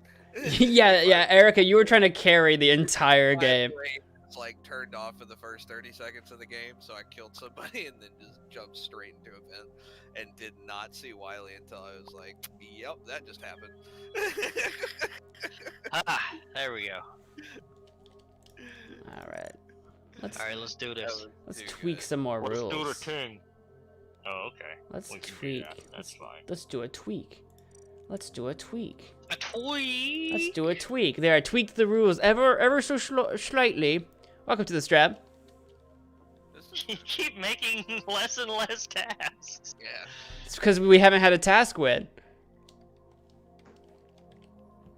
yeah, Erica, you were trying to carry the entire My game. brain was like turned off for the first 30 seconds of the game, so I killed somebody and then just jumped straight into a vent and did not see Wiley until I was like, "Yep, that just happened." Ah, there we go. All right. Let's All right, let's do this. let's too tweak good. some more Let's rules. do the thing. Oh, okay. Let's We can do tweak. that. That's fine. Let's do a tweak. Let's do a tweak. A tweak. Let's do a tweak. There, I tweaked the rules ever so slightly. Welcome to the strap. This is, You keep making less and less tasks. yeah. It's because we haven't had a task win.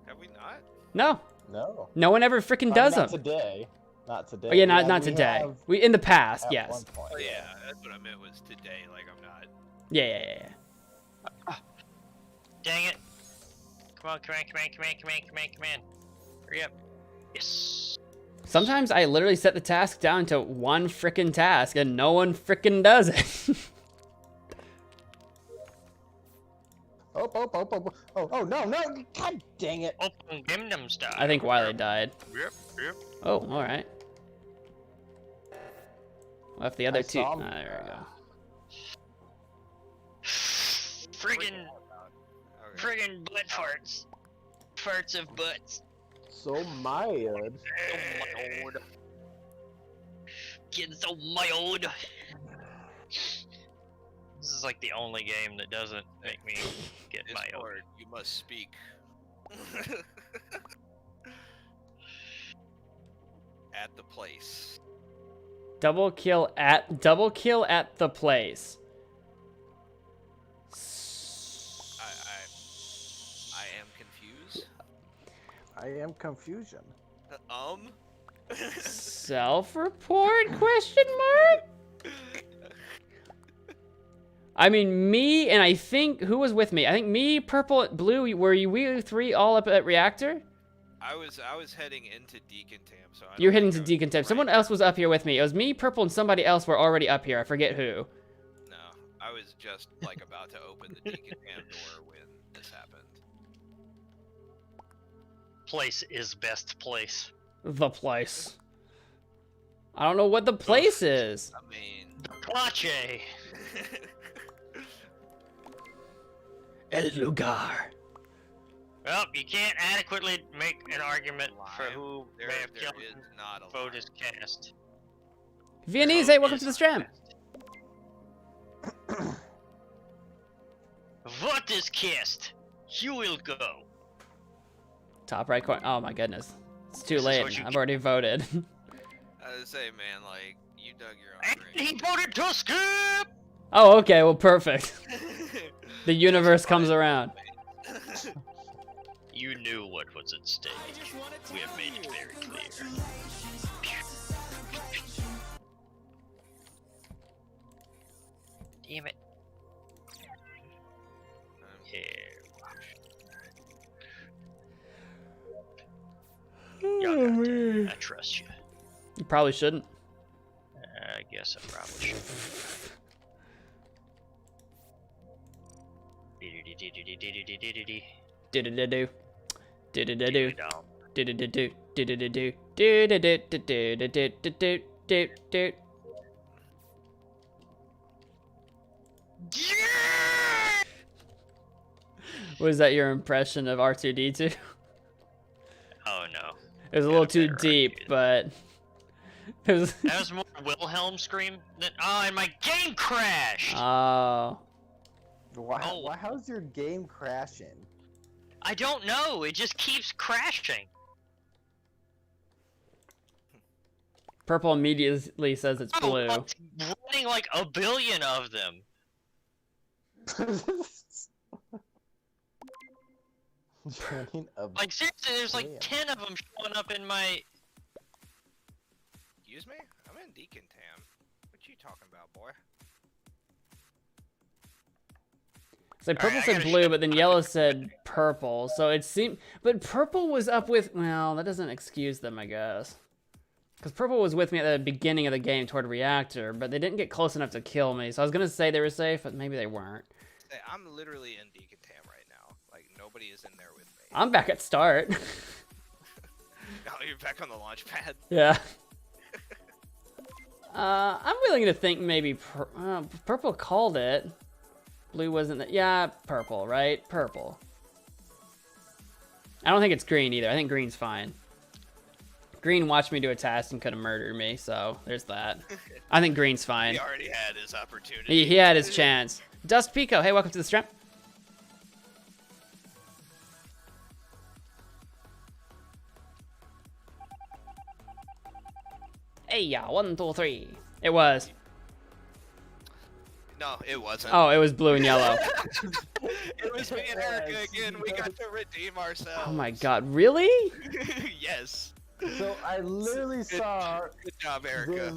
Have we not? No, No. no one ever freaking does Not them. today. Not today. Oh yeah, not We today. have We in the past, at yes. one point, Oh yeah, that's what I meant was today. Like I'm not. Yeah. Dang it. Come on, come on. Hurry up. Yes. Sometimes I literally set the task down to one freaking task and no one freaking does it. Oh, no. God dang it. Open Gimdom style. I think Wiley died. Yep. Oh, all right. Left the other I two. saw Ah, him. there we go. Friggin' Okay. friggin' butt farts. Farts of butts. So mild. Mild. Getting so mild. This is like the only game that doesn't make me get mild. Discord, you must speak. At the place. Double kill at the place. I am confused. I am confusion. Self-report? Question mark? I mean, me and I think who was with me? I think me, Purple, Blue. Were you we three all up at Reactor? I was heading into Deacon Tam, so You're heading to Deacon Tip. Someone else was up here with me. It was me, Purple, and somebody else were already up here. I forget who. No, I was just like about to open the Deacon Tam door when this happened. Place is best place. The place. I don't know what the place is. I mean, The Plache. El lugar. Well, you can't adequately make an argument for Lie. who there may have is killed not a vote lie. is cast. Viennese, Vote welcome is to the stream. Vote is cast. You will go. Top right corner. Oh my goodness. It's too This is late. what you I've get. already voted. I would say, man, like you dug your And own he grave. voted to skip. Oh, okay. Well, perfect. The universe comes around. You knew what was at stake. We have made it very clear. Damn it. Here. Y'all got that. I trust you. You probably shouldn't. I guess I probably should. Do-do-do-do. Do-do-do-do. Down. Do-do-do-do. Do-do-do-do. Do-do-do-do-do-do-do-do-do. Was that your impression of R2-D2? Oh no. It was a little Got a too better deep, idea. but it was. That was more Wilhelm scream than. Oh, and my game crashed! Oh. Why? How's your game crashing? I don't know. It just keeps crashing. Purple immediately says it's Oh, blue. it's running like a billion of them. Joining a Like seriously, there's like Damn. 10 of them showing up in my. Excuse me? I'm in Deacon Tam. What you talking about, boy? So purple Alright, I said gotta blue, shut but then up. yellow said purple. So it seemed, but purple was up with. Well, that doesn't excuse them, I guess. Because purple was with me at the beginning of the game toward reactor, but they didn't get close enough to kill me. So I was gonna say they were safe, but maybe they weren't. Hey, I'm literally in Deacon Tam right now. Like nobody is in there with me. I'm back at start. Oh, you're back on the launch pad. Yeah. I'm willing to think maybe purple called it. Blue wasn't. Yeah, purple, right? Purple. I don't think it's green either. I think green's fine. Green watched me do a task and could have murdered me, so there's that. I think green's fine. He already had his opportunity. He had his chance. Dust Pico, hey, welcome to the stream. Hey, yeah, 1, 2, 3. It was. No, it wasn't. Oh, it was blue and yellow. It was me and Erica again. We got to redeem ourselves. Oh my god, really? Yes. So I literally saw. Good job, Erica.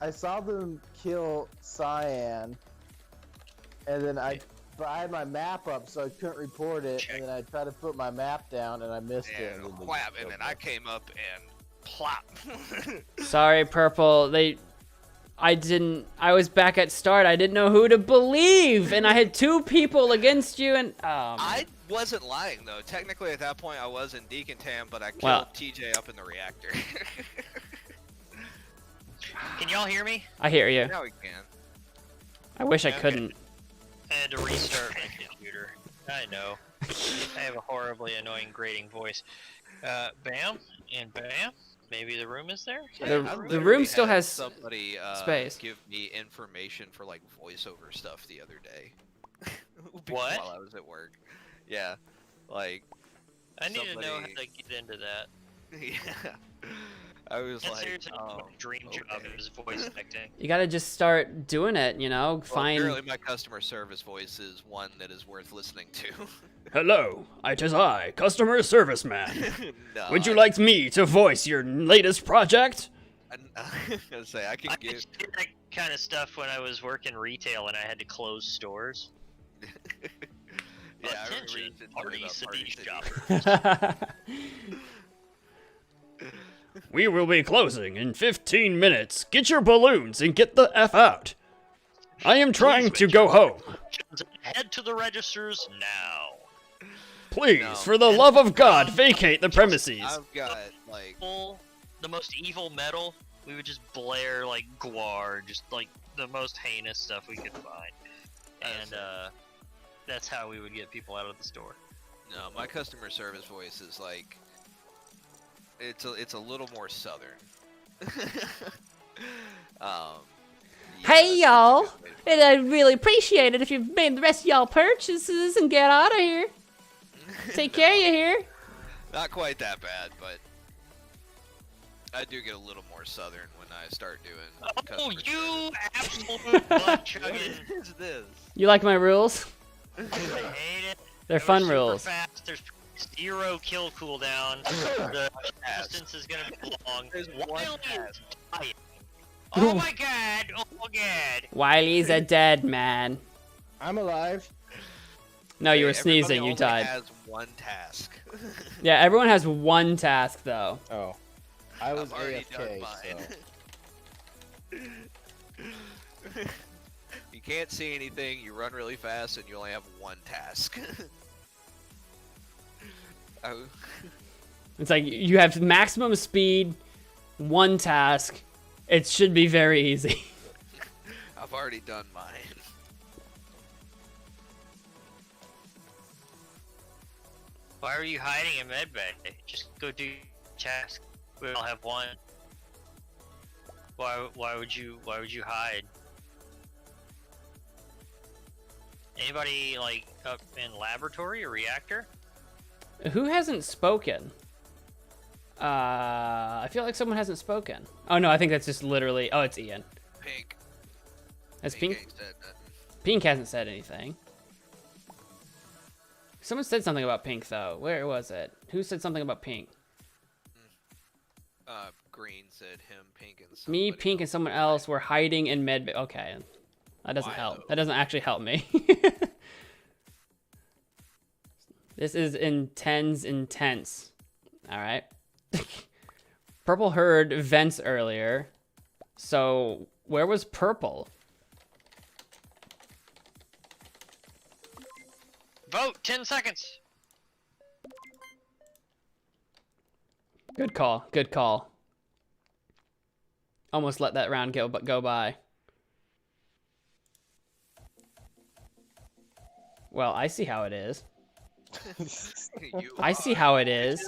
I saw them kill Cyan, and then I had my map up, so I couldn't report it. And then I tried to put my map down, and I missed it. And whap, and then I came up and plop. Sorry, purple. I was back at start. I didn't know who to believe, and I had 2 people against you, and I wasn't lying though. Technically, at that point, I was in Deacon Tam, but I killed Well- TJ up in the reactor. Can y'all hear me? I hear you. Now we can. I wish I Okay. couldn't. I had to restart my computer. I know. I have a horribly annoying grating voice. Bam and bam. Maybe the room is there. The- I the literally room still had has somebody space. give me information for like voiceover stuff the other day. What? While I was at work. Yeah, like I need to know how somebody- to get into that. yeah. I was That's like, seriously oh, my dream job okay. is voice acting. You gotta just start doing it, you know? Well, Find. apparently my customer service voice is one that is worth listening to. Hello, it is I, customer service man. No, Would you I- like me to voice your latest project? I was gonna say I can I give. used to do that kind of stuff when I was working retail and I had to close stores. Yeah, I remember Attention, you said Party about City Party City. shoppers. We will be closing in 15 minutes. Get your balloons and get the F out. I am trying to go home. Head to the registers now. Please, No. for the love of God, vacate the premises. I've got like The most evil metal, we would just blare like Guar, just like the most heinous stuff we could find. And that's how we would get people out of the store. no, my customer service voice is like it's a little more southern. Yeah, Hey, that's y'all. a good way to And I'd really appreciate it if you made the rest of y'all purchases and get out of here. put it. Take care of you here. Not quite that bad, but I do get a little more southern when I start doing. Oh, customer you service. absolute butt chugging! What is this? You like my rules? I hate it. They're We're fun super rules. Fast. There's 0 kill cooldown. The distance is gonna be long. There's Why one don't you task. die? Oh my god! Oh my god! Wiley's a dead man. I'm alive. No, you were Hey, everybody sneezing. You only died. has one task. Yeah, everyone has one task though. Oh, I was I've already done AFK. mine. You can't see anything, you run really fast, and you only have one task. Oh, It's like you have maximum speed, one task. It should be very easy. I've already done mine. Why are you hiding in medbay? Just go do your task. We all have one. Why would you hide? Anybody like up in laboratory or reactor? Who hasn't spoken? I feel like someone hasn't spoken. Oh no, I think that's just literally. Oh, it's Ian. Pink. That's Pink. ain't said nothing. Pink hasn't said anything. Someone said something about Pink though. Where was it? Who said something about Pink? Green said him, Pink, and Me, somebody Pink, and else. someone else were hiding in med. Okay, that doesn't Why, help. though? That doesn't actually help me. This is intense. All right. Purple heard vents earlier. So where was Purple? Vote 10 seconds. Good call. Good call. Almost let that round go by. Well, I see how it is. You I see how it is.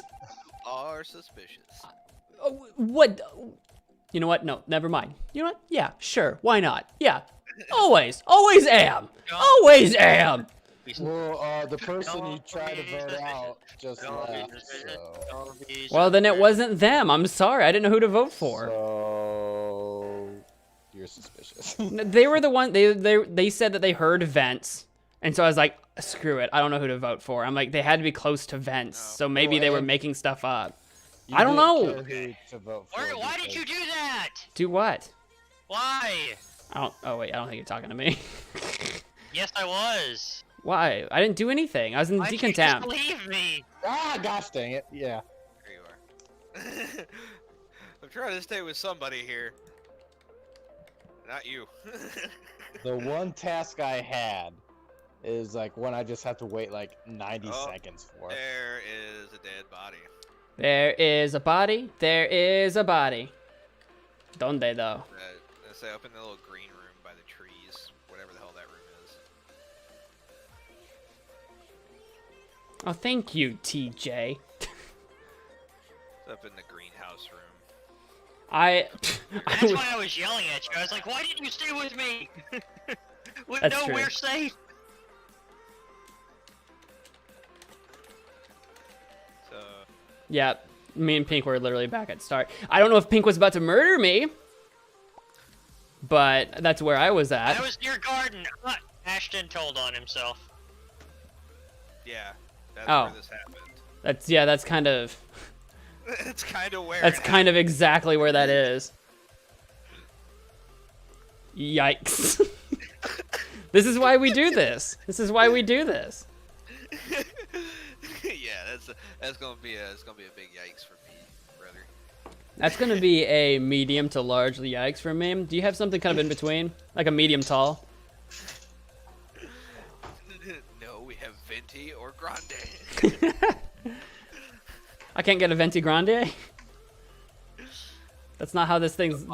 are suspicious. Oh, what? You know what? No, never mind. You know what? Yeah, sure. Why not? Yeah. Always. Always am. Always am. Well, the person you tried to vote out just left, so... Well, then it wasn't them. I'm sorry. I didn't know who to vote for. So... You're suspicious. They were the one. They said that they heard vents, and so I was like, screw it. I don't know who to vote for. I'm like, they had to be close to vents, so maybe they were making stuff up. You I don't know. didn't care who to vote for Why did because- you do that? Do what? Why? I don't. Oh wait, I don't think you're talking to me. Yes, I was. Why? I didn't do anything. I was in Why'd you just decontam. leave me? Ah, gosh dang it! Yeah. There you are. I'm trying to stay with somebody here. Not you. The one task I had is like one I just have to wait like 90 Oh, seconds for. There is a dead body. There is a body. There is a body. Donde though? Let's say up in the little green room by the trees, whatever the hell that room is. Oh, thank you, TJ. It's up in the greenhouse room. That's why I was yelling at you. I was like, why didn't you stay with me? That's No, true. we're safe. So, Yeah, me and Pink were literally back at start. I don't know if Pink was about to murder me, but that's where I was at. I was near garden. Ashton told on himself. yeah, that's Oh. where this happened. That's kind of It's kind of where. that's it kind of exactly where that is. Yikes. This is why we do this. This is why we do this. happened. Yeah, that's gonna be a big yikes for me, brother. That's gonna be a medium to large yikes for me. Do you have something kind of in between, like a medium tall? No, we have venti or grande. I can't get a venti grande. That's not how these things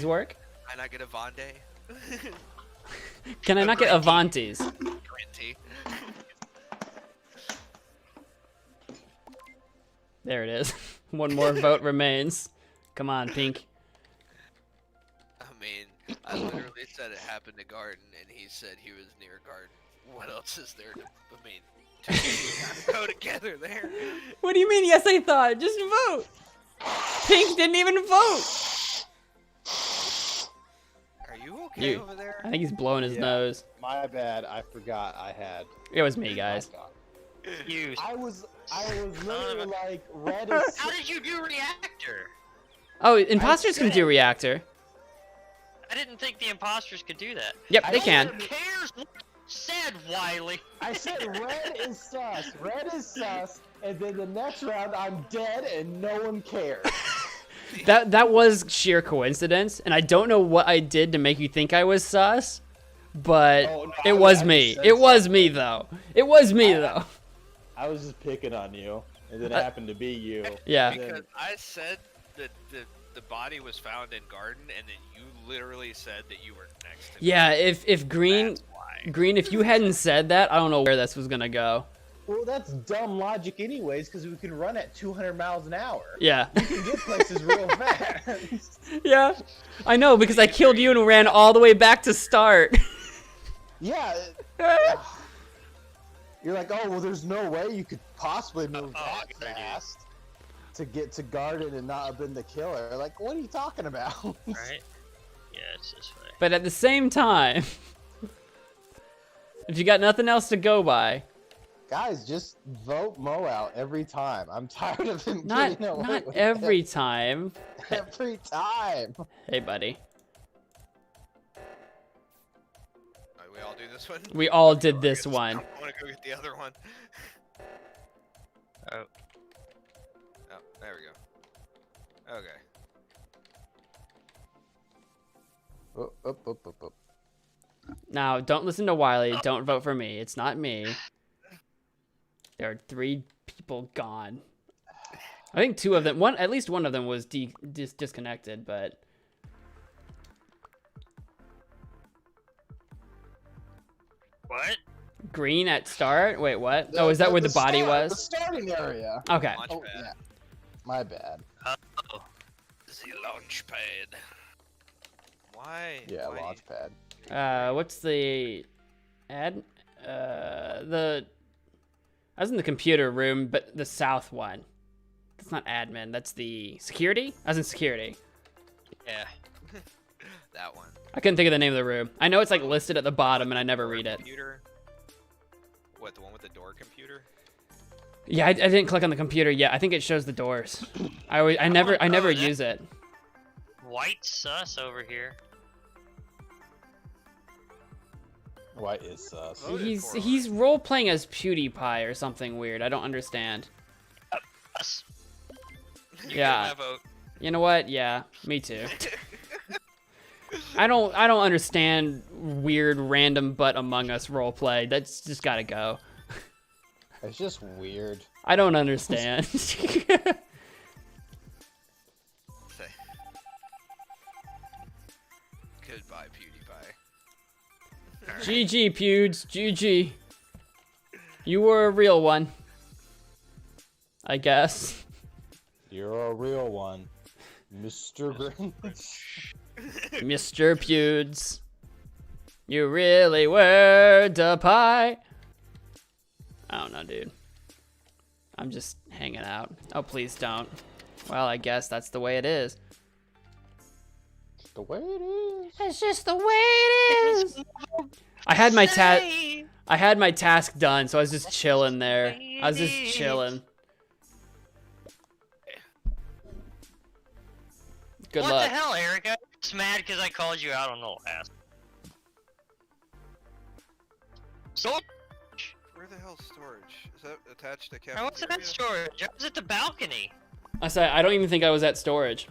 work. Can I get a Vonde? Can I not get Avantis? Venti. There it is. One more vote remains. Come on, Pink. I mean, I literally said it happened to Garden, and he said he was near Garden. What else is there to? I mean, two things gotta go together there. What do you mean? Yes, I thought. Just vote. Pink didn't even vote. Are you okay You- over there? I think he's blowing his Yeah. nose. My bad. I forgot I had. It was me, guys. You. I was literally like red is. How did you do reactor? Oh, imposters can do reactor. I didn't think the imposters could do that. Yep, they No can. one cares what you said, Wiley. I said red is sus. Red is sus. And then the next round I'm dead and no one cares. That was sheer coincidence, and I don't know what I did to make you think I was sus, but Oh, no, it was I me. said It was me though. It was me though. I was just picking on you, and then it I- happened to be you. Yeah. Because I said that the body was found in Garden, and then you literally said that you were next to me. Yeah, if Green, That's why. if you hadn't said that, I don't know where this was gonna go. Well, that's dumb logic anyways, because we can run at 200 miles an hour. Yeah. We can get places real fast. Yeah. I know, because I killed you and ran all the way back to start. Yeah. You're like, oh, well, there's no way you could possibly move that good idea. fast to get to Garden and not have been the killer. Like, what are you talking about? Right? Yeah, it's this way. But at the same time, if you got nothing else to go by, Guys, just vote Mo out every time. I'm tired of him not getting away not with every it. time. Every time. Hey, buddy. We all do this one. We all did this one. I want to go get the other one. Oh. Oh, there we go. Okay. Up. Now, don't listen to Wiley. Don't vote for me. It's not me. There are 3 people gone. I think two of them, at least one of them was disconnected, but What? green at start. Wait, what? Oh, is that where the body The was? starting area. Okay. Launch Oh, pad. yeah. My bad. Oh. The launch pad. Why? Yeah, Why launch pad. What's the I was in the computer room, but the south one. That's not admin. That's the security. I was in security. Yeah. that one. I couldn't think of the name of the room. I know it's like listed at the bottom, and I never read it. Computer. What, the one with the door computer? Yeah, I didn't click on the computer yet. I think it shows the doors. I never that- use it. White sus over here. Why is sus? Voted for He's role playing as PewDiePie or something weird. I don't understand. Us. You Yeah. get my vote. You know what? Yeah, me too. I don't understand weird random but Among Us roleplay. That's just gotta go. It's just weird. I don't understand. Say. Goodbye, PewDiePie. GG, Pewds. GG. You were a real one. I guess. You're a real one, Mr. Grinch. Mr. Pewds. You really were the pie. I don't know, dude. I'm just hanging out. Oh, please don't. Well, I guess that's the way it is. The way it is. It's just the way it is. I had my task done, so I was just chilling there. I was just chilling. Good what luck. the hell, Erica? Just mad because I called you out on the last. So, Where the hell's storage? Is that attached to I cafeteria? wasn't at storage. I was at the balcony. I said I don't even think I was at storage.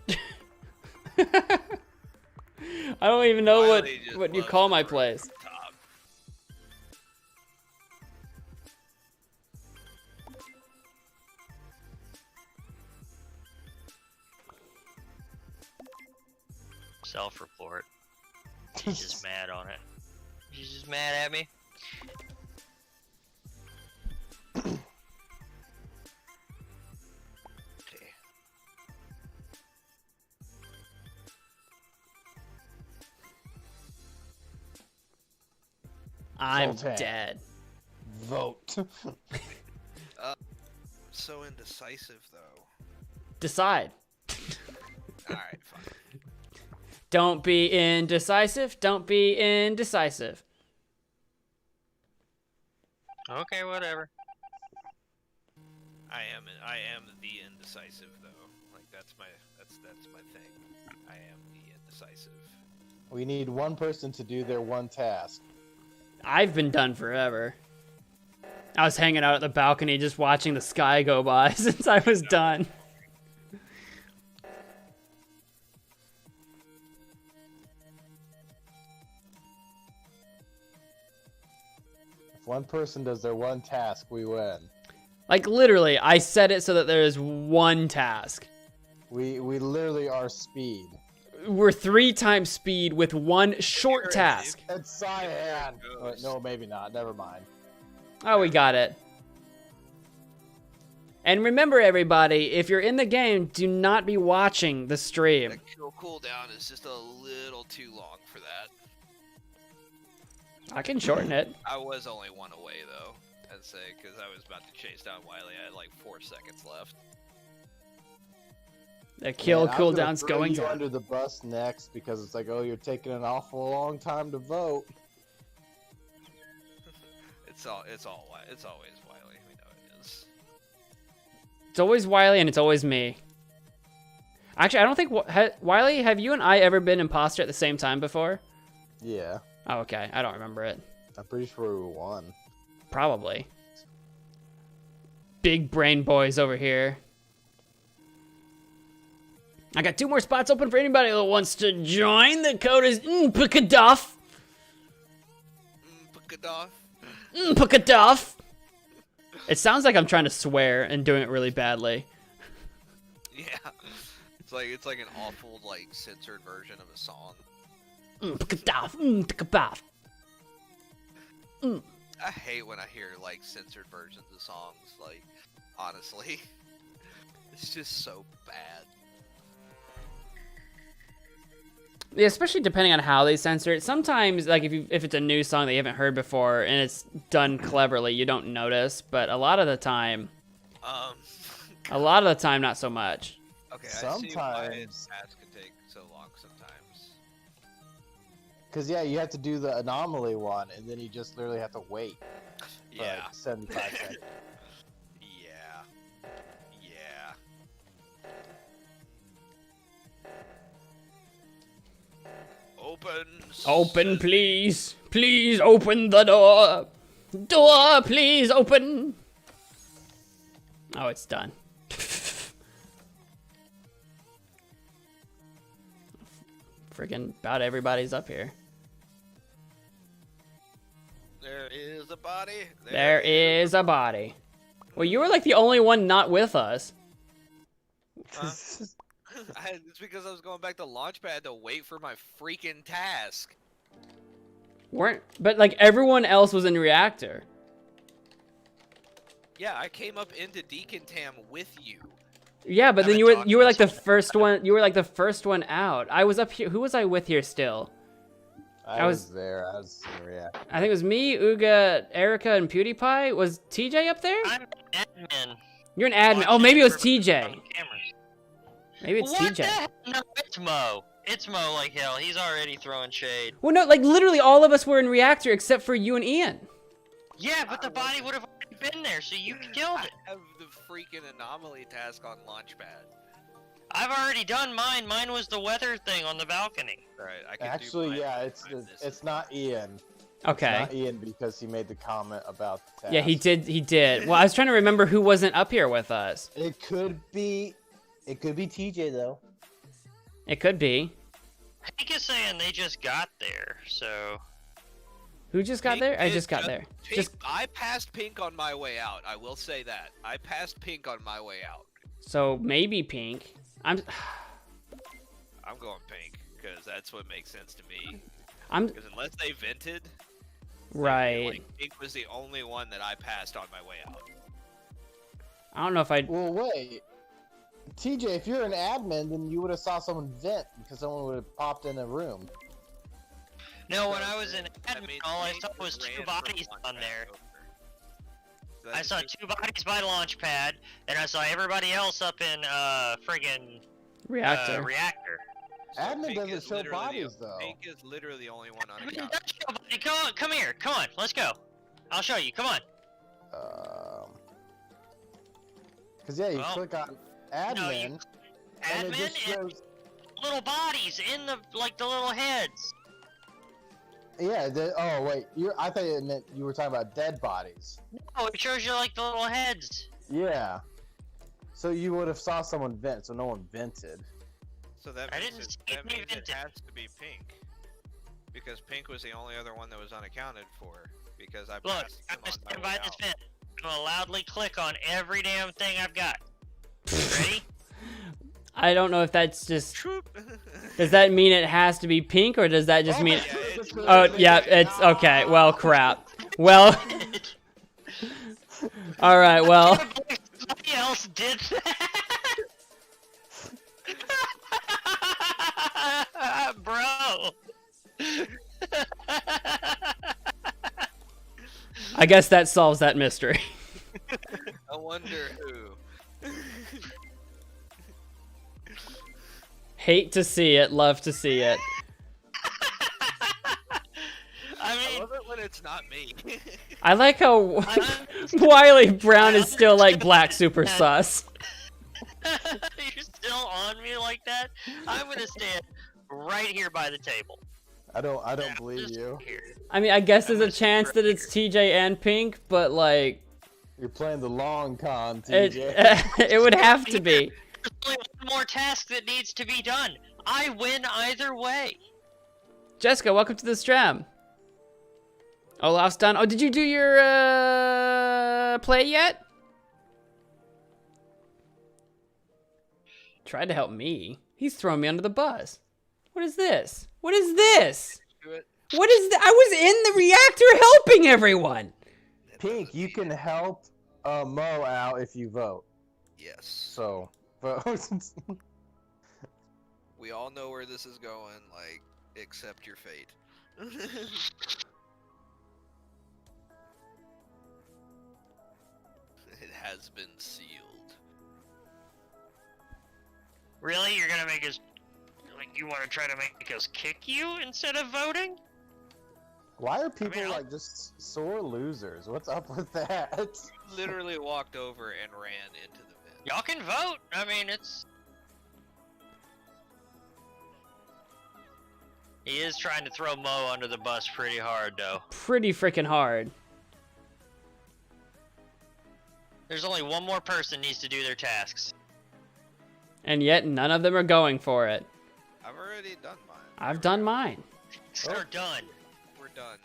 I don't even know Wiley just what you loves call to my throw place. from top. Self-report. She's just mad on it. She's just mad at me. Okay. I'm Sultan. dead. Vote. So indecisive, though. Decide. Alright, fine. Don't be indecisive. Don't be indecisive. Okay, whatever. I am the indecisive, though. Like, that's my thing. I am the indecisive. We need one person to do their one task. I've been done forever. I was hanging out at the balcony just watching the sky go by since I was done. If one person does their one task, we win. Like literally, I set it so that there is one task. We literally are speed. We're 3 times speed with one short task. It's Cyan. goes. Wait, no, maybe not. Never mind. Oh, we got it. And remember, everybody, if you're in the game, do not be watching the stream. That kill cooldown is just a little too long for that. I can shorten it. I was only one away, though, I'd say, because I was about to chase down Wiley. I had like 4 seconds left. The kill Man, I'm gonna cooldown's throw going you down. under the bus next because it's like, oh, you're taking an awful long time to vote. It's always Wiley. We know it is. It's always Wiley and it's always me. Actually, I don't think Wiley. Have you and I ever been imposter at the same time before? Yeah, Oh, okay. I don't remember it. I'm pretty sure we won. Probably. Big brain boys over here. I got 2 more spots open for anybody that wants to join. The code is Mpakaduff. Pukadov. Mpakaduff. It sounds like I'm trying to swear and doing it really badly. Yeah. It's like an awful like censored version of a song. I hate when I hear like censored versions of songs. Like, honestly, it's just so bad. Yeah, especially depending on how they censor it. Sometimes, like if it's a new song that you haven't heard before and it's done cleverly, you don't notice. But a lot of the time, not so much. Okay, I see why Sometimes, ads can take so long sometimes. because yeah, you have to do the anomaly one, and then you just literally have to wait for Yeah. like 75 seconds. Yeah. Yeah. Open, please. Please open the door. Door, please open. Oh, it's done. Friggin' about everybody's up here. There is a body. There is a body. Well, you were like the only one not with us. It's because I was going back to Launchpad to wait for my freaking task. But like everyone else was in reactor. Yeah, I came up into Decontam with you. Yeah, but I've then been you were talking like to the first one. You were like the first one out. I was up here. Who was I with here still? I was there. I was in react. I think it was me, Uga, Erica, and PewDiePie. Was TJ up there? I'm an admin. You're an admin. Oh, watching maybe it was everybody TJ. on cameras. Maybe it's What TJ. the hell? No, it's Mo. It's Mo like hell. He's already throwing shade. Well, no, like literally all of us were in reactor except for you and Ian. Yeah, but the body would have already been there, so you killed it. I have the freaking anomaly task on Launchpad. I've already done mine. Mine was the weather thing on the balcony. Alright, I can Actually, do mine yeah, on this. it's not Ian. Okay. It's not Ian because he made the comment about the task. Yeah, he did. He did. Well, I was trying to remember who wasn't up here with us. It could be TJ though. It could be. Hank is saying they just got there, so Who just got Pink there? I is just got there. Pink, Just I passed Pink on my way out. I will say that. I passed Pink on my way out. so maybe Pink. I'm I'm going Pink because that's what makes sense to me. Because unless they vented, right. like Pink was the only one that I passed on my way out. I don't know if I. Well, wait. TJ, if you're an admin, then you would have saw someone vent because someone would have popped in a room. no. When I was in That admin, means all I Pink saw was ran two from bodies on Launchpad there. over. So that I saw means- two bodies by Launchpad, and I saw everybody else up in friggin' Reactor. reactor. so Admin Pink doesn't is show literally bodies, the, though. Pink is literally the only one on I mean, account. that's your buddy. Come here. Come on. Let's go. I'll show you. Come on. Because yeah, you Well, click on no, admin, you- and it Admin just and shows. little bodies in the the little heads. Yeah. Oh wait, I thought it meant you were talking about dead bodies. Oh, it shows you like the little heads. Yeah. So you would have saw someone vent, so no one vented. So that I means, didn't see that any means it vented. has to be Pink. Because Pink was the only other one that was unaccounted for. Because I Look, passed I'm him gonna on stand my way by this out. vent. I'm gonna loudly click on every damn thing I've got. Ready? I don't know if that's just. Troop. Does that mean it has to be Pink, or does that just Oh, mean? yeah, it's Oh yeah, it's okay. Well, crap. Well. All right. Well. Somebody else did that. Bro. I guess that solves that mystery. I wonder who. Hate to see it. Love to see it. I I mean, love it when it's not me. I like how Wiley Brown is still like black super sus. you're still on me like that. I'm gonna stand right here by the table. I don't Yeah, believe just you. Here. I mean, I guess there's a gonna sit chance right that it's TJ and Pink, but like You're playing the long con, it, TJ. it would have to be. There's only one more task that needs to be done. I win either way. Jessica, welcome to the stream. Olaf's done. Oh, did you do your play yet? Tried to help me. He's throwing me under the bus. What is this? What is this? Do it. What is that? I was in the reactor helping everyone. That Pink, doesn't you mean- can help Mo out if you vote. Yes. So vote. We all know where this is going. Like, accept your fate. It has been sealed. Really? You're gonna make us like you want to try to make us kick you instead of voting? Why are people I'll- like just sore losers? What's up with that? Literally walked over and ran into the vent. Y'all can vote. I mean, it's. He is trying to throw Mo under the bus pretty hard, though. Pretty freaking hard. There's only one more person needs to do their tasks. And yet none of them are going for it. I've already done mine. I've done mine. They're done. We're done.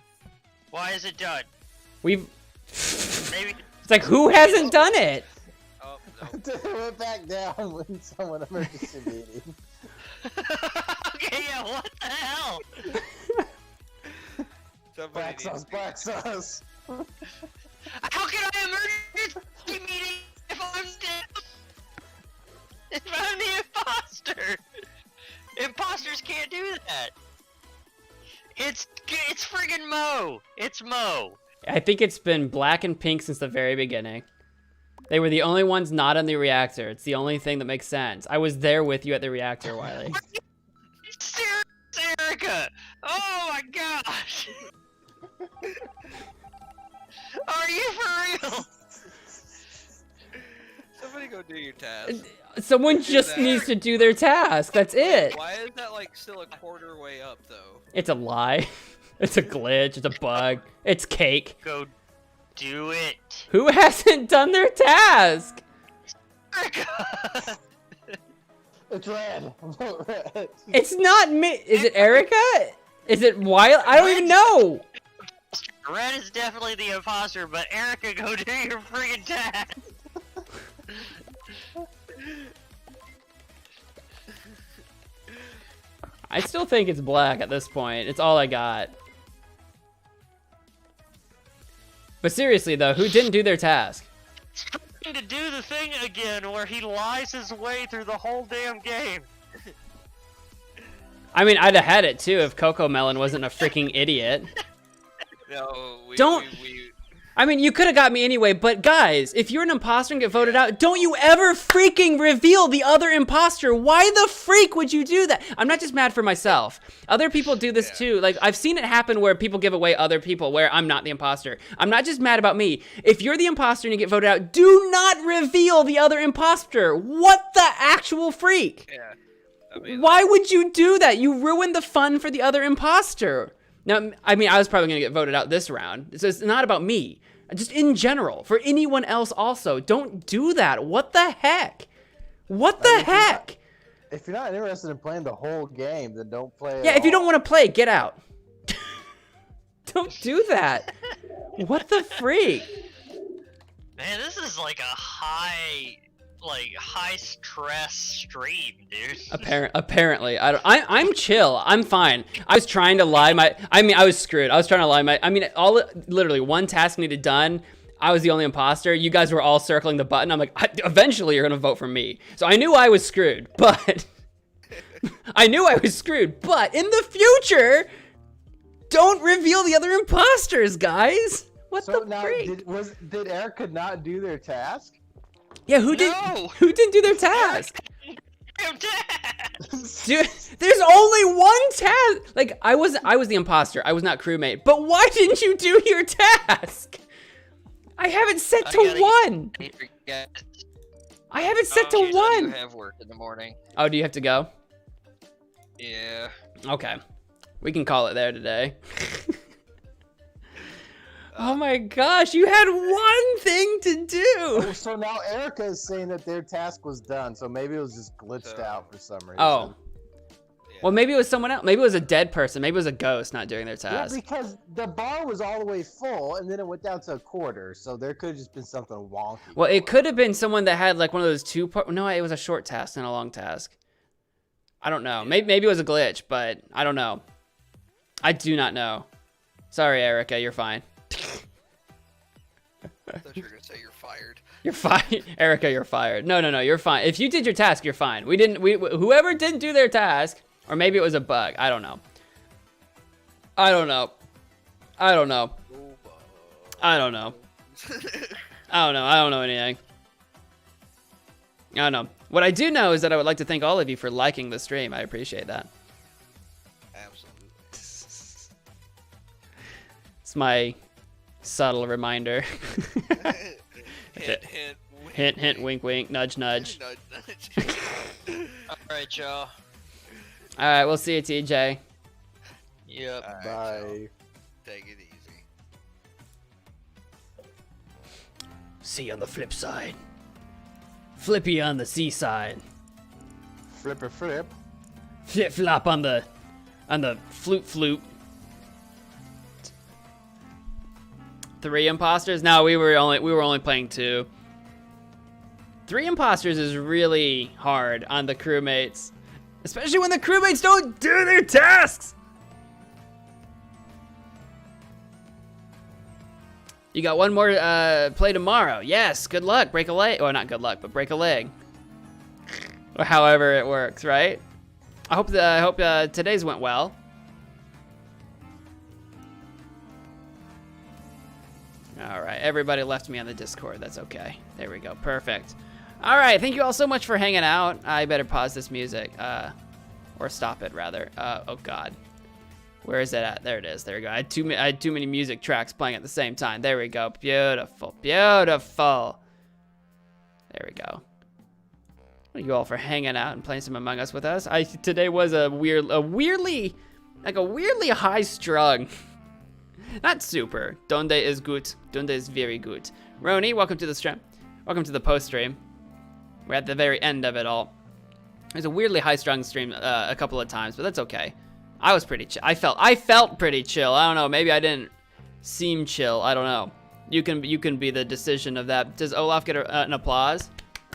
Why is it done? We've... Maybe. It's like, who hasn't done it? Oh, no. It went back down when someone emergency meeting. Okay, yeah. What the hell? Somebody Black needs sauce, to- black sauce. How can I emergency meeting if I'm dead? If I'm the imposter? Imposters can't do that. It's friggin' Mo. It's Mo. I think it's been black and pink since the very beginning. They were the only ones not in the reactor. It's the only thing that makes sense. I was there with you at the reactor, Wiley. Erica! Oh my gosh! Are you for real? Somebody go do your task. Someone Do just that. needs to do their task. That's it. Why is that like still a quarter way up though? It's a lie. It's a glitch. It's a bug. It's cake. Go do it. Who hasn't done their task? Erica! It's red. Vote red. It's not me. Is it Erica? Is it Wiley? I don't even know. Red is definitely the imposter, but Erica, go do your friggin' task. I still think it's black at this point. It's all I got. But seriously though, who didn't do their task? To do the thing again where he lies his way through the whole damn game. I mean, I'd have had it too if Coco Melon wasn't a freaking idiot. No, Don't- I mean, you could have got me anyway, but guys, if you're an imposter and get voted out, don't you ever freaking reveal the other imposter. Why the freak would you do that? I'm not just mad for myself. Other people do this too. Like, I've seen it happen where people give away other people where I'm not the imposter. I'm not just mad about me. If you're the imposter and you get voted out, do not reveal the other imposter. What the actual freak? Yeah. I mean, Why would you do that? You ruined the fun for the other imposter. Now, I mean, I was probably going to get voted out this round, so it's not about me. Just in general, for anyone else also, don't do that. What the heck? What the heck? If you're not interested in playing the whole game, then don't play. Yeah, if you don't want to play, get out. Don't do that. What the freak? Man, this is like a high stress stream, dude. Apparently, I'm chill. I'm fine. I was trying to lie. I was screwed. I was trying to lie. Literally one task needed done. I was the only imposter. You guys were all circling the button. I'm like, eventually you're gonna vote for me. So I knew I was screwed, but I knew I was screwed. But in the future, don't reveal the other imposters, guys. What So the now, freak? did Erica not do their task? Yeah, who didn't do their task? Damn task! Dude, there's only one task. Like, I was the imposter. I was not crewmate. But why didn't you do your task? I have it set to one. I have it set to I do one. have work in the morning. Oh, do you have to go? Yeah. Okay. We can call it there today. Oh my gosh, you had one thing to do. Oh, so now Erica is saying that their task was done, so maybe it was just glitched So- out for some reason. Oh. yeah. Well, maybe it was someone else. Maybe it was a dead person. Maybe it was a ghost not doing their Yeah, task. because the bar was all the way full, and then it went down to a quarter, so there could have just been something wonky. Well, going it could have been someone that had like one of those two part. No, it was a short task and a long task. I don't know. Maybe it was a glitch, but I don't know. I do not know. Sorry, Erica, you're fine. I thought you were gonna say you're fired. You're fine, Erica. You're fired. No, you're fine. If you did your task, you're fine. Whoever didn't do their task, or maybe it was a bug. I don't know. I don't know. I don't know. I don't know. I don't know. I don't know anything. I don't know. What I do know is that I would like to thank all of you for liking the stream. I appreciate that. Absolutely. It's my subtle reminder. Hint, hint, wink, Hint, hint, wink, wink, nudge, nudge. nudge, nudge. All right, y'all. All right, we'll see you, TJ. Yep. Alright, Bye. so take it easy. See you on the flip side. Flippy on the seaside. Flip. Flip flop on the flute. 3 imposters? No, we were only playing 2. 3 imposters is really hard on the crewmates, especially when the crewmates don't do their tasks. You got one more play tomorrow. Yes, good luck. Break a leg. Well, not good luck, but break a leg. Or however it works, right? I hope today's went well. All right, everybody left me on the Discord. That's okay. There we go. Perfect. All right, thank you all so much for hanging out. I better pause this music, or stop it rather. Oh God, where is it at? There it is. There we go. I had too many music tracks playing at the same time. There we go. Beautiful, beautiful. There we go. Thank you all for hanging out and playing some Among Us with us. Today was a weirdly high strung. Not super. Donde is good. Donde is very good. Roni, welcome to the stream. Welcome to the post stream. We're at the very end of it all. It was a weirdly high-strung stream a couple of times, but that's okay. I was pretty chill. I felt pretty chill. I don't know. Maybe I didn't seem chill. I don't know. You can be the decision of that. Does Olaf get an applause?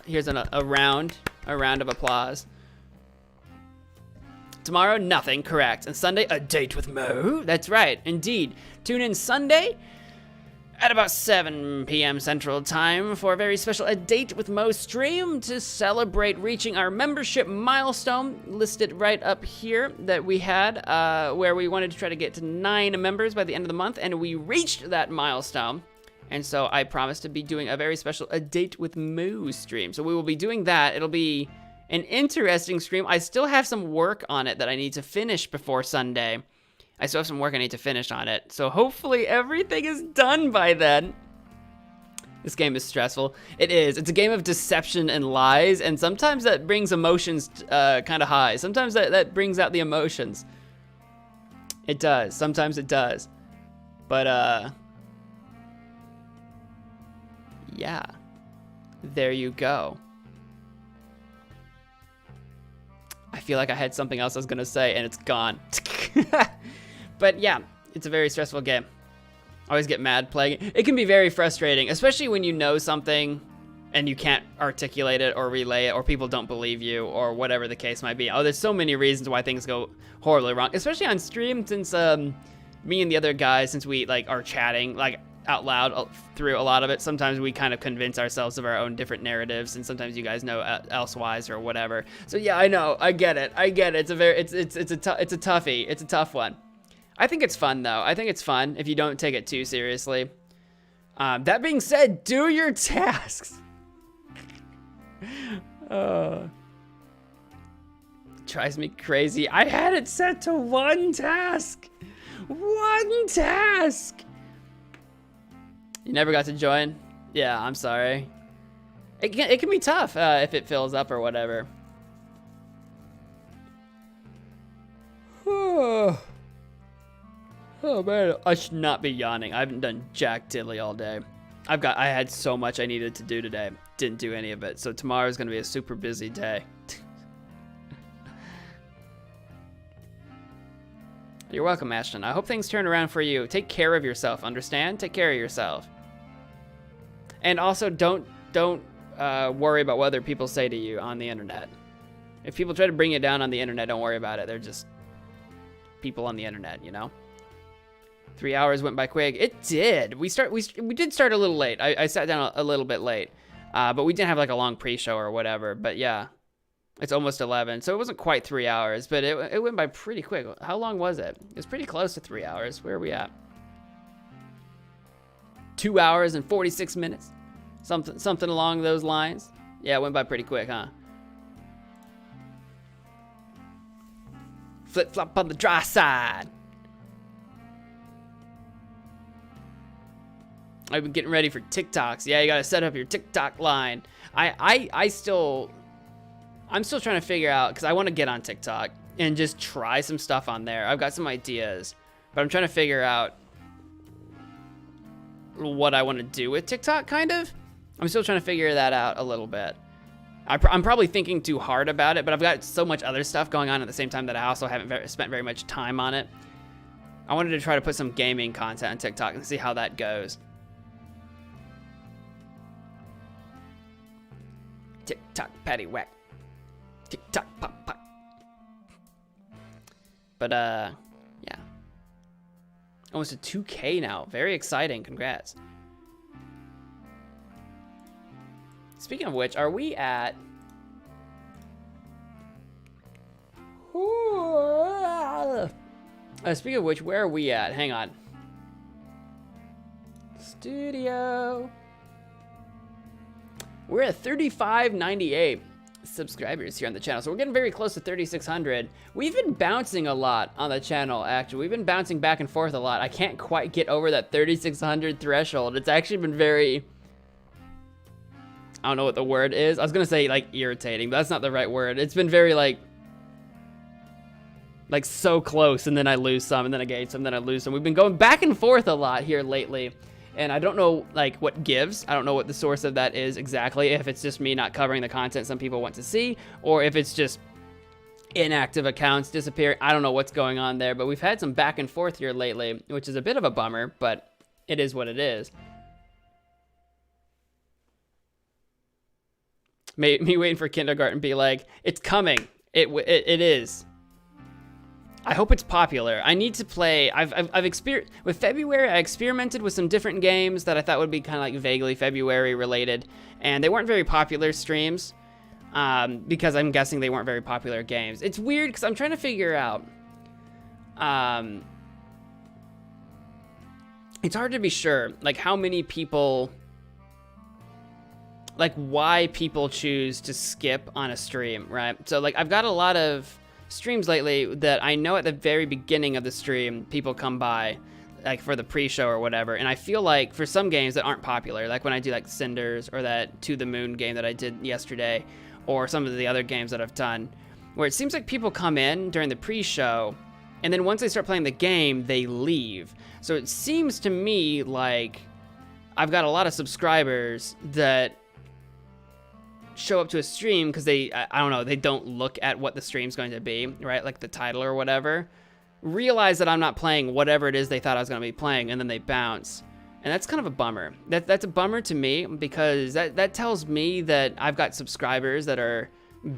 Here's a round of applause. Tomorrow, nothing, correct. And Sunday, a date with Mo. That's right, indeed. Tune in Sunday at about 7 p.m. Central Time for a very special A Date with Mo stream to celebrate reaching our membership milestone listed right up here that we had, where we wanted to try to get to 9 members by the end of the month, and we reached that milestone. And so I promised to be doing a very special A Date with Mo stream. So we will be doing that. It'll be an interesting stream. I still have some work on it that I need to finish before Sunday. I still have some work I need to finish on it. So hopefully everything is done by then. This game is stressful. It is. It's a game of deception and lies, and sometimes that brings emotions kind of high. Sometimes that brings out the emotions. It does. Sometimes it does. But, yeah. There you go. I feel like I had something else I was gonna say and it's gone. But yeah, it's a very stressful game. I always get mad playing it. It can be very frustrating, especially when you know something and you can't articulate it or relay it, or people don't believe you, or whatever the case might be. Oh, there's so many reasons why things go horribly wrong, especially on stream, since me and the other guys, since we like are chatting like out loud through a lot of it, sometimes we kind of convince ourselves of our own different narratives, and sometimes you guys know elsewise or whatever. So yeah, I know, I get it. It's a toughie. It's a tough one. I think it's fun though. I think it's fun if you don't take it too seriously. That being said, do your tasks. Drives me crazy. I had it set to 1 task. 1 task. You never got to join? Yeah, I'm sorry. It can be tough if it fills up or whatever. Oh man, I should not be yawning. I haven't done jack diddly all day. I had so much I needed to do today. Didn't do any of it. So tomorrow's gonna be a super busy day. You're welcome, Ashton. I hope things turn around for you. Take care of yourself, understand? Take care of yourself. And also, don't worry about what other people say to you on the internet. If people try to bring you down on the internet, don't worry about it. They're just people on the internet, you know? 3 hours went by quick. It did. We did start a little late. I sat down a little bit late. But we didn't have like a long pre-show or whatever. But yeah, it's almost 11. So it wasn't quite 3 hours, but it went by pretty quick. How long was it? It was pretty close to 3 hours. Where are we at? 2 hours and 46 minutes. Something along those lines. Yeah, it went by pretty quick, huh? Flip-flop on the dry side. I've been getting ready for TikToks. Yeah, you gotta set up your TikTok line. I'm still trying to figure out, because I want to get on TikTok and just try some stuff on there. I've got some ideas, but I'm trying to figure out what I want to do with TikTok, kind of. I'm still trying to figure that out a little bit. I'm probably thinking too hard about it, but I've got so much other stuff going on at the same time that I also haven't spent very much time on it. I wanted to try to put some gaming content on TikTok and see how that goes. Tick-tock, patty-whack. Tick-tock, pop-pop. But, yeah. Almost a 2K now. Very exciting. Congrats. Speaking of which, are we at... speaking of which, where are we at? Hang on. Studio. We're at 3598 subscribers here on the channel, so we're getting very close to 3,600. We've been bouncing a lot on the channel, actually. We've been bouncing back and forth a lot. I can't quite get over that 3,600 threshold. It's actually been very... I don't know what the word is. I was gonna say, like, irritating, but that's not the right word. It's been very, like so close, and then I lose some, and then I gain some, then I lose some. We've been going back and forth a lot here lately. And I don't know, like, what gives. I don't know what the source of that is exactly. If it's just me not covering the content some people want to see, or if it's just inactive accounts disappearing. I don't know what's going on there, but we've had some back and forth here lately, which is a bit of a bummer, but it is what it is. Me waiting for kindergarten be like, it's coming. It is. I hope it's popular. I need to play. I've experienced with February. I experimented with some different games that I thought would be kind of like vaguely February related, and they weren't very popular streams because I'm guessing they weren't very popular games. It's weird because I'm trying to figure out. It's hard to be sure, like how many people, like why people choose to skip on a stream, right? So like I've got a lot of streams lately that I know at the very beginning of the stream people come by like for the pre-show or whatever, and I feel like for some games that aren't popular, like when I do like Cinders or that To the Moon game that I did yesterday, or some of the other games that I've done, where it seems like people come in during the pre-show and then once they start playing the game they leave. So it seems to me like I've got a lot of subscribers that show up to a stream because they, I don't know, they don't look at what the stream's going to be, right? Like the title or whatever. Realize that I'm not playing whatever it is they thought I was going to be playing, and then they bounce. And that's kind of a bummer. That's a bummer to me because that tells me that I've got subscribers that are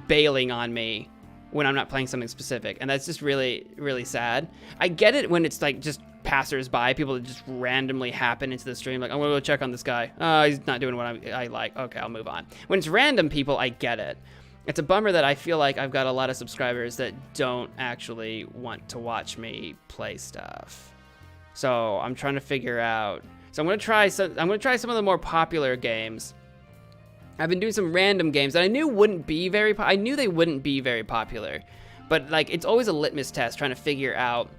bailing on me when I'm not playing something specific. And that's just really, really sad. I get it when it's like just passers-by, people that just randomly happen into the stream, like, I'm gonna go check on this guy. He's not doing what I like. Okay, I'll move on. When it's random people, I get it. It's a bummer that I feel like I've got a lot of subscribers that don't actually want to watch me play stuff. So I'm trying to figure out. So I'm gonna try some of the more popular games. I've been doing some random games that I knew wouldn't be very. I knew they wouldn't be very popular, but like it's always a litmus test trying to figure out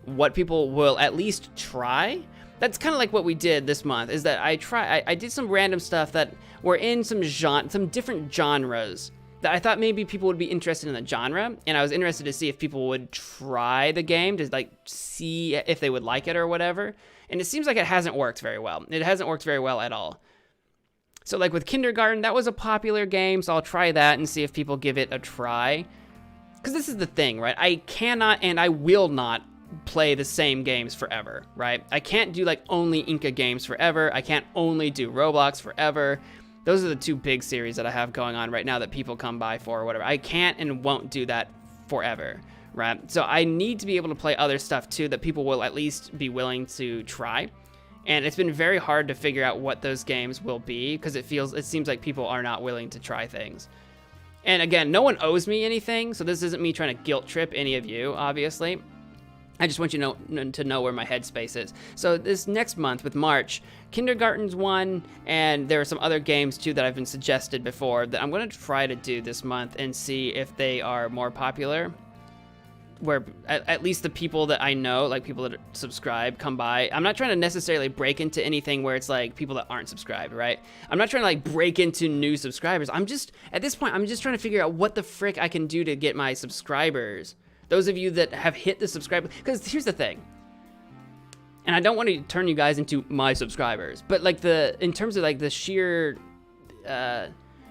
what people will at least try. That's kind of like what we did this month, is that I did some random stuff that were in some different genres that I thought maybe people would be interested in the genre, and I was interested to see if people would try the game to like see if they would like it or whatever. And it seems like it hasn't worked very well. It hasn't worked very well at all. So like with Kindergarten, that was a popular game, so I'll try that and see if people give it a try. Because this is the thing, right? I cannot and I will not play the same games forever, right? I can't do like only Inca games forever. I can't only do Roblox forever. Those are the two big series that I have going on right now that people come by for or whatever. I can't and won't do that forever, right? So I need to be able to play other stuff too that people will at least be willing to try. And it's been very hard to figure out what those games will be because it seems like people are not willing to try things. And again, no one owes me anything, so this isn't me trying to guilt trip any of you, obviously. I just want you to know where my headspace is. So this next month with March, Kindergarten's one, and there are some other games too that I've been suggested before that I'm going to try to do this month and see if they are more popular. Where at least the people that I know, like people that subscribe, come by. I'm not trying to necessarily break into anything where it's like people that aren't subscribed, right? I'm not trying to like break into new subscribers. At this point, I'm just trying to figure out what the frick I can do to get my subscribers. Those of you that have hit the subscribe, because here's the thing. And I don't want to turn you guys into my subscribers, but like in terms of like the sheer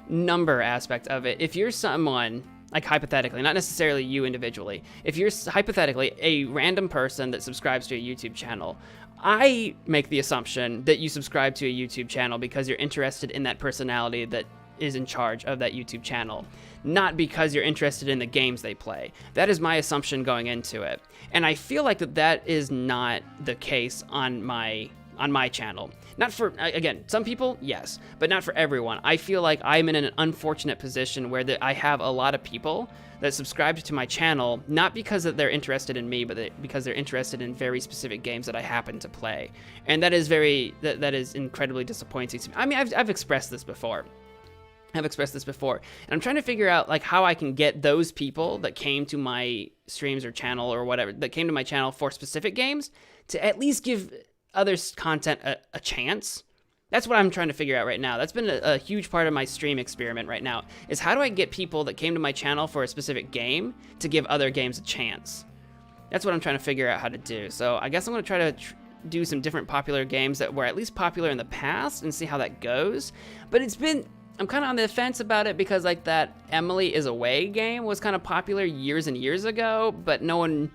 number aspect of it, if you're someone, like hypothetically, not necessarily you individually, if you're hypothetically a random person that subscribes to a YouTube channel, I make the assumption that you subscribe to a YouTube channel because you're interested in that personality that is in charge of that YouTube channel, not because you're interested in the games they play. That is my assumption going into it. And I feel like that is not the case on my channel. Not for, again, some people, yes, but not for everyone. I feel like I'm in an unfortunate position where I have a lot of people that subscribe to my channel, not because that they're interested in me, but because they're interested in very specific games that I happen to play. And that is that is incredibly disappointing to me. I mean, I've expressed this before. And I'm trying to figure out like how I can get those people that came to my streams or channel or whatever, that came to my channel for specific games, to at least give others' content a chance. That's what I'm trying to figure out right now. That's been a huge part of my stream experiment right now, is how do I get people that came to my channel for a specific game to give other games a chance? That's what I'm trying to figure out how to do. So I guess I'm going to try to do some different popular games that were at least popular in the past and see how that goes. But I'm kind of on the fence about it because like that Emily is Away game was kind of popular years and years ago, but no one,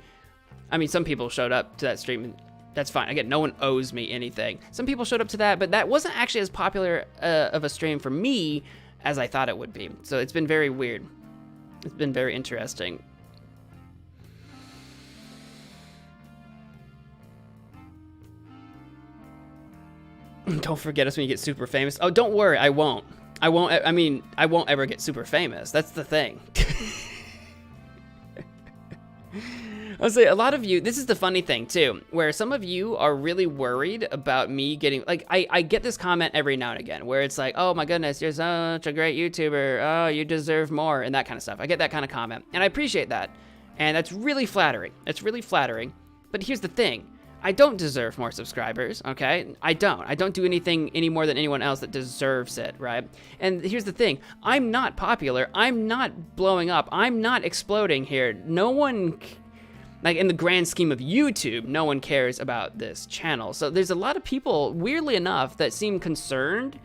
I mean, some people showed up to that stream. That's fine. Again, no one owes me anything. Some people showed up to that, but that wasn't actually as popular of a stream for me as I thought it would be. So it's been very weird. It's been very interesting. Don't forget us when you get super famous. Oh, don't worry, I won't. I won't ever get super famous. That's the thing. I'll say a lot of you, this is the funny thing too, where some of you are really worried about me getting, like, I get this comment every now and again, where it's like, oh my goodness, you're such a great YouTuber, oh, you deserve more, and that kind of stuff. I get that kind of comment, and I appreciate that, and that's really flattering. It's really flattering, but here's the thing. I don't deserve more subscribers, okay? I don't do anything any more than anyone else that deserves it, right? And here's the thing. I'm not popular. I'm not blowing up. I'm not exploding here. No one, like in the grand scheme of YouTube, no one cares about this channel. So there's a lot of people, weirdly enough, that seem concerned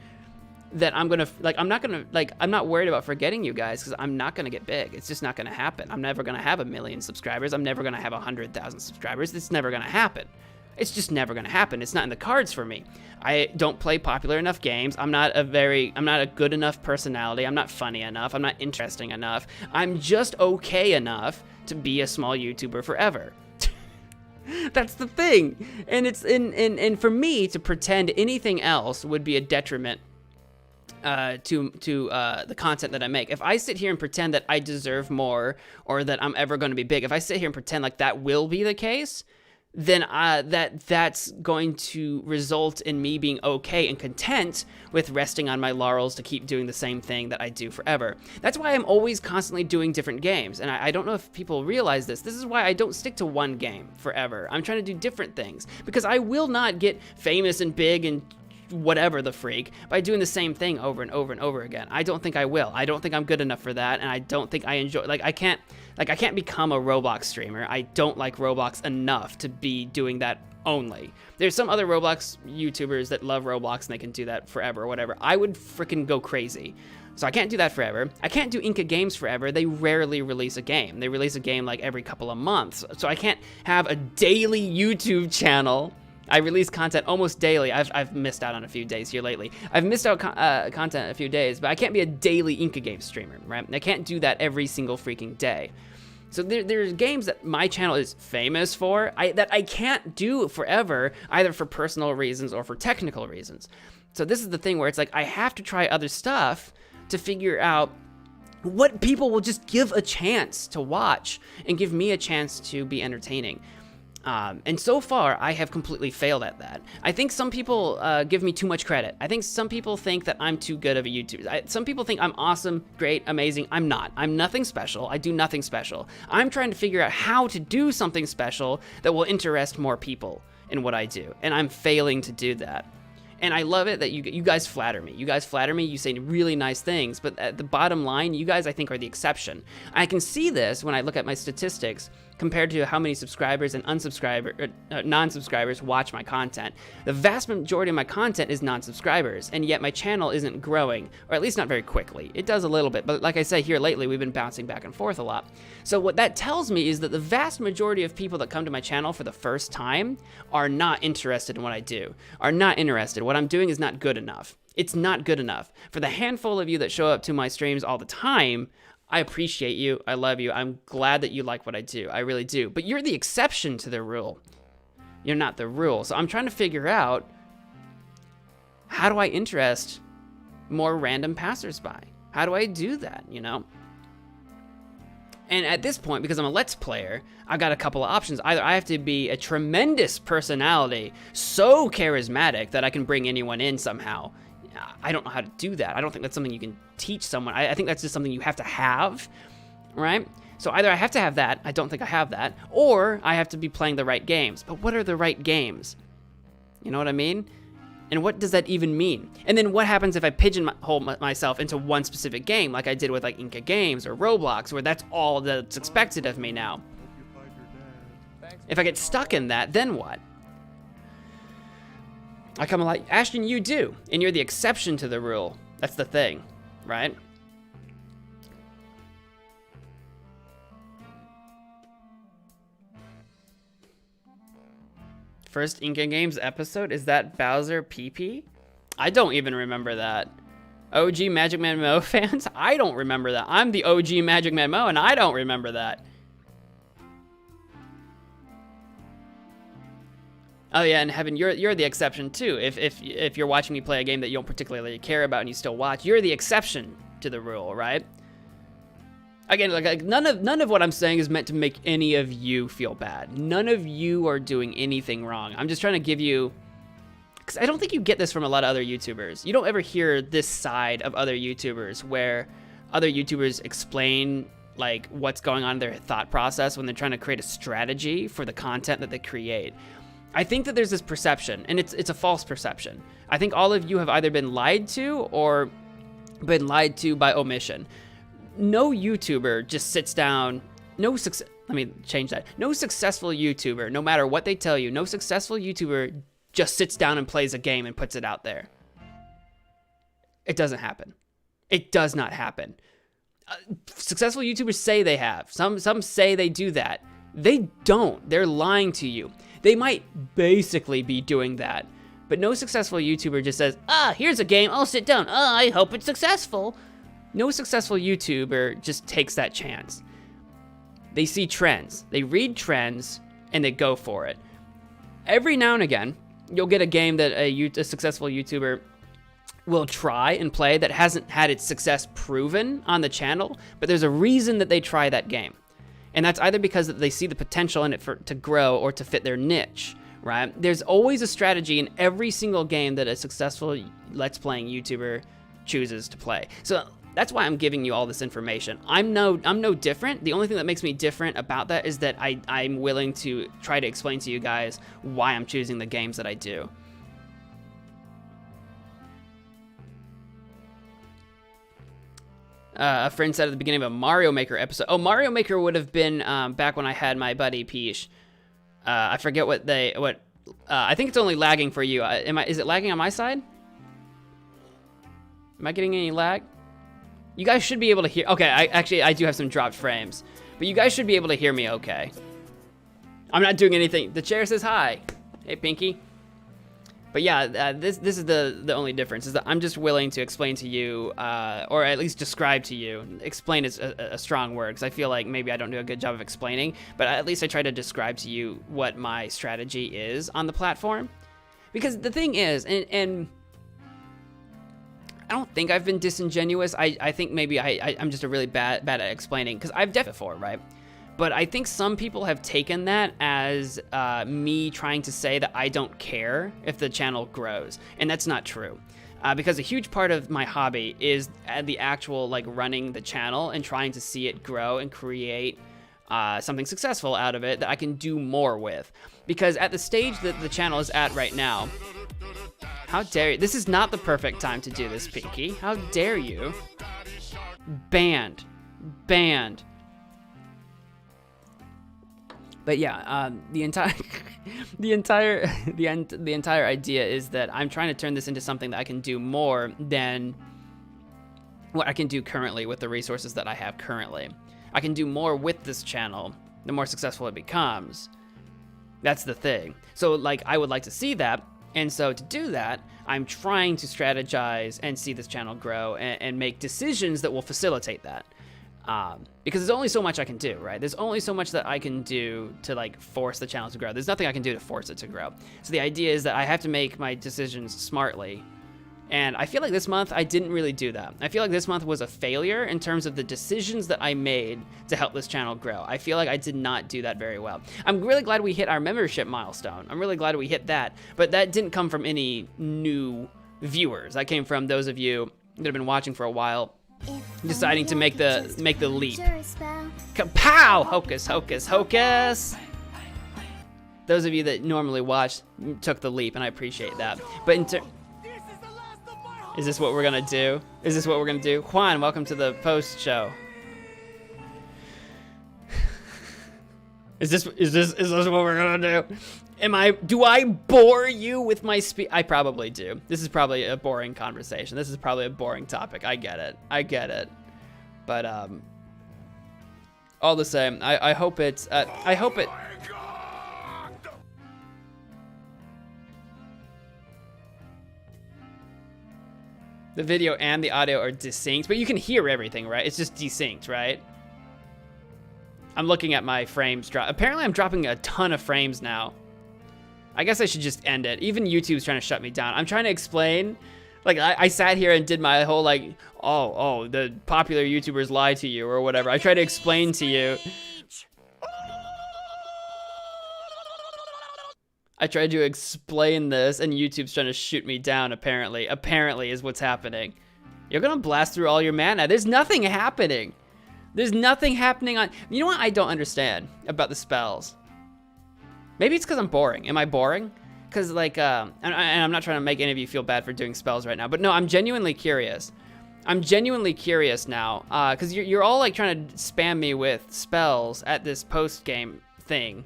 that I'm not worried about forgetting you guys because I'm not gonna get big. It's just not gonna happen. I'm never gonna have 1 million subscribers. I'm never gonna have 100,000 subscribers. It's never gonna happen. It's just never gonna happen. It's not in the cards for me. I don't play popular enough games. I'm not a good enough personality. I'm not funny enough. I'm not interesting enough. I'm just okay enough to be a small YouTuber forever. That's the thing. And it's and for me to pretend anything else would be a detriment to the content that I make. If I sit here and pretend that I deserve more or that I'm ever going to be big, if I sit here and pretend like that will be the case, then that's going to result in me being okay and content with resting on my laurels to keep doing the same thing that I do forever. That's why I'm always constantly doing different games, and I don't know if people realize this. This is why I don't stick to one game forever. I'm trying to do different things, because I will not get famous and big and whatever the freak by doing the same thing over and over and over again. I don't think I will. I don't think I'm good enough for that, and I don't think I enjoy, I can't become a Roblox streamer. I don't like Roblox enough to be doing that only. There's some other Roblox YouTubers that love Roblox and they can do that forever or whatever. I would freaking go crazy. So I can't do that forever. I can't do Inca Games forever. They rarely release a game. They release a game like every couple of months. So I can't have a daily YouTube channel. I release content almost daily. I've missed out on a few days here lately. I've missed out content a few days, but I can't be a daily Inca Games streamer, right? I can't do that every single freaking day. So there's games that my channel is famous for that I can't do forever, either for personal reasons or for technical reasons. So this is the thing where it's like I have to try other stuff to figure out what people will just give a chance to watch and give me a chance to be entertaining. And so far, I have completely failed at that. I think some people give me too much credit. I think some people think that I'm too good of a YouTuber. Some people think I'm awesome, great, amazing. I'm not. I'm nothing special. I do nothing special. I'm trying to figure out how to do something special that will interest more people in what I do. And I'm failing to do that. And I love it that you guys flatter me. You guys flatter me, you say really nice things, but at the bottom line, you guys, I think, are the exception. I can see this when I look at my statistics compared to how many subscribers and non-subscribers watch my content. The vast majority of my content is non-subscribers, and yet my channel isn't growing, or at least not very quickly. It does a little bit, but like I say, here lately, we've been bouncing back and forth a lot. So what that tells me is that the vast majority of people that come to my channel for the first time are not interested in what I do, are not interested. What I'm doing is not good enough. It's not good enough. For the handful of you that show up to my streams all the time, I appreciate you. I love you. I'm glad that you like what I do. I really do. But you're the exception to the rule. You're not the rule. So I'm trying to figure out, how do I interest more random passersby? How do I do that, you know? And at this point, because I'm a Let's Player, I've got a couple of options. Either I have to be a tremendous personality, so charismatic that I can bring anyone in somehow. I don't know how to do that. I don't think that's something you can teach someone. I think that's just something you have to have, right? So either I have to have that, I don't think I have that, or I have to be playing the right games. But what are the right games? You know what I mean? And what does that even mean? And then what happens if I pigeonhole myself into one specific game, like I did with like Inca Games or Roblox, where that's all that's expected of me now? If I get stuck in that, then what? I come like, Ashton, you do, and you're the exception to the rule. That's the thing, right? First Inca Games episode, is that Bowser PP? I don't even remember that. OG Magic Man Mo fans? I don't remember that. I'm the OG Magic Man Mo, and I don't remember that. Oh yeah, and Heaven, you're the exception too. If you're watching me play a game that you don't particularly care about and you still watch, you're the exception to the rule, right? Again, like none of what I'm saying is meant to make any of you feel bad. None of you are doing anything wrong. I'm just trying to give you, because I don't think you get this from a lot of other YouTubers. You don't ever hear this side of other YouTubers where other YouTubers explain like what's going on in their thought process when they're trying to create a strategy for the content that they create. I think that there's this perception, and it's a false perception. I think all of you have either been lied to or been lied to by omission. No YouTuber just sits down, let me change that. No successful YouTuber, no matter what they tell you, no successful YouTuber just sits down and plays a game and puts it out there. It doesn't happen. It does not happen. Successful YouTubers say they have. Some say they do that. They don't. They're lying to you. They might basically be doing that, but no successful YouTuber just says, here's a game, I'll sit down, I hope it's successful. No successful YouTuber just takes that chance. They see trends, they read trends, and they go for it. Every now and again, you'll get a game that a successful YouTuber will try and play that hasn't had its success proven on the channel, but there's a reason that they try that game. And that's either because they see the potential in it to grow or to fit their niche, right? There's always a strategy in every single game that a successful Let's Playing YouTuber chooses to play. So that's why I'm giving you all this information. I'm no different. The only thing that makes me different about that is that I'm willing to try to explain to you guys why I'm choosing the games that I do. A friend said at the beginning of a Mario Maker episode. Oh, Mario Maker would have been back when I had my buddy Peach. I forget what I think it's only lagging for you. Is it lagging on my side? Am I getting any lag? You guys should be able to hear. Okay, I do have some dropped frames, but you guys should be able to hear me okay. I'm not doing anything. The chair says hi. Hey, Pinky. But yeah, this is the only difference, is that I'm just willing to explain to you, or at least describe to you. Explain is a strong word, because I feel like maybe I don't do a good job of explaining, but at least I try to describe to you what my strategy is on the platform. Because the thing is, and I don't think I've been disingenuous. I think maybe I'm just a really bad at explaining, because I've done it before, right? But I think some people have taken that as me trying to say that I don't care if the channel grows, and that's not true. Because a huge part of my hobby is the actual like running the channel and trying to see it grow and create something successful out of it that I can do more with. Because at the stage that the channel is at right now, how dare you? This is not the perfect time to do this, Pinky. How dare you? Banned. Banned. But yeah, the entire idea is that I'm trying to turn this into something that I can do more than what I can do currently with the resources that I have currently. I can do more with this channel, the more successful it becomes. That's the thing. So like, I would like to see that. And so to do that, I'm trying to strategize and see this channel grow and make decisions that will facilitate that. Because there's only so much I can do, right? There's only so much that I can do to like force the channel to grow. There's nothing I can do to force it to grow. So the idea is that I have to make my decisions smartly. And I feel like this month I didn't really do that. I feel like this month was a failure in terms of the decisions that I made to help this channel grow. I feel like I did not do that very well. I'm really glad we hit our membership milestone. I'm really glad we hit that, but that didn't come from any new viewers. That came from those of you that have been watching for a while, deciding to make the leap. Kapow! Hocus, hocus, hocus! Those of you that normally watch took the leap, and I appreciate that. But is this what we're gonna do? Is this what we're gonna do? Juan, welcome to the post show. Is this what we're gonna do? Do I bore you with my speech? I probably do. This is probably a boring conversation. This is probably a boring topic. I get it. But all the same, I hope it. The video and the audio are distinct, but you can hear everything, right? It's just desync, right? I'm looking at my frames drop. Apparently I'm dropping a ton of frames now. I guess I should just end it. Even YouTube's trying to shut me down. I'm trying to explain. Like, I sat here and did my whole, like, oh, the popular YouTubers lie to you or whatever. I tried to explain to you. I tried to explain this, and YouTube's trying to shoot me down, apparently. Apparently is what's happening. You're gonna blast through all your mana. There's nothing happening. There's nothing happening on... You know what I don't understand about the spells? Maybe it's because I'm boring. Am I boring? Because, like, and I'm not trying to make any of you feel bad for doing spells right now, but no, I'm genuinely curious. I'm genuinely curious now, because you're all, like, trying to spam me with spells at this post-game thing.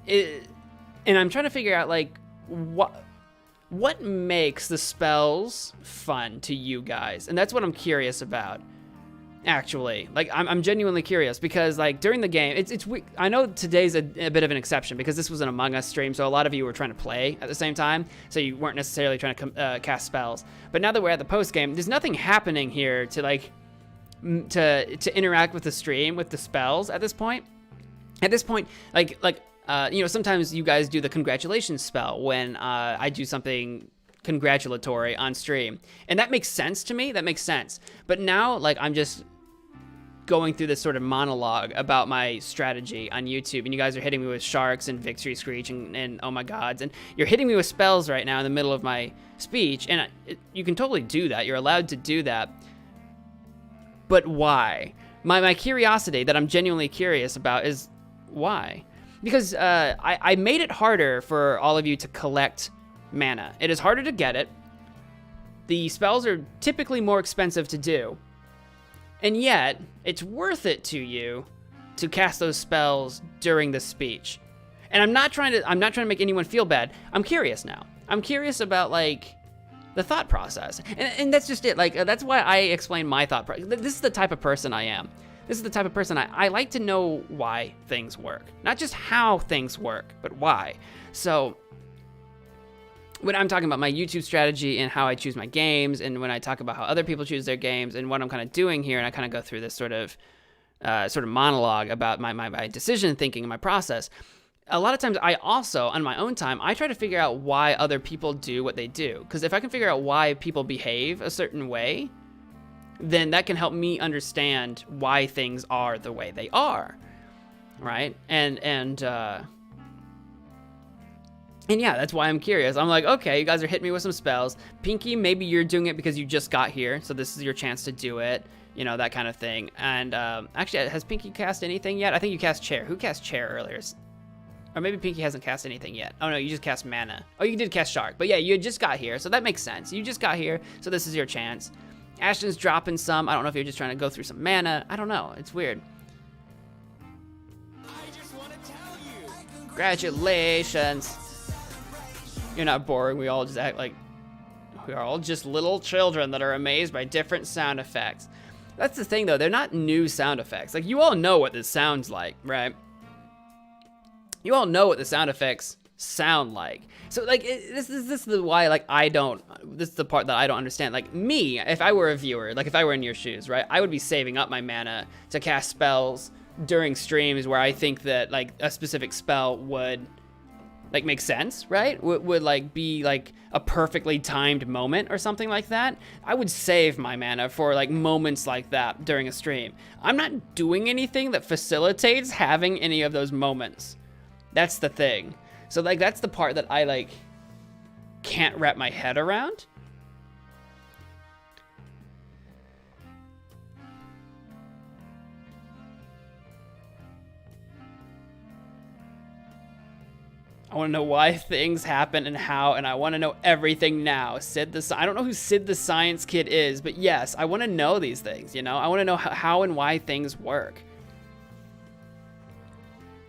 And I'm trying to figure out, like, what makes the spells fun to you guys? And that's what I'm curious about, actually. Like, I'm genuinely curious, because, like, during the game, I know today's a bit of an exception, because this was an Among Us stream, so a lot of you were trying to play at the same time, so you weren't necessarily trying to cast spells. But now that we're at the post game, there's nothing happening here to, like, to interact with the stream, with the spells at this point. At this point, like, you know, sometimes you guys do the congratulations spell when I do something congratulatory on stream. And that makes sense to me, that makes sense. But now, like, I'm just going through this sort of monologue about my strategy on YouTube, and you guys are hitting me with sharks and victory screech and oh my gods, and you're hitting me with spells right now in the middle of my speech, and you can totally do that, you're allowed to do that. But why? My curiosity that I'm genuinely curious about is why? Because I made it harder for all of you to collect mana. It is harder to get it. The spells are typically more expensive to do. And yet, it's worth it to you to cast those spells during the speech. And I'm not trying to make anyone feel bad. I'm curious now. I'm curious about, like, the thought process. And that's just it. Like, that's why I explain my thought process. This is the type of person I am. This is the type of person I like to know why things work. Not just how things work, but why. So when I'm talking about my YouTube strategy and how I choose my games, and when I talk about how other people choose their games and what I'm kind of doing here, and I kind of go through this sort of monologue about my decision thinking and my process, a lot of times I also, on my own time, I try to figure out why other people do what they do. Because if I can figure out why people behave a certain way, then that can help me understand why things are the way they are, right? And yeah, that's why I'm curious. I'm like, okay, you guys are hitting me with some spells. Pinky, maybe you're doing it because you just got here, so this is your chance to do it, you know, that kind of thing. And actually, has Pinky cast anything yet? I think you cast Chair. Who cast Chair earlier? Or maybe Pinky hasn't cast anything yet. Oh no, you just cast Mana. Oh, you did cast Shark. But yeah, you just got here, so that makes sense. You just got here, so this is your chance. Ashton's dropping some. I don't know if you're just trying to go through some mana. I don't know. It's weird. Congratulations. You're not boring. We all just act like we are all just little children that are amazed by different sound effects. That's the thing, though. They're not new sound effects. Like, you all know what this sounds like, right? You all know what the sound effects sound like. So, like, this is the why, like, this is the part that I don't understand. Like, me, if I were a viewer, like, if I were in your shoes, right, I would be saving up my mana to cast spells during streams where I think that, like, a specific spell would, like, make sense, right? Would like be like a perfectly timed moment or something like that. I would save my mana for like moments like that during a stream. I'm not doing anything that facilitates having any of those moments. That's the thing. So like that's the part that I like can't wrap my head around. I want to know why things happen and how, and I want to know everything now. I don't know who Sid the Science Kid is, but yes, I want to know these things, you know? I want to know how and why things work.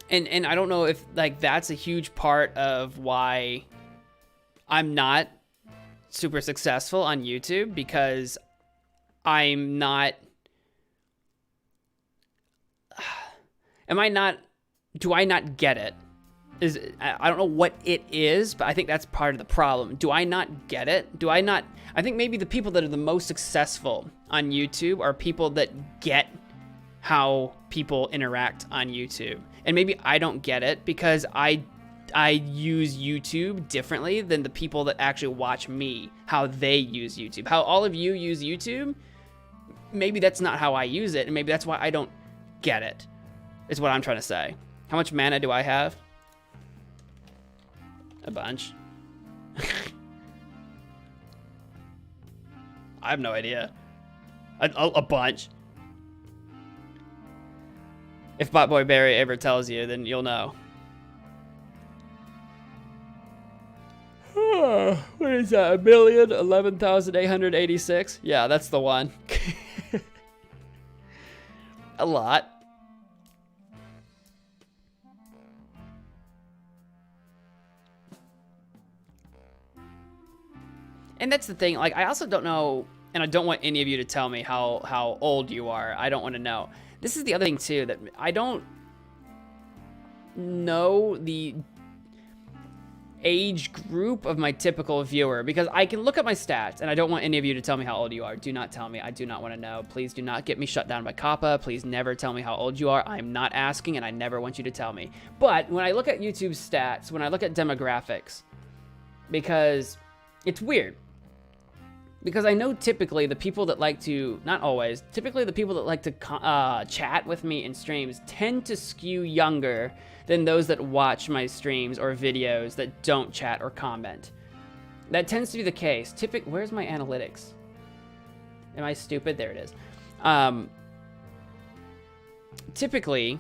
And I don't know if, like, that's a huge part of why I'm not super successful on YouTube, because I'm not... Do I not get it? I don't know what it is, but I think that's part of the problem. Do I not get it? I think maybe the people that are the most successful on YouTube are people that get how people interact on YouTube. And maybe I don't get it because I use YouTube differently than the people that actually watch me, how they use YouTube. How all of you use YouTube, maybe that's not how I use it, and maybe that's why I don't get it, is what I'm trying to say. How much mana do I have? A bunch. I have no idea. A bunch. If Botboy Barry ever tells you, then you'll know. What is that? 1,011,886? Yeah, that's the one. A lot. And that's the thing, like, I also don't know, and I don't want any of you to tell me how old you are. I don't want to know. This is the other thing, too, that I don't know the age group of my typical viewer, because I can look at my stats, and I don't want any of you to tell me how old you are. Do not tell me. I do not want to know. Please do not get me shut down by COPPA. Please never tell me how old you are. I'm not asking, and I never want you to tell me. But when I look at YouTube stats, when I look at demographics, because it's weird. Because I know typically the people that like to, not always, typically the people that like to chat with me in streams tend to skew younger than those that watch my streams or videos that don't chat or comment. That tends to be the case. Where's my analytics? Am I stupid? There it is. Typically,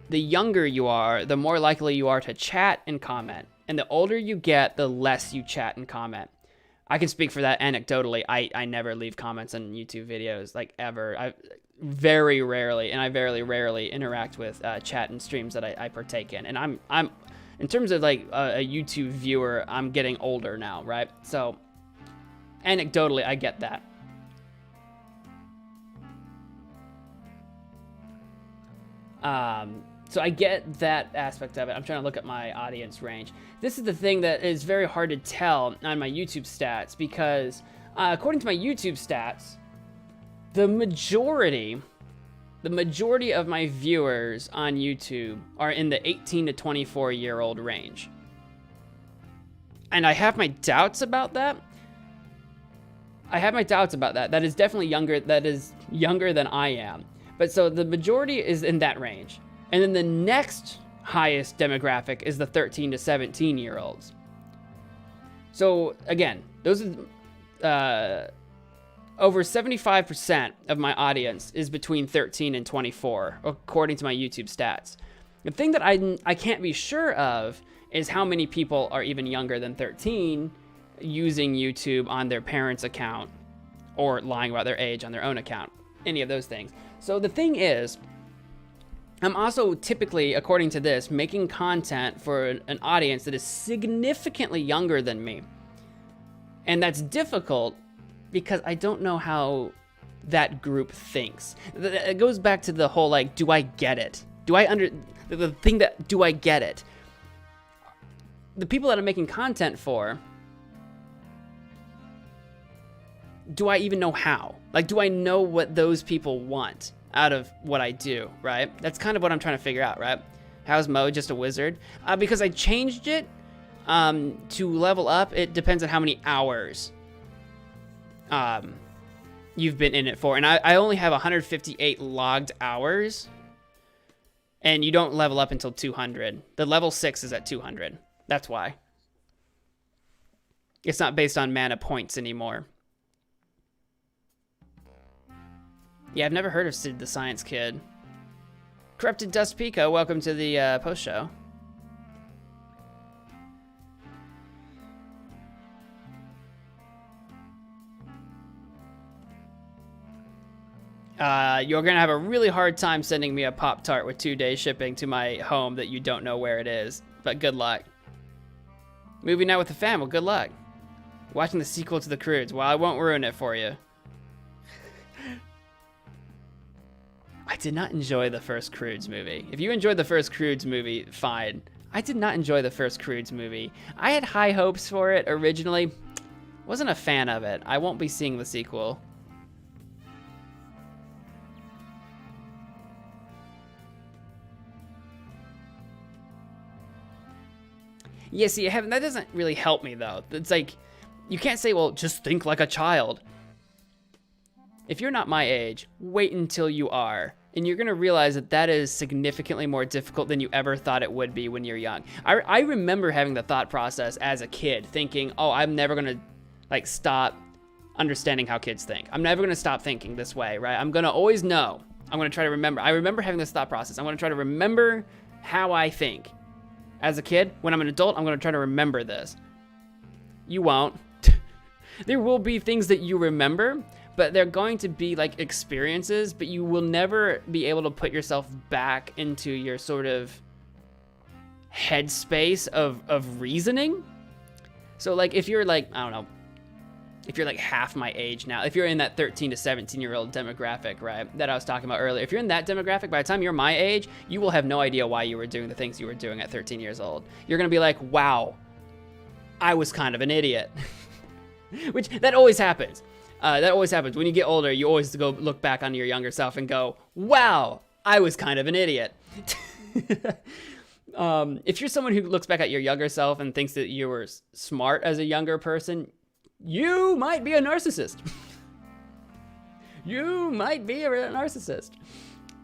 the younger you are, the more likely you are to chat and comment. And the older you get, the less you chat and comment. I can speak for that anecdotally. I never leave comments on YouTube videos, like, ever. I very rarely interact with chat and streams that I partake in. And I'm in terms of like a YouTube viewer, I'm getting older now, right? So anecdotally, I get that. So I get that aspect of it. I'm trying to look at my audience range. This is the thing that is very hard to tell on my YouTube stats because according to my YouTube stats, the majority of my viewers on YouTube are in the 18 to 24 year old range. And I have my doubts about that. That is definitely younger. That is younger than I am. But so the majority is in that range. And then the next highest demographic is the 13 to 17 year olds. So again, those are over 75% of my audience is between 13 and 24, according to my YouTube stats. The thing that I can't be sure of is how many people are even younger than 13 using YouTube on their parents' account or lying about their age on their own account, any of those things. So the thing is, I'm also typically, according to this, making content for an audience that is significantly younger than me. And that's difficult because I don't know how that group thinks. It goes back to the whole, like, do I get it? Do I get it? The people that I'm making content for, do I even know how? Like, do I know what those people want out of what I do, right? That's kind of what I'm trying to figure out, right? How's Mo just a wizard? Because I changed it to level up. It depends on how many hours you've been in it for. And I only have 158 logged hours. And you don't level up until 200. The level 6 is at 200. That's why. It's not based on mana points anymore. Yeah, I've never heard of Sid the Science Kid. Corrupted Dust Pico, welcome to the post-show. You're gonna have a really hard time sending me a Pop-Tart with 2-day shipping to my home that you don't know where it is, but good luck. Movie night with the fam, well, good luck. Watching the sequel to The Croods, well, I won't ruin it for you. I did not enjoy the first Croods movie. If you enjoyed the first Croods movie, fine. I did not enjoy the first Croods movie. I had high hopes for it originally. Wasn't a fan of it. I won't be seeing the sequel. Yeah, see, that doesn't really help me, though. It's like, you can't say, well, just think like a child. If you're not my age, wait until you are. And you're going to realize that that is significantly more difficult than you ever thought it would be when you're young. I remember having the thought process as a kid, thinking, oh, I'm never going to, like, stop understanding how kids think. I'm never going to stop thinking this way, right? I'm going to always know. I'm going to try to remember. I remember having this thought process. I'm going to try to remember how I think. As a kid, when I'm an adult, I'm going to try to remember this. You won't. There will be things that you remember, but they're going to be like experiences, but you will never be able to put yourself back into your sort of headspace of reasoning. So like if you're like, I don't know, if you're like half my age now, if you're in that 13 to 17 year old demographic, right, that I was talking about earlier, if you're in that demographic, by the time you're my age, you will have no idea why you were doing the things you were doing at 13 years old. You're going to be like, wow, I was kind of an idiot. Which, that always happens. That always happens. When you get older, you always go look back on your younger self and go, wow, I was kind of an idiot. If you're someone who looks back at your younger self and thinks that you were smart as a younger person, you might be a narcissist. You might be a narcissist.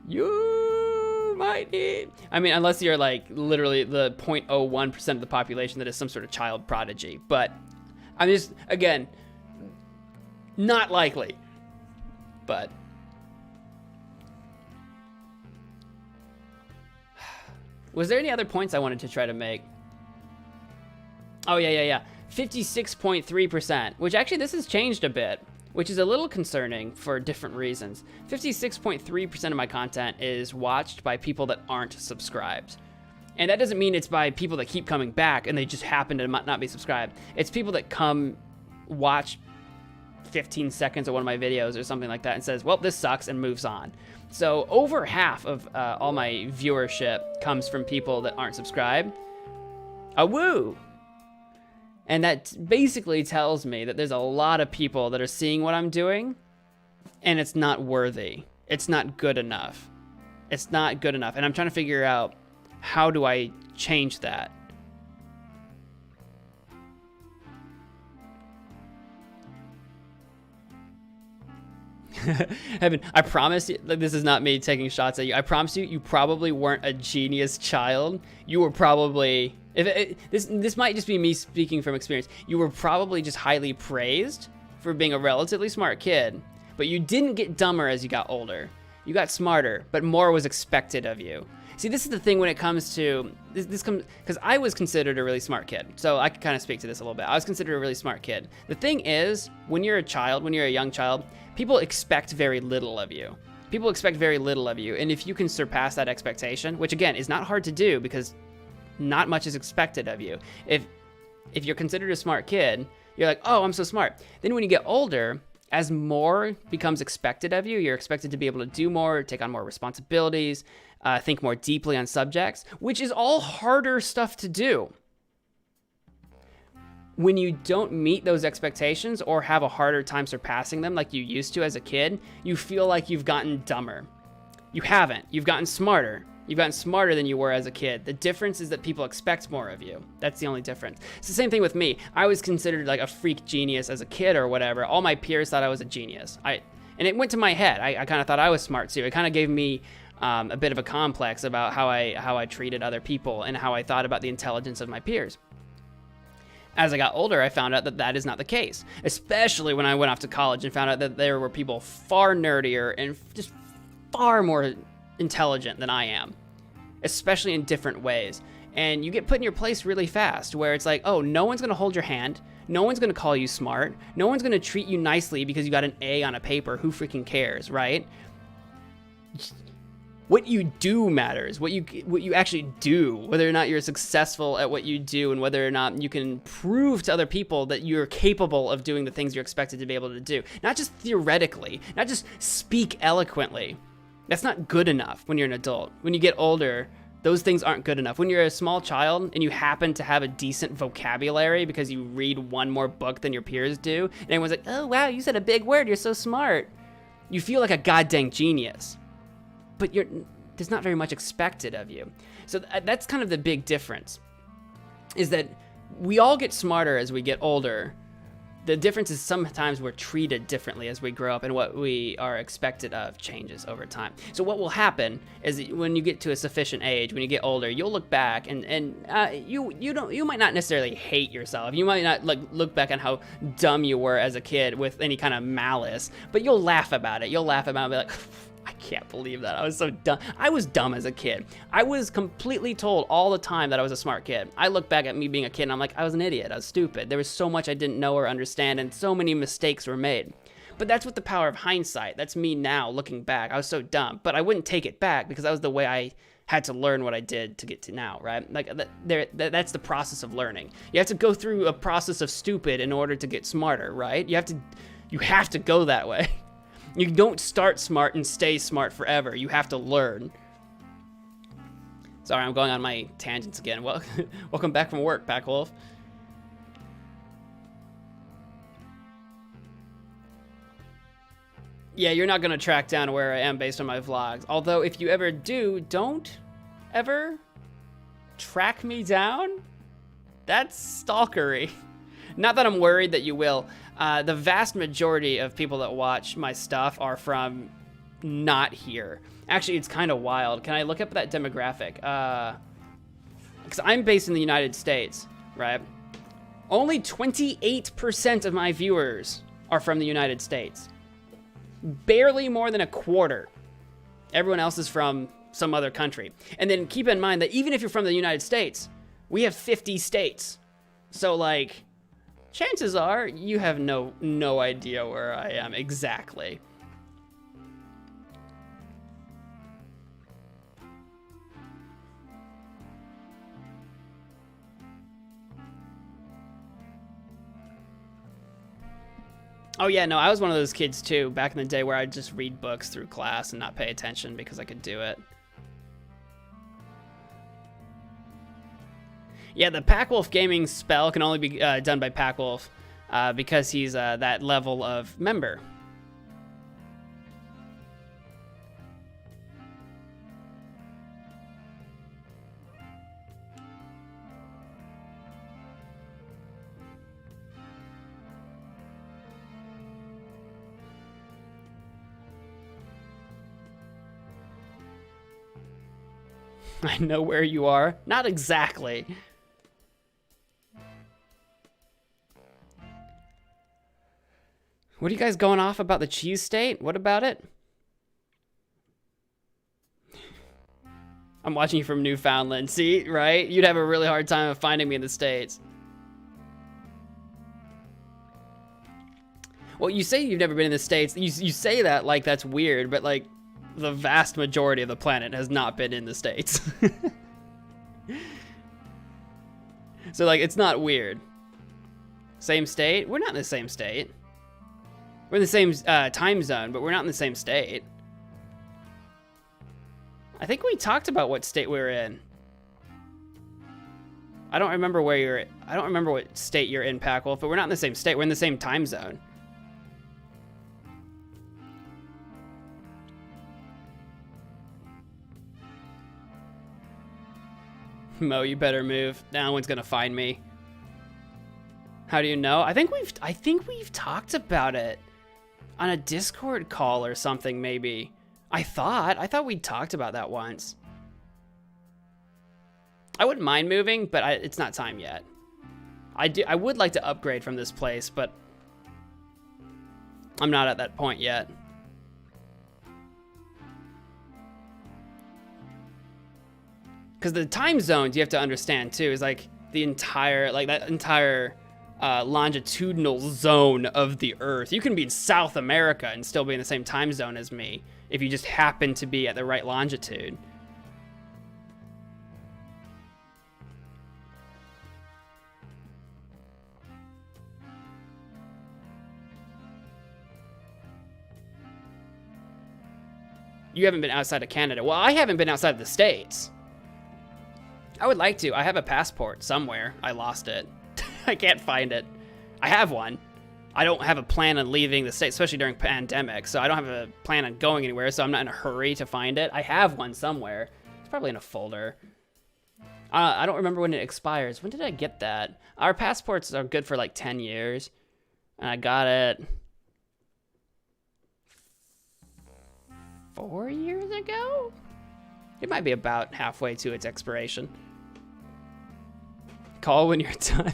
You might be. I mean, unless you're like literally the 0.01% of the population that is some sort of child prodigy. But I'm just, again, not likely. But was there any other points I wanted to try to make? Oh, yeah. 56.3%, which actually this has changed a bit, which is a little concerning for different reasons. 56.3% of my content is watched by people that aren't subscribed. And that doesn't mean it's by people that keep coming back and they just happen to not be subscribed. It's people that come watch 15 seconds of one of my videos or something like that and says, well, this sucks, and moves on. So over half of all my viewership comes from people that aren't subscribed. Woo! And that basically tells me that there's a lot of people that are seeing what I'm doing, and it's not worthy. It's not good enough. It's not good enough. And I'm trying to figure out, how do I change that? Heaven, I promise you, this is not me taking shots at you. I promise you, you probably weren't a genius child. You were probably, this might just be me speaking from experience. You were probably just highly praised for being a relatively smart kid, but you didn't get dumber as you got older. You got smarter, but more was expected of you. See, this is the thing when it comes to, this comes, because I was considered a really smart kid, so I can kind of speak to this a little bit. I was considered a really smart kid. The thing is, when you're a child, when you're a young child, people expect very little of you. People expect very little of you, and if you can surpass that expectation, which again is not hard to do because not much is expected of you. If you're considered a smart kid, you're like, oh, I'm so smart. Then when you get older, as more becomes expected of you, you're expected to be able to do more, take on more responsibilities, think more deeply on subjects, which is all harder stuff to do. When you don't meet those expectations or have a harder time surpassing them like you used to as a kid, you feel like you've gotten dumber. You haven't. You've gotten smarter. You've gotten smarter than you were as a kid. The difference is that people expect more of you. That's the only difference. It's the same thing with me. I was considered like a freak genius as a kid or whatever. All my peers thought I was a genius. And it went to my head. I kind of thought I was smart too. It kind of gave me a bit of a complex about how I treated other people and how I thought about the intelligence of my peers. As I got older, I found out that that is not the case, especially when I went off to college and found out that there were people far nerdier and just far more intelligent than I am, especially in different ways. And you get put in your place really fast where it's like, oh, no one's going to hold your hand. No one's going to call you smart. No one's going to treat you nicely because you got an A on a paper. Who freaking cares, right? What you do matters. What you actually do, whether or not you're successful at what you do and whether or not you can prove to other people that you're capable of doing the things you're expected to be able to do. Not just theoretically, not just speak eloquently. That's not good enough when you're an adult. When you get older, those things aren't good enough. When you're a small child and you happen to have a decent vocabulary because you read one more book than your peers do, and everyone's like, oh wow, you said a big word, you're so smart. You feel like a goddamn genius. But there's not very much expected of you. So that's kind of the big difference, is that we all get smarter as we get older. The difference is sometimes we're treated differently as we grow up, and what we are expected of changes over time. So what will happen is that when you get to a sufficient age, when you get older, you'll look back and you might not necessarily hate yourself. You might not look back on how dumb you were as a kid with any kind of malice, but you'll laugh about it. You'll laugh about it and be like, I can't believe that. I was so dumb. I was dumb as a kid. I was completely told all the time that I was a smart kid. I look back at me being a kid and I'm like, I was an idiot. I was stupid. There was so much I didn't know or understand and so many mistakes were made. But that's with the power of hindsight. That's me now looking back. I was so dumb, but I wouldn't take it back because that was the way I had to learn what I did to get to now, right? Like that's the process of learning. You have to go through a process of stupid in order to get smarter, right? You have to go that way. You don't start smart and stay smart forever. You have to learn. Sorry, I'm going on my tangents again. Well, welcome back from work, Pack Wolf. Yeah, you're not gonna track down where I am based on my vlogs. Although, if you ever do, don't ever track me down. That's stalkery. Not that I'm worried that you will. The vast majority of people that watch my stuff are from not here. Actually, it's kind of wild. Can I look up that demographic? Because I'm based in the United States, right? Only 28% of my viewers are from the United States. Barely more than a quarter. Everyone else is from some other country. And then keep in mind that even if you're from the United States, we have 50 states. So like, chances are you have no idea where I am exactly. Oh yeah, no, I was one of those kids too, back in the day where I'd just read books through class and not pay attention because I could do it. Yeah, the Packwolf gaming spell can only be done by Packwolf because he's that level of member. I know where you are. Not exactly. What are you guys going off about the cheese state? What about it? I'm watching you from Newfoundland. See, right? You'd have a really hard time of finding me in the States. Well, you say you've never been in the States. You say that like that's weird, but like the vast majority of the planet has not been in the States. So like it's not weird. Same state? We're not in the same state. We're in the same time zone, but we're not in the same state. I think we talked about what state we were in. I don't remember where you're. I don't remember what state you're in, Packwolf, but we're not in the same state. We're in the same time zone. Mo, you better move. No one's gonna find me. How do you know? I think we've talked about it on a Discord call or something, maybe. I thought we talked about that once. I wouldn't mind moving, but it's not time yet. I would like to upgrade from this place, but I'm not at that point yet. Because the time zones you have to understand too is like the entire, like that entire longitudinal zone of the Earth. You can be in South America and still be in the same time zone as me if you just happen to be at the right longitude. You haven't been outside of Canada. Well, I haven't been outside of the States. I would like to. I have a passport somewhere. I lost it. I can't find it. I have one. I don't have a plan on leaving the States, especially during pandemic, so I don't have a plan on going anywhere, so I'm not in a hurry to find it. I have one somewhere. It's probably in a folder. I don't remember when it expires. When did I get that? Our passports are good for like 10 years, and I got it 4 years ago? It might be about halfway to its expiration. Call when you're done.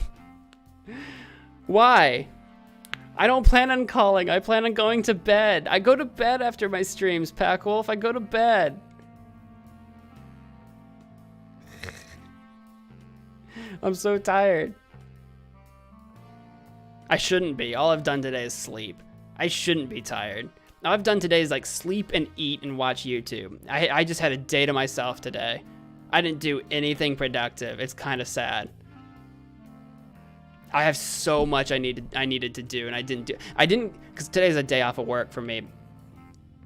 Why? I don't plan on calling. I plan on going to bed. I go to bed after my streams, Packwolf. I go to bed. I'm so tired. I shouldn't be. All I've done today is sleep. I shouldn't be tired. All I've done today is like sleep and eat and watch YouTube. I just had a day to myself today. I didn't do anything productive. It's kind of sad. I have so much I needed to do, and I didn't because today's a day off of work for me.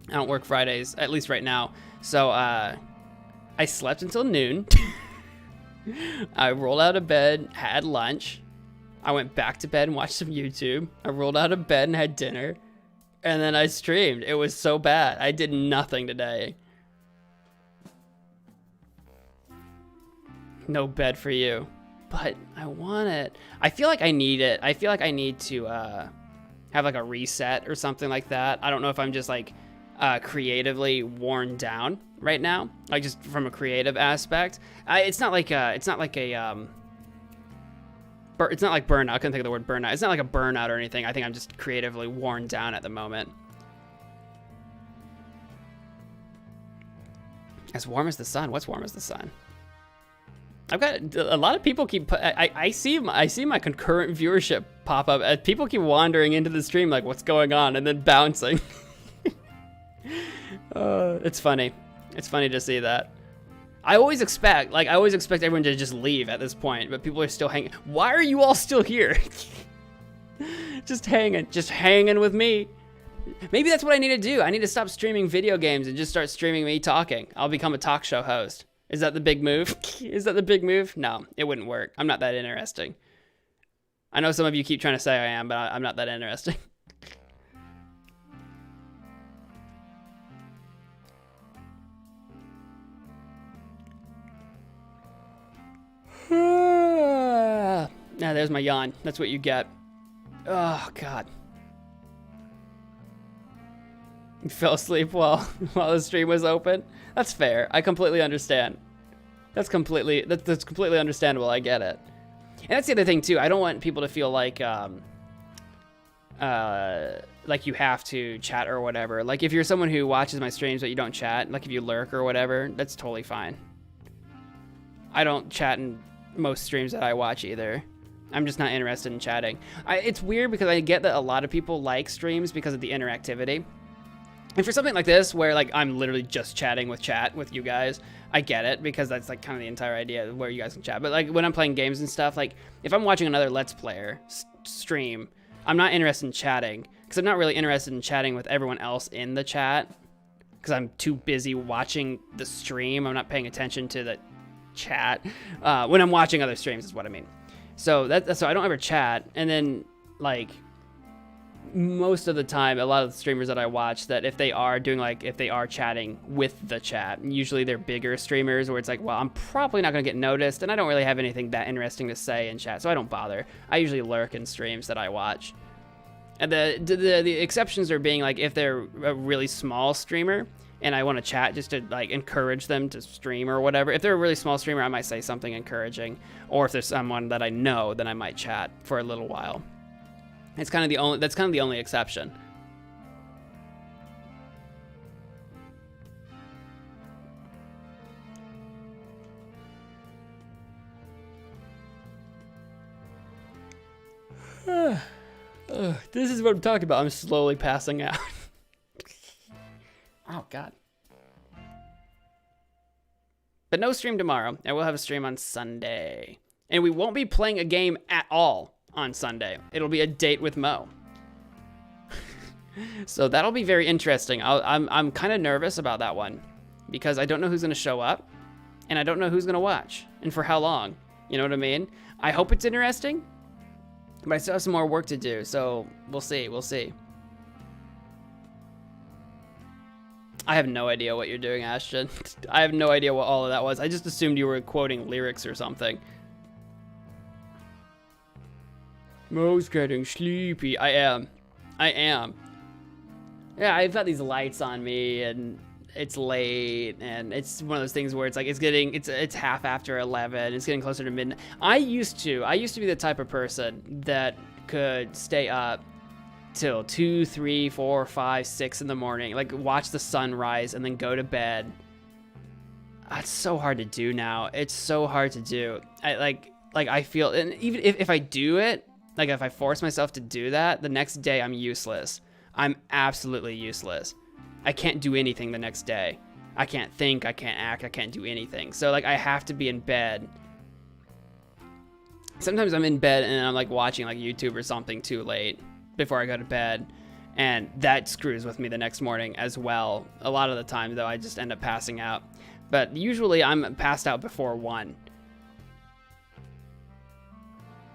I don't work Fridays, at least right now. So I slept until noon. I rolled out of bed, had lunch. I went back to bed and watched some YouTube. I rolled out of bed and had dinner, and then I streamed. It was so bad. I did nothing today. No bed for you. But I want it. I feel like I need it. I feel like I need to have like a reset or something like that. I don't know if I'm just like creatively worn down right now, like just from a creative aspect. It's not like burnout. I couldn't think of the word burnout. It's not like a burnout or anything. I think I'm just creatively worn down at the moment. As warm as the sun. What's warm as the sun? I've got a lot of people keep. I see my concurrent viewership pop up. People keep wandering into the stream like, what's going on, and then bouncing. It's funny. It's funny to see that. I always expect everyone to just leave at this point, but people are still hanging. Why are you all still here? Just hanging with me. Maybe that's what I need to do. I need to stop streaming video games and just start streaming me talking. I'll become a talk show host. Is that the big move? Is that the big move? No, it wouldn't work. I'm not that interesting. I know some of you keep trying to say I am, but I'm not that interesting. Now there's my yawn. That's what you get. Oh, God. You fell asleep while the stream was open? That's fair. I completely understand. That's completely understandable. I get it. And that's the other thing too. I don't want people to feel like you have to chat or whatever. Like if you're someone who watches my streams but you don't chat, like if you lurk or whatever, that's totally fine. I don't chat in most streams that I watch either. I'm just not interested in chatting. It's weird because I get that a lot of people like streams because of the interactivity. And for something like this, where like I'm literally just chatting with you guys, I get it because that's like kind of the entire idea of where you guys can chat. But like when I'm playing games and stuff, like if I'm watching another Let's Player stream, I'm not interested in chatting because I'm not really interested in chatting with everyone else in the chat because I'm too busy watching the stream. I'm not paying attention to the chat when I'm watching other streams is what I mean. So so I don't ever chat. And then like most of the time, a lot of the streamers that I watch, that if they are chatting with the chat, usually they're bigger streamers where it's like, well, I'm probably not gonna get noticed and I don't really have anything that interesting to say in chat, so I don't bother. I usually lurk in streams that I watch. And the exceptions are being like if they're a really small streamer and I want to chat just to like encourage them to stream or whatever. If they're a really small streamer, I might say something encouraging, or if there's someone that I know, then I might chat for a little while. That's kind of the only exception. This is what I'm talking about. I'm slowly passing out. Oh, God. But no stream tomorrow. I will have a stream on Sunday. And we won't be playing a game at all on Sunday. It'll be a date with Mo. So that'll be very interesting. I'm kind of nervous about that one because I don't know who's going to show up and I don't know who's going to watch and for how long. You know what I mean? I hope it's interesting, but I still have some more work to do. So we'll see. We'll see. I have no idea what you're doing, Ashton. I have no idea what all of that was. I just assumed you were quoting lyrics or something. Mo's getting sleepy. I am. Yeah, I've got these lights on me and it's late and it's one of those things where it's like it's half after 11. It's getting closer to midnight. I used to be the type of person that could stay up till 2, 3, 4, 5, 6 in the morning, like watch the sun rise and then go to bed. It's so hard to do now. It's so hard to do. I feel, and even if I do it, like if I force myself to do that, the next day I'm useless. I'm absolutely useless. I can't do anything the next day. I can't think, I can't act, I can't do anything. So like I have to be in bed. Sometimes I'm in bed and I'm like watching like YouTube or something too late before I go to bed. And that screws with me the next morning as well. A lot of the time though, I just end up passing out. But usually I'm passed out before 1.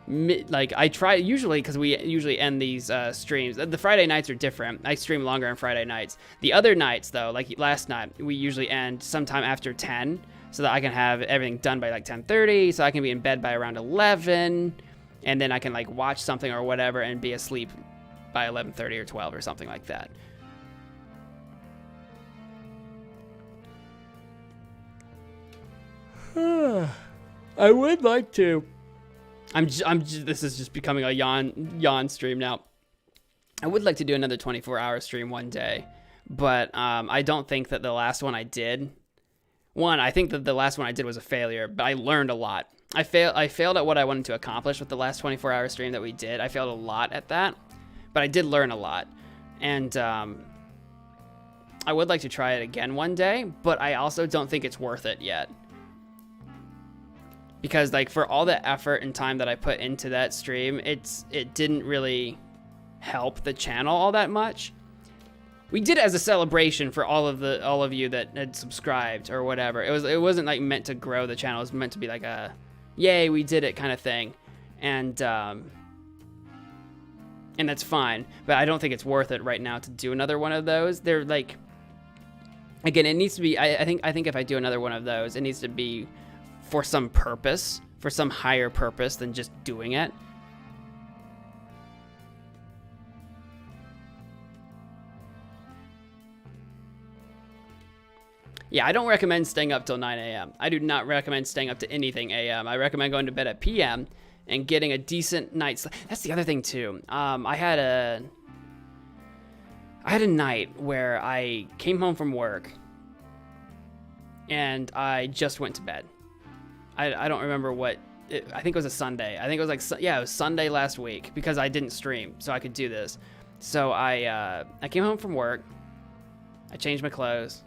Like I try usually because we usually end these streams. The Friday nights are different. I stream longer on Friday nights. The other nights though, like last night, we usually end sometime after 10 so that I can have everything done by like 10:30 so I can be in bed by around 11 and then I can like watch something or whatever and be asleep by 11:30 or 12 or something like that. I would like to. This is just becoming a yawn stream now. I would like to do another 24-hour stream one day, but I don't think that the last one I did. I think that the last one I did was a failure, but I learned a lot. I failed at what I wanted to accomplish with the last 24-hour stream that we did. I failed a lot at that, but I did learn a lot, and I would like to try it again one day, but I also don't think it's worth it yet. because like for all the effort and time that I put into that stream, it didn't really help the channel all that much. We did it as a celebration for all of you that had subscribed or whatever. It wasn't like meant to grow the channel. It was meant to be like a yay, we did it kind of thing. And that's fine, but I don't think it's worth it right now to do another one of those. They're like, again, it needs to be, I think if I do another one of those, it needs to be for some purpose, for some higher purpose than just doing it. Yeah, I don't recommend staying up till 9 a.m. I do not recommend staying up to anything a.m. I recommend going to bed at p.m. and getting a decent night's sleep. That's the other thing too. I had a night where I came home from work and I just went to bed. I don't remember what. I think it was a Sunday. I think it was like, yeah, it was Sunday last week because I didn't stream, so I could do this. So I came home from work. I changed my clothes,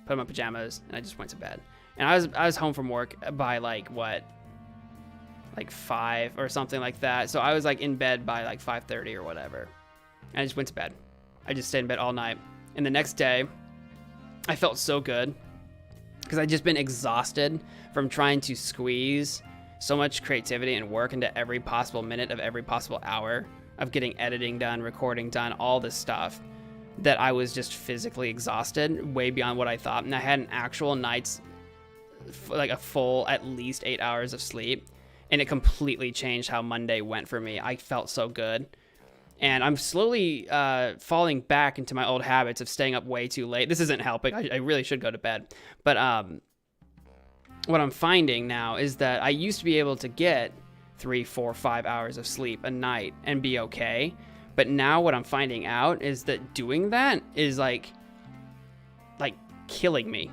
put on my pajamas, and I just went to bed. And I was home from work by like 5 or something like that. So I was like in bed by like 5:30 or whatever. And I just went to bed. I just stayed in bed all night. And the next day, I felt so good because I'd just been exhausted from trying to squeeze so much creativity and work into every possible minute of every possible hour of getting editing done, recording done, all this stuff, that I was just physically exhausted way beyond what I thought. And I had an actual night's, like a full at least 8 hours of sleep. And it completely changed how Monday went for me. I felt so good. And I'm slowly falling back into my old habits of staying up way too late. This isn't helping. I really should go to bed. But what I'm finding now is that I used to be able to get 3, 4, 5 hours of sleep a night and be okay. But now what I'm finding out is that doing that is like killing me.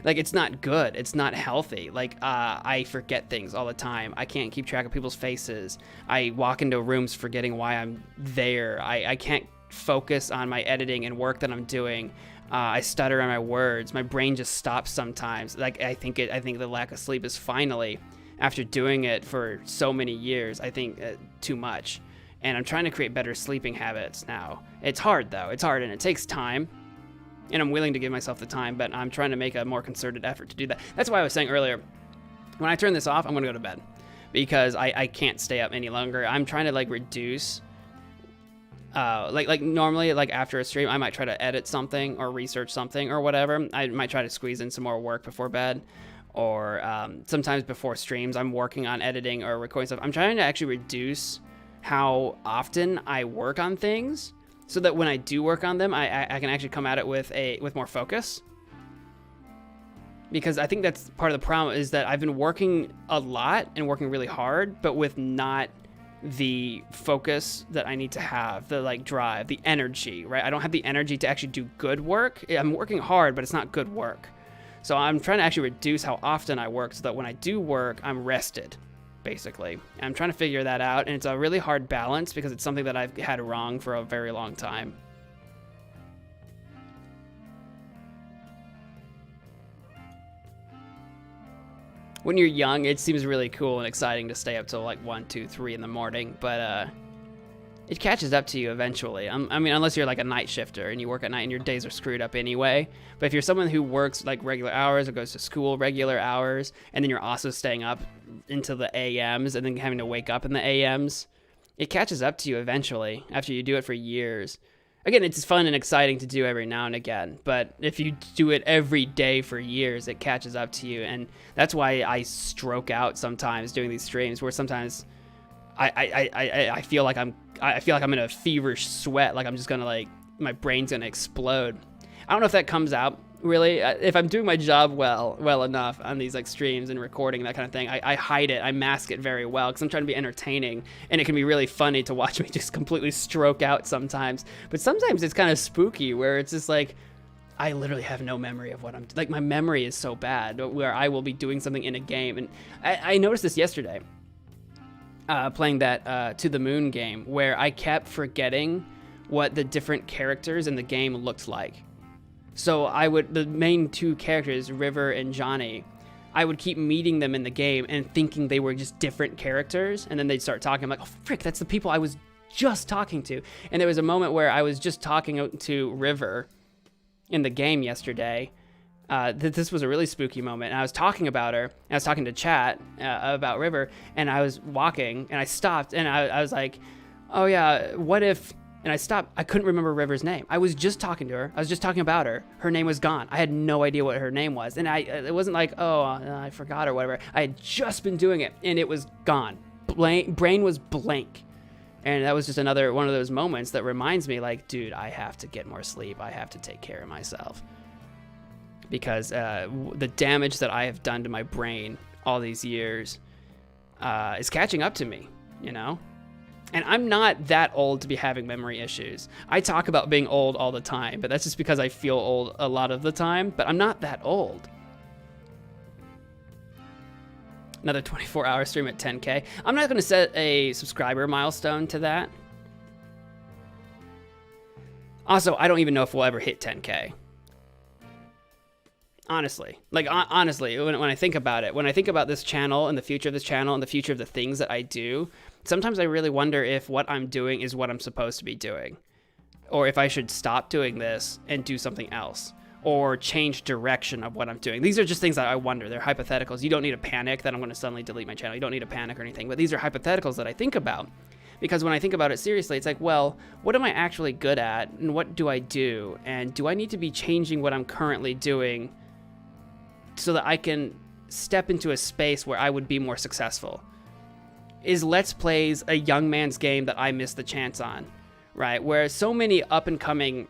Like, it's not good. It's not healthy. Like, I forget things all the time. I can't keep track of people's faces. I walk into rooms forgetting why I'm there. I can't focus on my editing and work that I'm doing. I stutter on my words. My brain just stops sometimes. Like, I think the lack of sleep is finally, after doing it for so many years, I think too much. And I'm trying to create better sleeping habits now. It's hard, though. It's hard, and it takes time. And I'm willing to give myself the time, but I'm trying to make a more concerted effort to do that. That's why I was saying earlier, when I turn this off, I'm going to go to bed. Because I can't stay up any longer. I'm trying to, like, reduce... like normally, like, after a stream, I might try to edit something or research something or whatever. I might try to squeeze in some more work before bed. Or sometimes before streams, I'm working on editing or recording stuff. I'm trying to actually reduce how often I work on things, so that when I do work on them, I can actually come at it with more focus. Because I think that's part of the problem, is that I've been working a lot and working really hard, but with not the focus that I need to have, the like drive, the energy, right? I don't have the energy to actually do good work. I'm working hard, but it's not good work. So I'm trying to actually reduce how often I work so that when I do work, I'm rested, basically. And I'm trying to figure that out, and it's a really hard balance because it's something that I've had wrong for a very long time. When you're young, it seems really cool and exciting to stay up till like 1, 2, 3 in the morning, but it catches up to you eventually. I mean, unless you're like a night shifter and you work at night and your days are screwed up anyway. But if you're someone who works like regular hours or goes to school regular hours, and then you're also staying up into the AMs and then having to wake up in the AMs, it catches up to you eventually after you do it for years. Again, it's fun and exciting to do every now and again, but if you do it every day for years, it catches up to you. And that's why I stroke out sometimes doing these streams, where sometimes I feel like I'm in a feverish sweat, like I'm just gonna, like, my brain's gonna explode. I don't know if that comes out really. If I'm doing my job well enough on these like streams and recording, that kind of thing, I hide it, I mask it very well, because I'm trying to be entertaining, and it can be really funny to watch me just completely stroke out sometimes. But sometimes it's kind of spooky, where it's just like, I literally have no memory of what I'm, like, my memory is so bad, where I will be doing something in a game. And I noticed this yesterday, playing that To the Moon game, where I kept forgetting what the different characters in the game looked like. So the main two characters, River and Johnny, I would keep meeting them in the game and thinking they were just different characters, and then they'd start talking. I'm like, oh frick, that's the people I was just talking to. And there was a moment where I was just talking to River in the game yesterday. This was a really spooky moment, and I was talking about her, and I was talking to chat about River, and I was walking, and I stopped, and I was like, oh yeah, what if... And I stopped. I couldn't remember River's name. I was just talking to her. I was just talking about her. Her name was gone. I had no idea what her name was. And it wasn't like, oh, I forgot or whatever. I had just been doing it, and it was gone. Brain was blank. And that was just another one of those moments that reminds me, like, dude, I have to get more sleep. I have to take care of myself. Because the damage that I have done to my brain all these years is catching up to me, you know? And I'm not that old to be having memory issues. I talk about being old all the time, but that's just because I feel old a lot of the time, but I'm not that old. Another 24-hour stream at 10K. I'm not going to set a subscriber milestone to that. Also, I don't even know if we'll ever hit 10K. Honestly. Like, honestly, when I think about it, when I think about this channel and the future of this channel and the future of the things that I do, sometimes I really wonder if what I'm doing is what I'm supposed to be doing. Or if I should stop doing this and do something else. Or change direction of what I'm doing. These are just things that I wonder. They're hypotheticals. You don't need to panic that I'm going to suddenly delete my channel. You don't need to panic or anything. But these are hypotheticals that I think about. Because when I think about it seriously, it's like, well, what am I actually good at? And what do I do? And do I need to be changing what I'm currently doing so that I can step into a space where I would be more successful? Is Let's Plays a young man's game that I missed the chance on, right? Where so many up-and-coming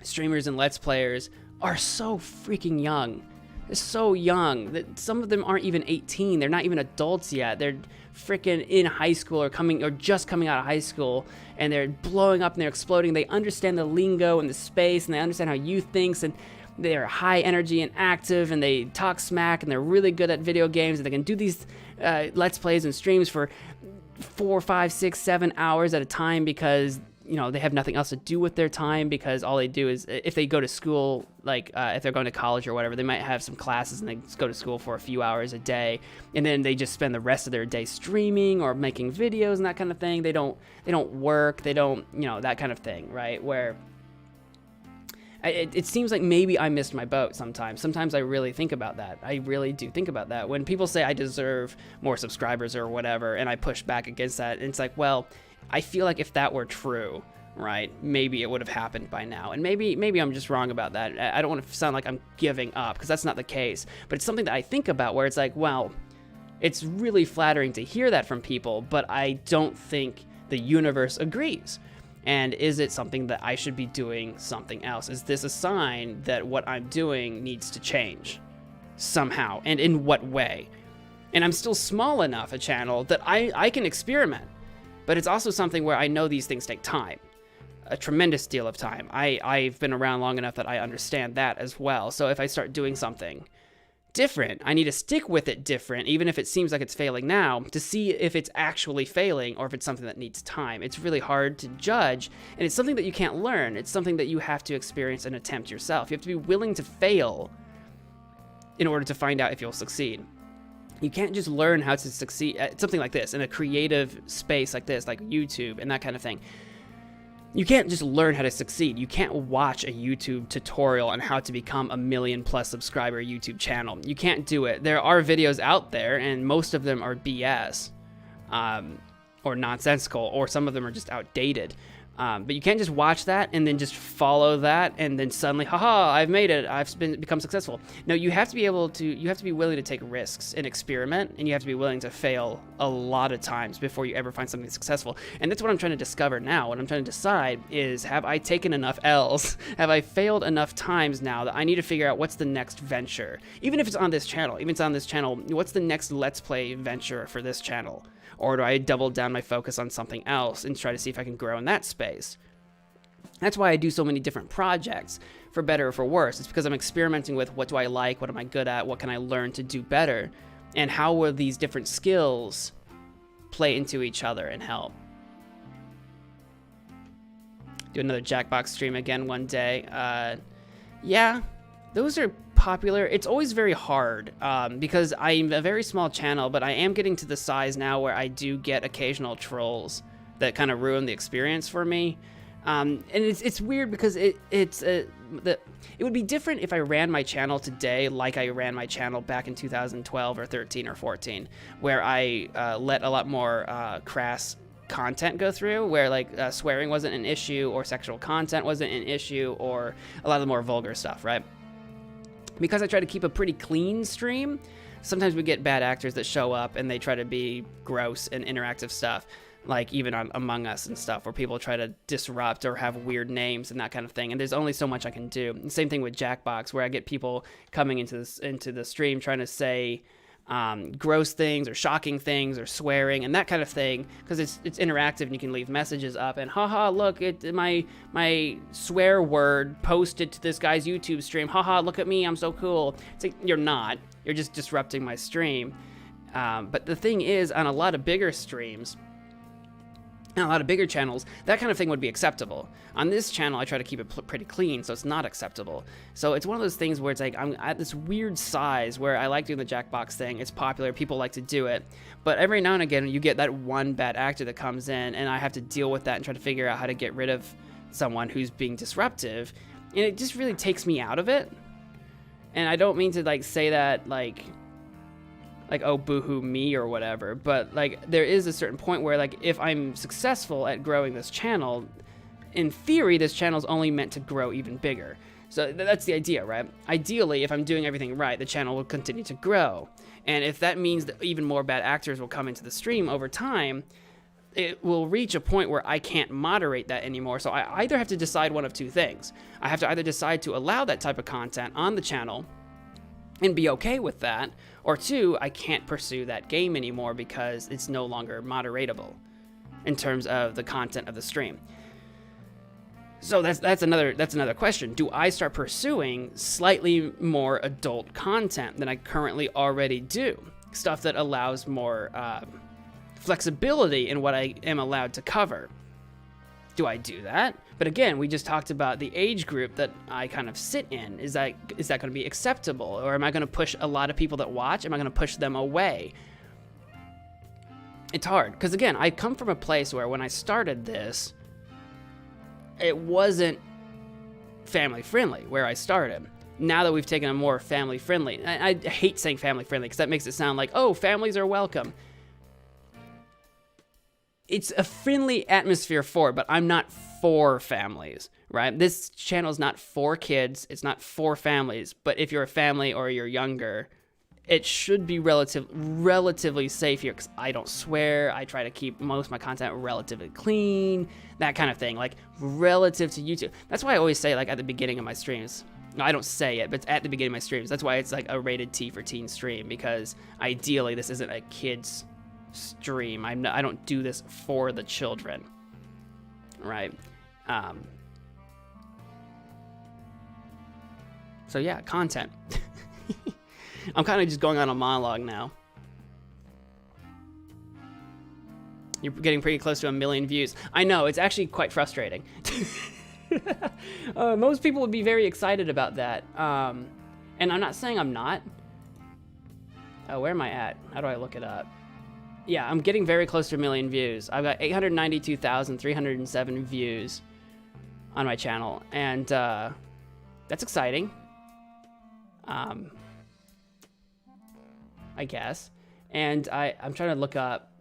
streamers and Let's Players are so freaking young. They're so young that some of them aren't even 18. They're not even adults yet. They're freaking in high school or just coming out of high school, and they're blowing up and they're exploding. They understand the lingo and the space, and they understand how youth thinks, and they're high energy and active, and they talk smack, and they're really good at video games, and they can do these Let's Plays and streams for 4, 5, 6, 7 hours at a time because, you know, they have nothing else to do with their time, because all they do is, if they go to school, like if they're going to college or whatever, they might have some classes and they just go to school for a few hours a day, and then they just spend the rest of their day streaming or making videos and that kind of thing. They don't work, they don't, you know, that kind of thing, right? Where it seems like maybe I missed my boat sometimes. Sometimes I really think about that. I really do think about that. When people say I deserve more subscribers or whatever, and I push back against that, and it's like, well, I feel like if that were true, right, maybe it would have happened by now. And maybe I'm just wrong about that. I don't want to sound like I'm giving up, because that's not the case. But it's something that I think about where it's like, well, it's really flattering to hear that from people, but I don't think the universe agrees. And is it something that I should be doing something else? Is this a sign that what I'm doing needs to change somehow? And in what way? And I'm still small enough a channel that I can experiment. But it's also something where I know these things take time. A tremendous deal of time. I've been around long enough that I understand that as well. So if I start doing something different, I need to stick with it different, even if it seems like it's failing now, to see if it's actually failing or if it's something that needs time. It's really hard to judge, and it's something that you can't learn. It's something that you have to experience and attempt yourself. You have to be willing to fail in order to find out if you'll succeed. You can't just learn how to succeed at something like this, in a creative space like this, like YouTube and that kind of thing. You can't just learn how to succeed. You can't watch a YouTube tutorial on how to become a 1 million+ subscriber YouTube channel. You can't do it. There are videos out there, and most of them are BS, or nonsensical, or some of them are just outdated. But you can't just watch that and then just follow that and then suddenly, haha, I've made it, I've become successful. No, you have to be willing to take risks and experiment, and you have to be willing to fail a lot of times before you ever find something successful. And that's what I'm trying to discover now. What I'm trying to decide is, have I taken enough L's? Have I failed enough times now that I need to figure out what's the next venture? Even if it's on this channel, what's the next Let's Play venture for this channel? Or do I double down my focus on something else and try to see if I can grow in that space? That's why I do so many different projects, for better or for worse. It's because I'm experimenting with, what do I like, what am I good at, what can I learn to do better, and how will these different skills play into each other and help. Do another Jackbox stream again one day. Yeah, those are popular. It's always very hard because I'm a very small channel, but I am getting to the size now where I do get occasional trolls that kind of ruin the experience for me. And it's weird because it would be different if I ran my channel today like I ran my channel back in 2012 or 13 or 14, where I let a lot more crass content go through, where like swearing wasn't an issue or sexual content wasn't an issue or a lot of the more vulgar stuff, right? Because I try to keep a pretty clean stream, sometimes we get bad actors that show up and they try to be gross and interactive stuff, like even on Among Us and stuff, where people try to disrupt or have weird names and that kind of thing. And there's only so much I can do. And same thing with Jackbox, where I get people coming into the stream trying to say gross things or shocking things or swearing and that kind of thing, because it's interactive and you can leave messages up and haha, look, my swear word posted to this guy's YouTube stream, haha, look at me, I'm so cool. It's like, you're not, you're just disrupting my stream. But the thing is, on a lot of bigger streams and a lot of bigger channels, that kind of thing would be acceptable. On this channel, I try to keep it pretty clean, so it's not acceptable. So it's one of those things where it's like, I'm at this weird size where I like doing the Jackbox thing. It's popular, people like to do it. But every now and again, you get that one bad actor that comes in, and I have to deal with that and try to figure out how to get rid of someone who's being disruptive. And it just really takes me out of it. And I don't mean to like say that like, oh, boohoo me or whatever, but like there is a certain point where like if I'm successful at growing this channel, in theory this channel's only meant to grow even bigger. So that's the idea, right? Ideally, if I'm doing everything right, the channel will continue to grow. And if that means that even more bad actors will come into the stream over time, it will reach a point where I can't moderate that anymore. So I either have to decide one of two things. I have to either decide to allow that type of content on the channel and be okay with that, or two, I can't pursue that game anymore because it's no longer moderatable in terms of the content of the stream. So that's another question. Do I start pursuing slightly more adult content than I currently already do? Stuff that allows more flexibility in what I am allowed to cover. Do I do that? But again, we just talked about the age group that I kind of sit in. Is that going to be acceptable? Or am I going to push a lot of people that watch? Am I going to push them away? It's hard. Because again, I come from a place where when I started this, it wasn't family friendly where I started. Now that we've taken a more family friendly, I hate saying family friendly because that makes it sound like, oh, families are welcome. It's a friendly atmosphere for it, but I'm not for families, right? This channel is not for kids. It's not for families. But if you're a family or you're younger, it should be relatively safe here because I don't swear. I try to keep most of my content relatively clean, that kind of thing, like relative to YouTube. That's why I always say, like, at the beginning of my streams, no, I don't say it, but it's at the beginning of my streams. That's why it's like a rated T for teen stream, because ideally this isn't a kid's stream. I don't do this for the children, right? So yeah, content. I'm kind of just going on a monologue now. You're getting pretty close to 1 million views. I know, it's actually quite frustrating. Most people would be very excited about that. And I'm not saying I'm not. Oh, where am I at? How do I look it up? Yeah, I'm getting very close to 1 million views. I've got 892,307 views on my channel, and that's exciting. I guess. And I'm trying to look up.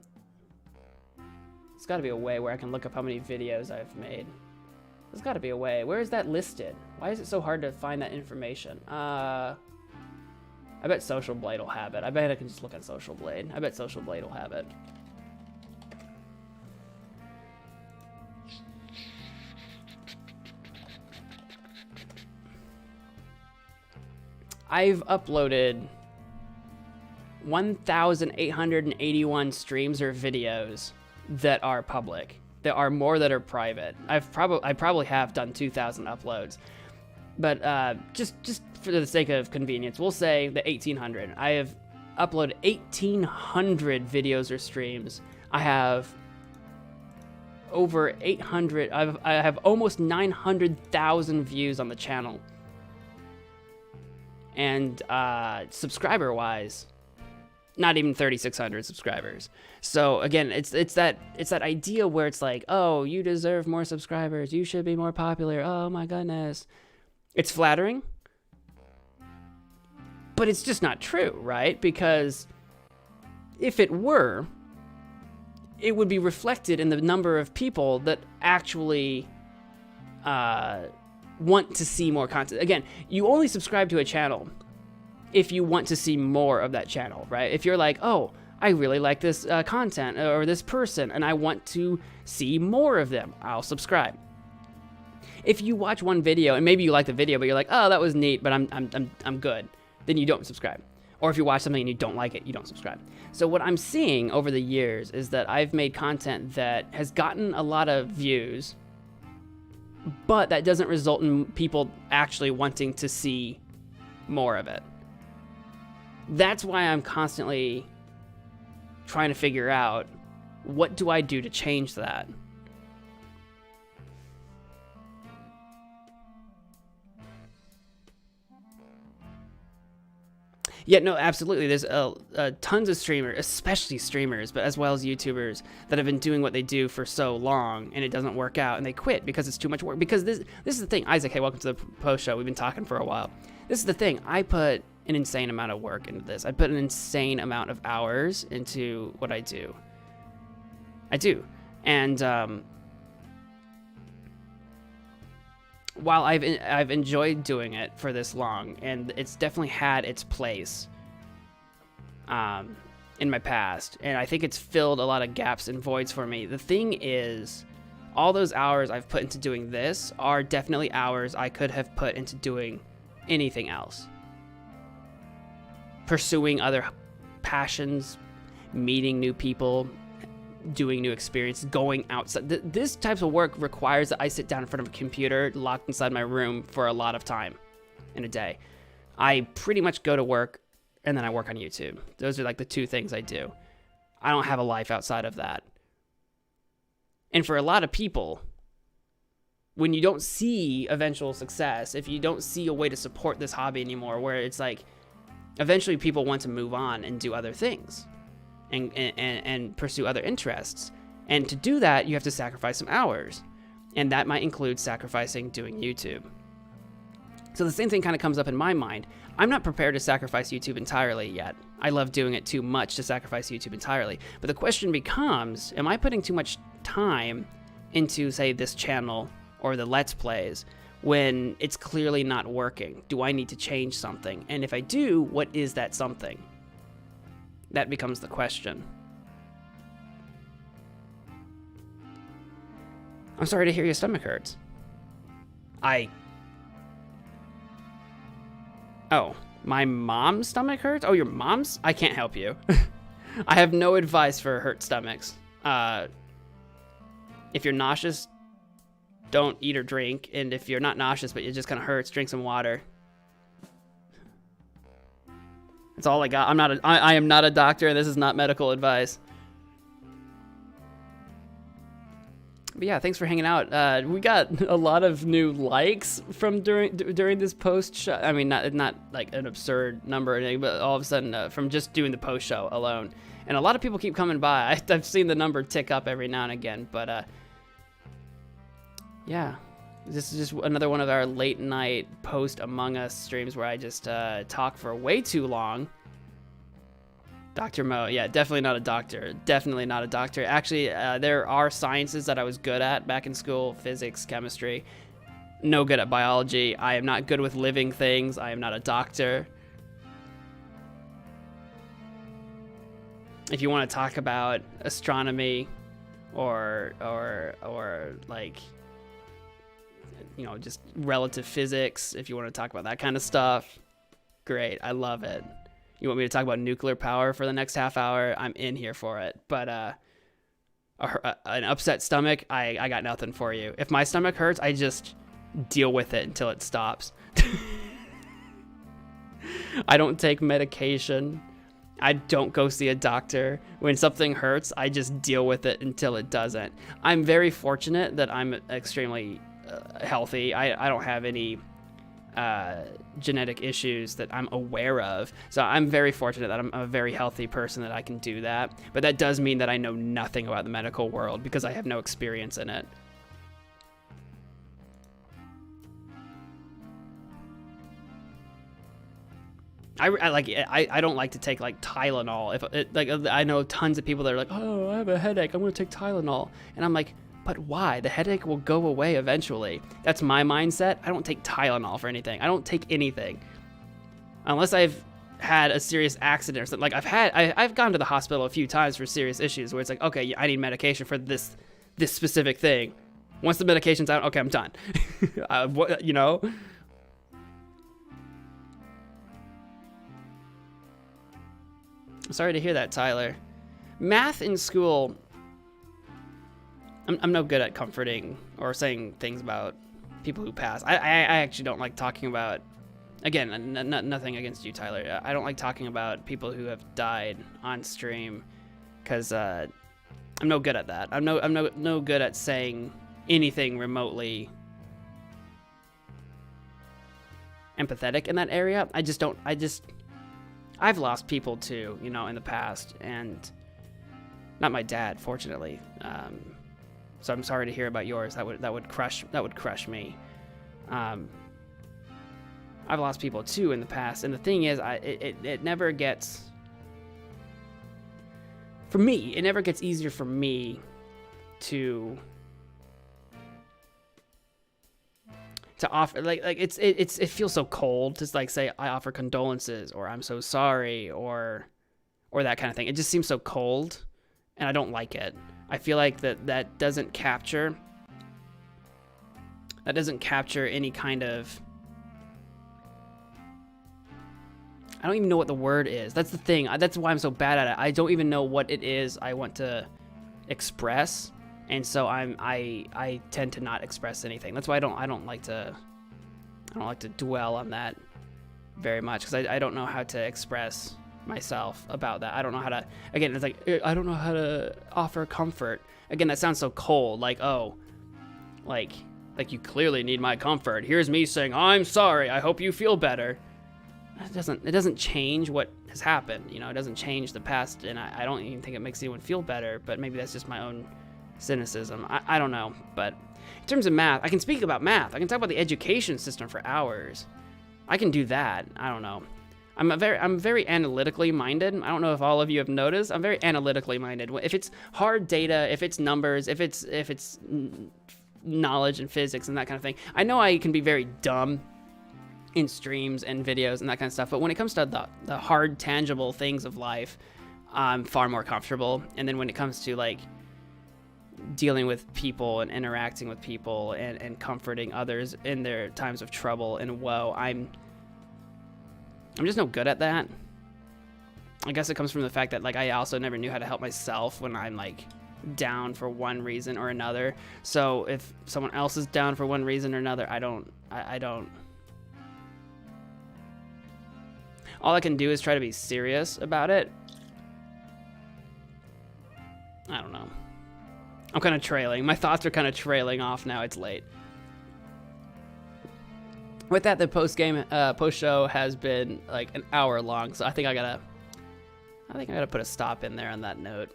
There's got to be a way where I can look up how many videos I've made. There's got to be a way. Where is that listed? Why is it so hard to find that information? I bet Social Blade will have it. I bet I can just look at Social Blade. I bet Social Blade will have it. I've uploaded 1,881 streams or videos that are public. There are more that are private. I probably have done 2,000 uploads, but just for the sake of convenience, we'll say the 1,800. I have uploaded 1,800 videos or streams. I have over 800. I have almost 900,000 views on the channel. and subscriber wise, not even 3,600 subscribers. So again, it's that idea where it's like, oh, you deserve more subscribers, you should be more popular, oh my goodness. It's flattering, but it's just not true, right? Because if it were, it would be reflected in the number of people that actually want to see more content. Again, you only subscribe to a channel if you want to see more of that channel, right? If you're like, oh, I really like this content or this person and I want to see more of them, I'll subscribe. If you watch one video and maybe you like the video, but you're like, oh, that was neat, but I'm good, then you don't subscribe. Or if you watch something and you don't like it, you don't subscribe. So what I'm seeing over the years is that I've made content that has gotten a lot of views, but that doesn't result in people actually wanting to see more of it. That's why I'm constantly trying to figure out, what do I do to change that? Yeah, no, absolutely. There's tons of streamers, especially streamers, but as well as YouTubers that have been doing what they do for so long, and it doesn't work out, and they quit because it's too much work. Because this is the thing, Isaac. Hey, welcome to the post show. We've been talking for a while. This is the thing. I put an insane amount of work into this. I put an insane amount of hours into what I do. And while I've enjoyed doing it for this long, and it's definitely had its place in my past, and I think it's filled a lot of gaps and voids for me. The thing is, all those hours I've put into doing this are definitely hours I could have put into doing anything else. Pursuing other passions, meeting new people, doing new experiences, going outside. This type of work requires that I sit down in front of a computer, locked inside my room for a lot of time in a day. I pretty much go to work and then I work on YouTube. Those are like the two things I do. I don't have a life outside of that. And for a lot of people, when you don't see eventual success, if you don't see a way to support this hobby anymore, where it's like, eventually people want to move on and do other things and pursue other interests. And to do that, you have to sacrifice some hours. And that might include sacrificing doing YouTube. So the same thing kind of comes up in my mind. I'm not prepared to sacrifice YouTube entirely yet. I love doing it too much to sacrifice YouTube entirely. But the question becomes, am I putting too much time into, say, this channel or the Let's Plays when it's clearly not working? Do I need to change something? And if I do, what is that something? That becomes the question. I'm sorry to hear your stomach hurts. Oh, my mom's stomach hurts? Oh, your mom's? I can't help you. I have no advice for hurt stomachs. If you're nauseous, don't eat or drink. And if you're not nauseous, but it just kind of hurts, drink some water. That's all I got. I am not a doctor, and this is not medical advice. But yeah, thanks for hanging out. We got a lot of new likes from during this post show. I mean, not like an absurd number or anything, but all of a sudden from just doing the post show alone. And a lot of people keep coming by. I've seen the number tick up every now and again, but yeah. This is just another one of our late night post Among Us streams where I just talk for way too long. Dr. Mo, yeah, definitely not a doctor. Definitely not a doctor. Actually, there are sciences that I was good at back in school, physics, chemistry. No good at biology. I am not good with living things. I am not a doctor. If you want to talk about astronomy or like, you know, just relative physics, if you want to talk about that kind of stuff, great. I love it. You want me to talk about nuclear power for the next half hour? I'm in here for it. But an upset stomach, I got nothing for you. If my stomach hurts, I just deal with it until it stops. I don't take medication. I don't go see a doctor. When something hurts, I just deal with it until it doesn't. I'm very fortunate that I'm extremely healthy. I don't have any genetic issues that I'm aware of. So I'm very fortunate that I'm a very healthy person that I can do that. But that does mean that I know nothing about the medical world because I have no experience in it. I don't like to take like Tylenol. If it, like I know tons of people that are like, oh, I have a headache, I'm gonna take Tylenol, and I'm like, but why? The headache will go away eventually. That's my mindset. I don't take Tylenol for anything. I don't take anything unless I've had a serious accident or something. Like I've gone to the hospital a few times for serious issues where it's like, okay, I need medication for this specific thing. Once the medication's out, okay, I'm done. You know. Sorry to hear that, Tyler. Math in school, I'm no good at comforting or saying things about people who pass. I actually don't like talking about, again, nothing against you, Tyler. I don't like talking about people who have died on stream because I'm no good at that. I'm no good at saying anything remotely empathetic in that area. I've lost people too, you know, in the past, and not my dad, fortunately. So I'm sorry to hear about yours. That would crush me. I've lost people too in the past, and the thing is, it never gets, for me, it never gets easier for me to offer, like it feels so cold to like say I offer condolences or I'm so sorry or that kind of thing. It just seems so cold, and I don't like it. I feel like that doesn't capture any kind of, I don't even know what the word is. That's the thing. That's why I'm so bad at it. I don't even know what it is I want to express. And so I tend to not express anything. That's why I don't like to dwell on that very much, because I don't know how to express myself about that. I don't know how to, again, it's like, I don't know how to offer comfort. Again, that sounds so cold, like, oh, like you clearly need my comfort. Here's me saying, I'm sorry, I hope you feel better. It doesn't change what has happened, you know, it doesn't change the past, and I don't even think it makes anyone feel better, but maybe that's just my own cynicism. I don't know, but in terms of math, I can speak about math. I can talk about the education system for hours. I can do that. I don't know. I'm very analytically minded. I don't know if all of you have noticed. I'm very analytically minded. If it's hard data, if it's numbers, if it's knowledge and physics and that kind of thing, I know I can be very dumb in streams and videos and that kind of stuff. But when it comes to the hard, tangible things of life, I'm far more comfortable. And then when it comes to like dealing with people and interacting with people and comforting others in their times of trouble and woe, I'm just no good at that. I guess it comes from the fact that like I also never knew how to help myself when I'm like down for one reason or another. So if someone else is down for one reason or another, I don't all I can do is try to be serious about it. I don't know. I'm kind of trailing. My thoughts are kind of trailing off now. It's late. With that, the post show has been like an hour long, so I think I gotta put a stop in there on that note.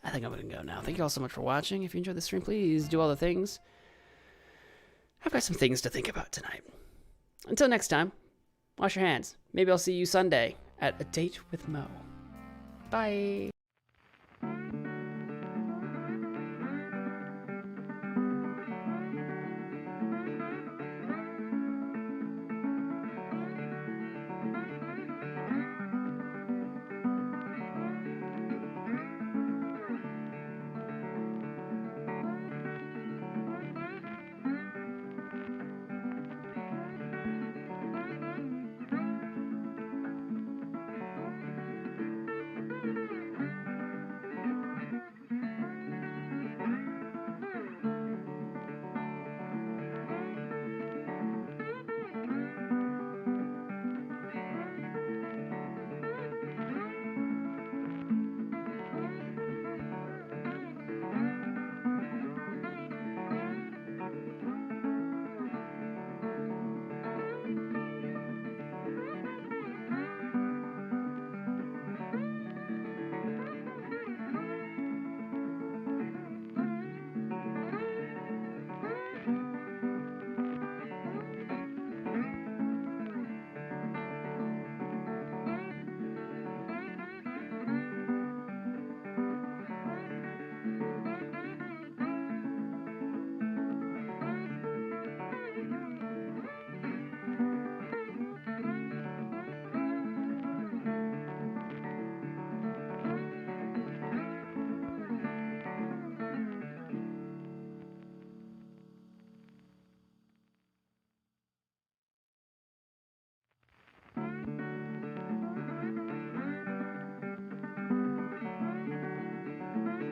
I think I'm gonna go now. Thank you all so much for watching. If you enjoyed the stream, please do all the things. I've got some things to think about tonight. Until next time, wash your hands. Maybe I'll see you Sunday at A Date with Mo. Bye.